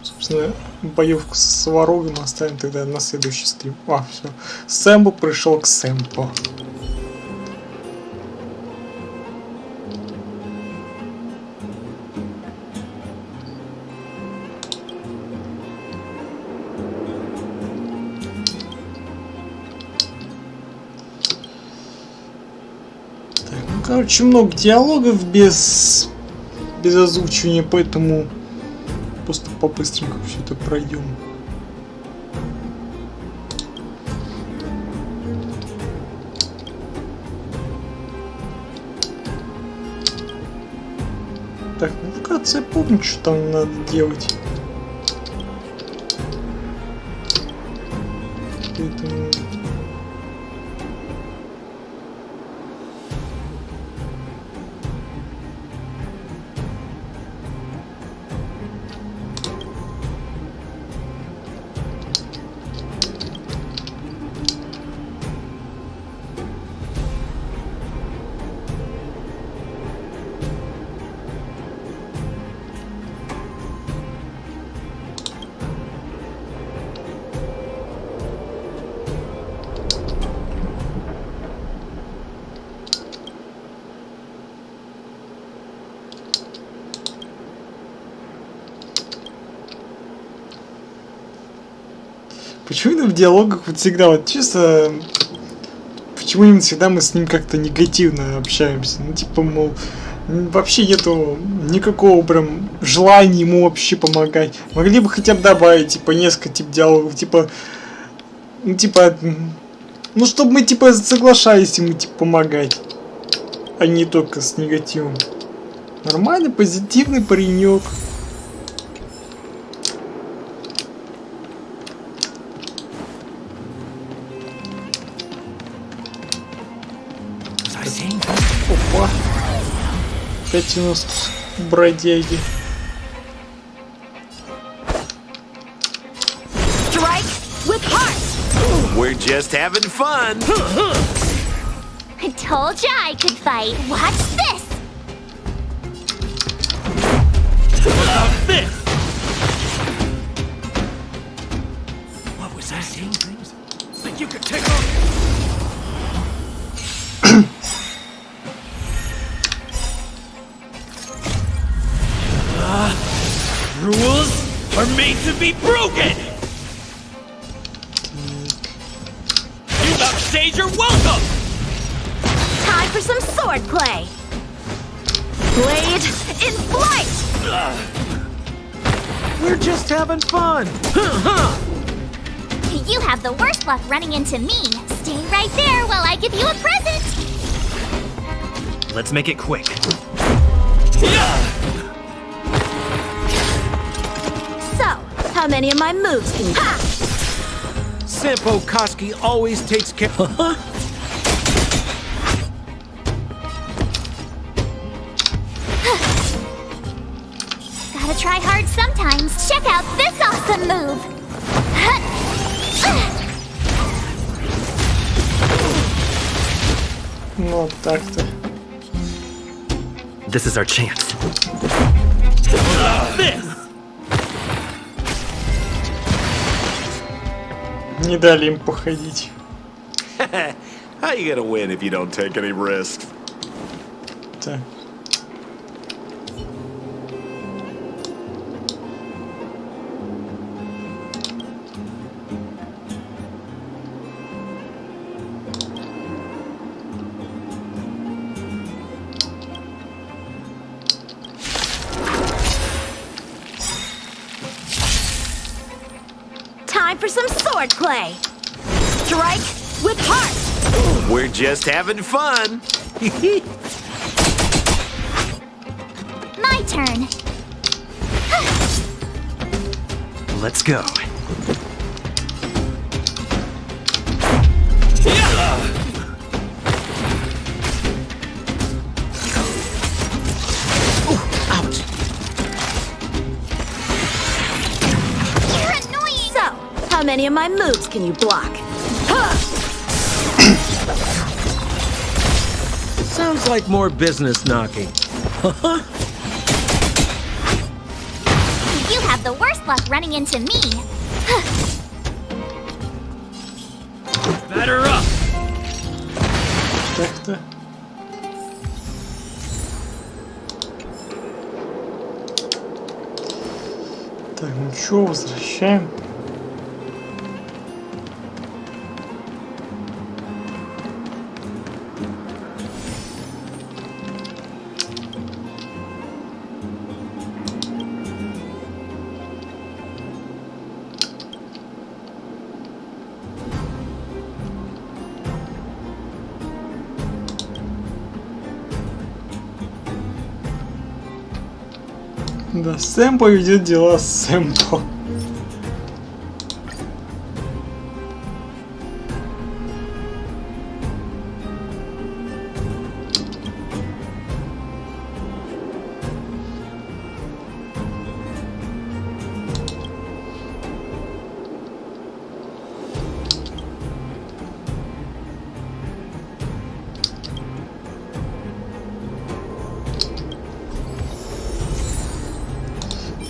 Собственно, боевку с Сварогом оставим тогда на следующий стрим. А, все. Сэмпо пришел к Сэмпо. Короче, много диалогов без озвучивания, поэтому просто по-быстреньку все это пройдем. Так, ну вкратце я помню, что там надо делать. Поэтому... Почему именно в диалогах вот всегда вот чисто... Почему именно всегда мы с ним как-то негативно общаемся? Ну типа, мол, вообще нету никакого прям желания ему вообще помогать. Могли бы хотя бы добавить, типа, несколько тип диалогов, типа... Ну типа... Ну чтобы мы типа соглашались ему типа помогать. А не только с негативом. Нормальный, позитивный паренек. Опа. Опять у нас бродяги. We're just having fun. I told ya I could fight. Watch this. What about this? What was I saying? Things? Think you could take off? Rules are made to be broken. Upstage your welcome! Time for some sword play! Blade in flight! We're just having fun! You have the worst luck running into me. Stay right there while I give you a present! Let's make it quick. So, how many of my moves can you do? Sampo Koski always takes care. Gotta try hard sometimes. Check out this awesome move! Вот так-то. This is our chance. This! Не дали им походить. How you gonna win if you don't take any risks? Так. Time for some sword play! Strike with heart! We're just having fun. My turn. Let's go. Ouch. You're annoying. So, how many of my moves can you block? Sounds like more business knocking. You have the worst luck running into me. Batter up. Так-то. Так, ну чё, возвращаем. Да, Сэм поведет дела с Сэмпо.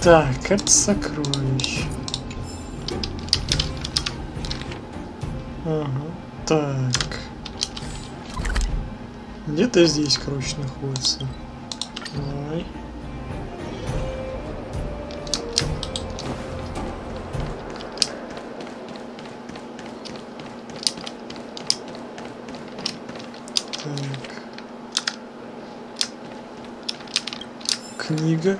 Так, это сокровище. Ага, так. Где-то здесь, короче, находится. Давай. Книга.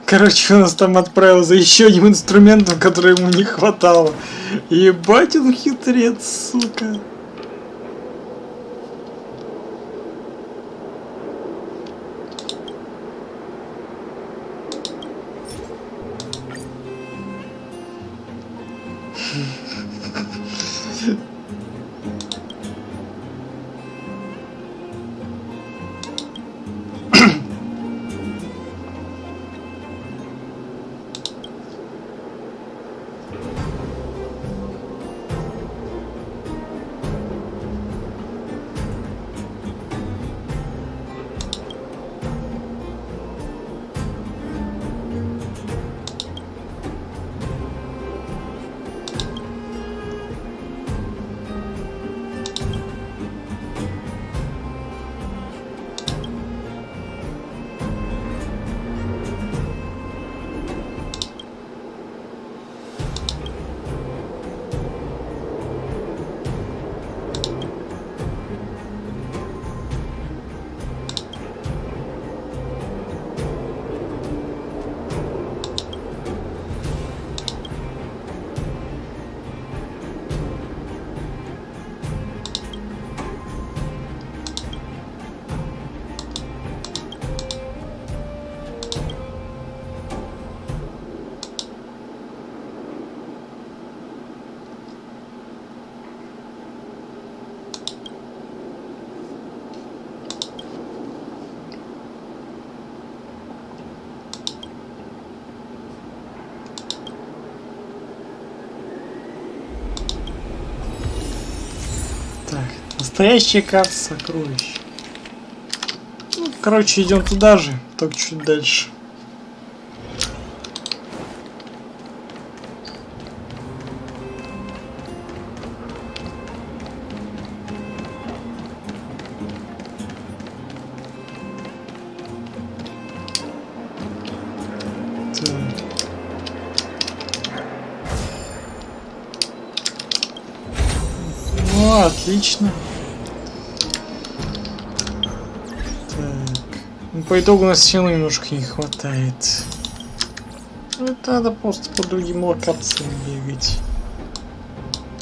Короче, он нас там отправил за еще одним инструментом, который ему не хватало. Ебать, он хитрец, сука. Настоящая карта сокровищ. Ну, короче, идем туда же, только чуть дальше. Ну, отлично. Ну, по итогу у нас все равно немножко не хватает. Ну, это надо просто по другим локациям бегать.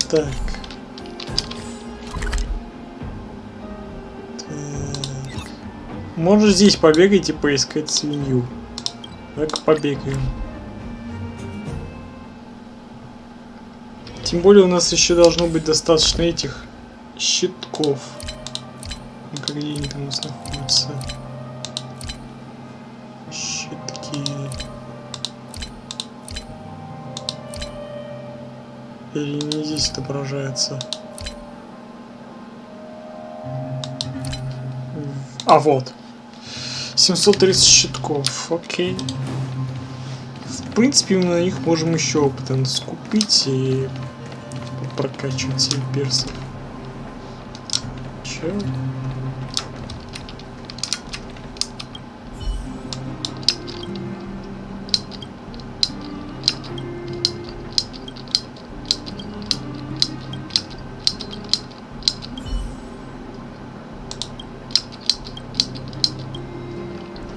Так. Можешь здесь побегать и поискать свинью. Так, побегаем. Тем более у нас еще должно быть достаточно этих щитков. Ну-ка, где они там у нас находятся? Щитки. Или не здесь отображается? А вот. 730 щитков. Окей. В принципе, мы на них можем еще опыта скупить и прокачивать себе персов. Че?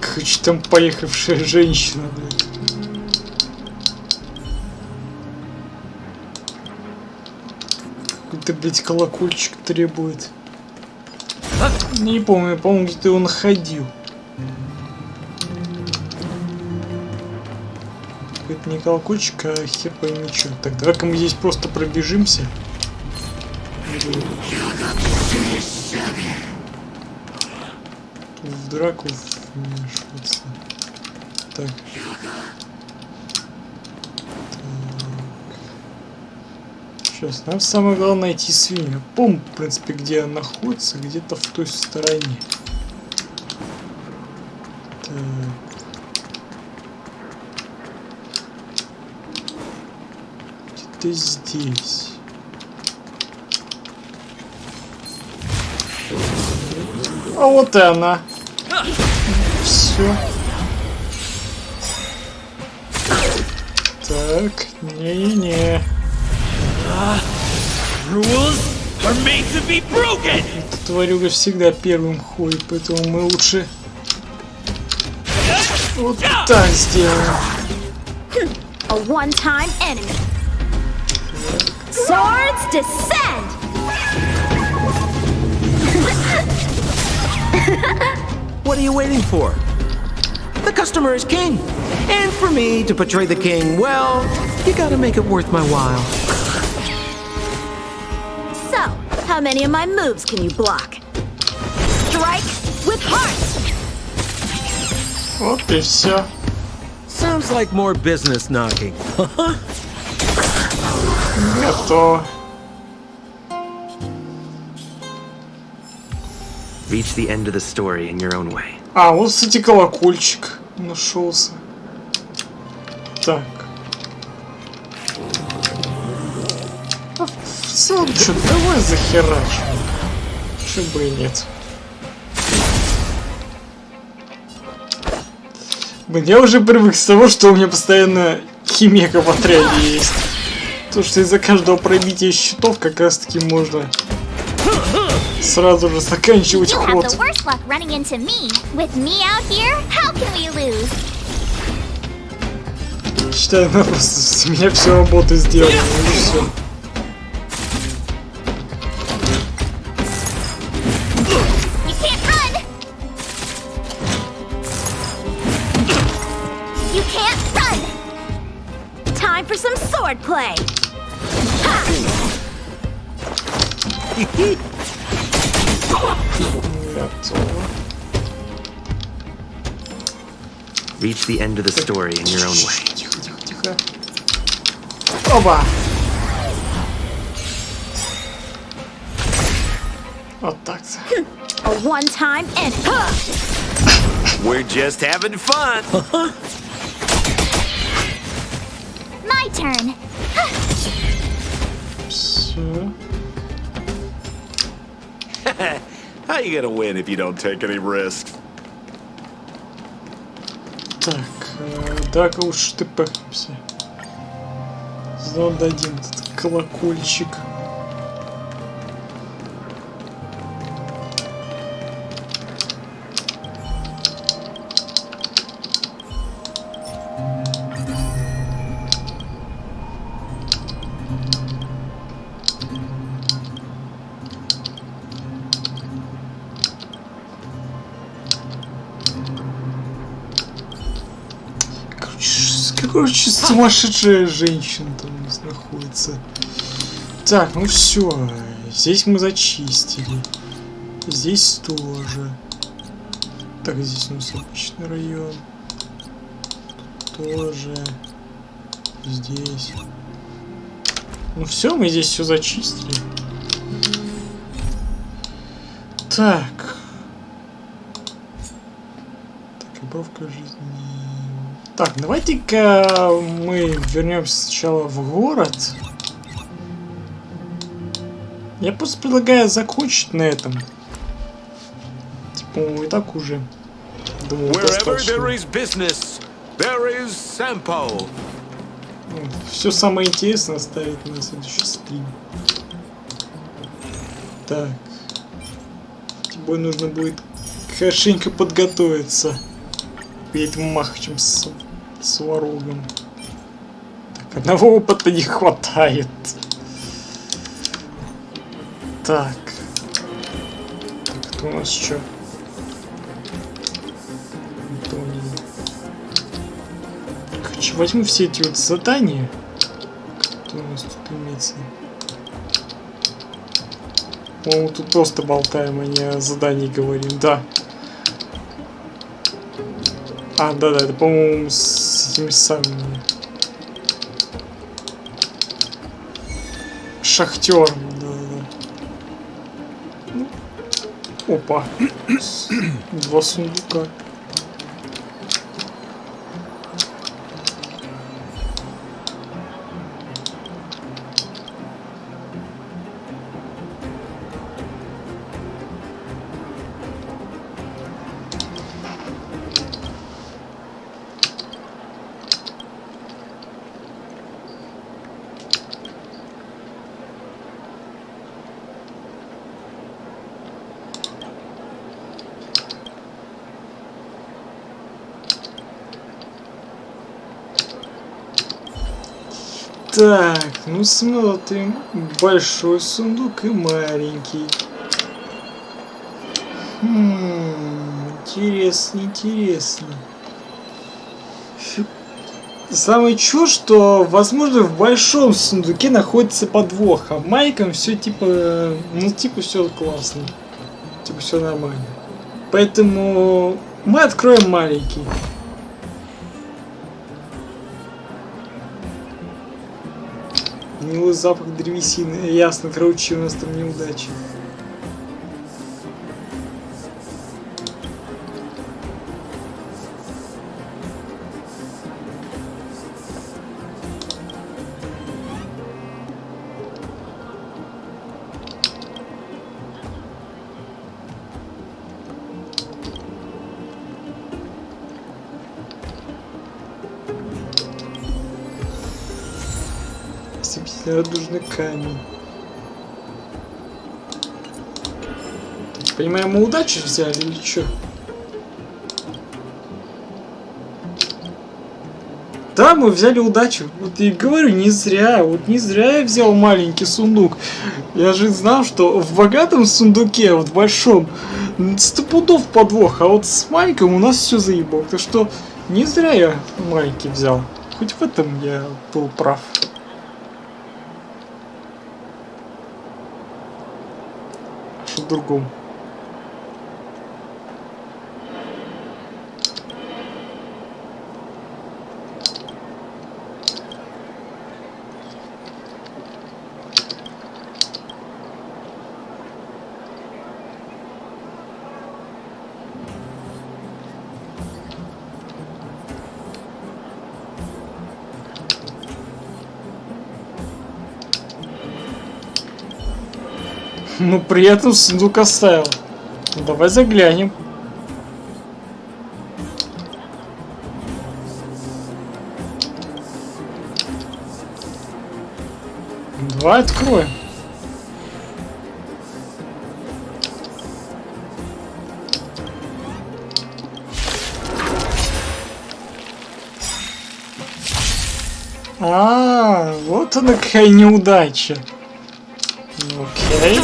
Короче, там поехавшая женщина, блядь. Какой-то, блядь, колокольчик требует. Не помню, по-моему, где-то его находил. Это не колокольчик, а хер пойми чё. Так, давай-ка мы здесь просто пробежимся. В драку вмешиваться. Так. Сейчас, нам самое главное найти свинью. Помню, в принципе, где она находится, где-то в той стороне. Так. Где-то здесь. А вот и она. Все. Так, не-не-не. Эта тварюга всегда первым ходит, поэтому мы лучше вот так сделаем. A one-time enemy. Swords descend. What are you waiting for? The customer is king. And for me to portray the king, well, you gotta make it worth my while. So, how many of my moves can you block? Strike with heart. Вот и все. Sounds like more business knocking. Готово. Reach the end of the story in your own way. А, вот, кстати, колокольчик нашелся. Так. В целом, что, давай захерачим. Чё бы и нет. Блин, я уже привык с того, что у меня постоянно химека в отряде есть. То, что из-за каждого пробития щитов как раз таки можно сразу же заканчивать You have ход. the worst luck running into me. With me out here, how can we lose? Считай, она просто с меня всю работу сделала, и все. You can't run. You can't run. Time for some sword play. Готово. Reach the end of the story in your own way. Тихо, тихо, тихо. Оба! Вот так-то. A one-time enemy. We're just having fun. My turn. Все. How you gonna win if you don't take any risks? Так, да-ка уж ты пахнемся. Зададим этот колокольчик. Короче, сумасшедшая женщина там у нас находится. Так, ну все. Здесь мы зачистили. Здесь тоже. Так, здесь у нас обычный район. Тут тоже. Здесь. Ну все, мы здесь все зачистили. Так. Так, обровка жизни. Так, давайте-ка мы вернемся сначала в город. Я просто предлагаю закончить на этом. Типа, и так уже. Думаю, достаточно. Все самое интересное оставить на следующий стрим. Так. Тебе нужно будет хорошенько подготовиться перед махачем с сварогом. Так, одного опыта не хватает. Так. Так, это у нас что? Короче, возьму все эти вот задания. Что у нас тут имеется? По-моему, тут просто болтаем, а не о задании говорим. Да. А, да-да, это, по-моему, с этими самыми шахтером, да-да-да. Опа. Два сундука. Так, ну смотрим. Большой сундук и маленький. Интересно, интересно. Самое чушь, что, возможно, в большом сундуке находится подвох, а в маленьком все типа, ну типа все классно. Типа все нормально. Поэтому мы откроем маленький. Гнилой запах древесины. Ясно, короче, у нас там неудачи. Радужный камень. Так, понимаю, мы удачу взяли или что? Да, мы взяли удачу. Вот и говорю, не зря. Вот не зря я взял маленький сундук. Я же знал, что в богатом сундуке, вот в большом, 100 пудов подвох, а вот с маленьким у нас все заебал. Так что не зря я маленький взял. Хоть в этом я был прав. В другом. Но при этом сундук оставил. Давай заглянем. Давай откроем. Вот она какая неудача. Окей.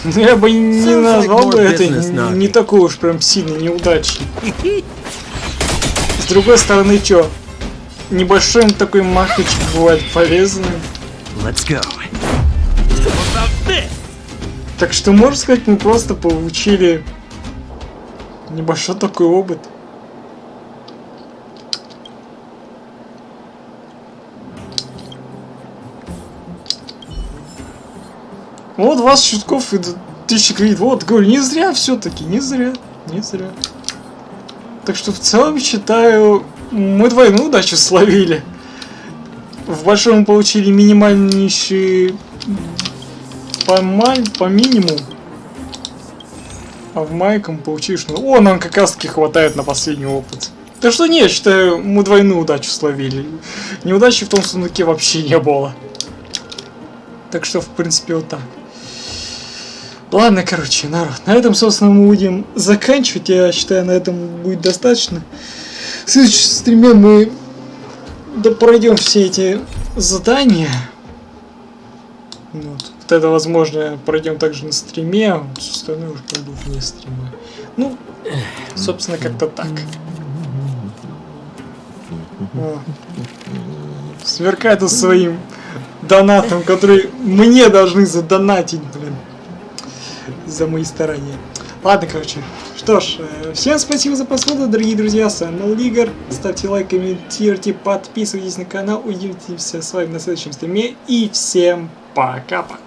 Ну, я бы не назвал бы это не такой уж прям сильной неудачей. С другой стороны, чё? Небольшой такой махочек бывает полезным. Так что, можно сказать, мы просто получили небольшой такой опыт. Вот 20 щитков и 1000 кредит. Вот, говорю, не зря все-таки, не зря. Так что в целом считаю, мы двойную удачу словили. В большом мы получили минимальнейший по минимуму. А в маленьком получили, что... О, нам как раз таки хватает на последний опыт. Так что не, я считаю, мы двойную удачу словили. Неудачи в том сундуке вообще не было. Так что, в принципе, вот так. Ладно, короче, народ, на этом, собственно, мы будем заканчивать. Я считаю, на этом будет достаточно. В следующем стриме мы пройдем все эти задания. Вот это, возможно, пройдем также на стриме, а все остальное уже пройду вне стрима. Ну, собственно, как-то так. Сверкает своим донатом, который мне должны задонатить, блин, за мои старания. Ладно, короче. Что ж, всем спасибо за просмотр, дорогие друзья. С вами был Игорь. Ставьте лайк, комментируйте, подписывайтесь на канал. Увидимся с вами на следующем стриме. И всем пока-пока.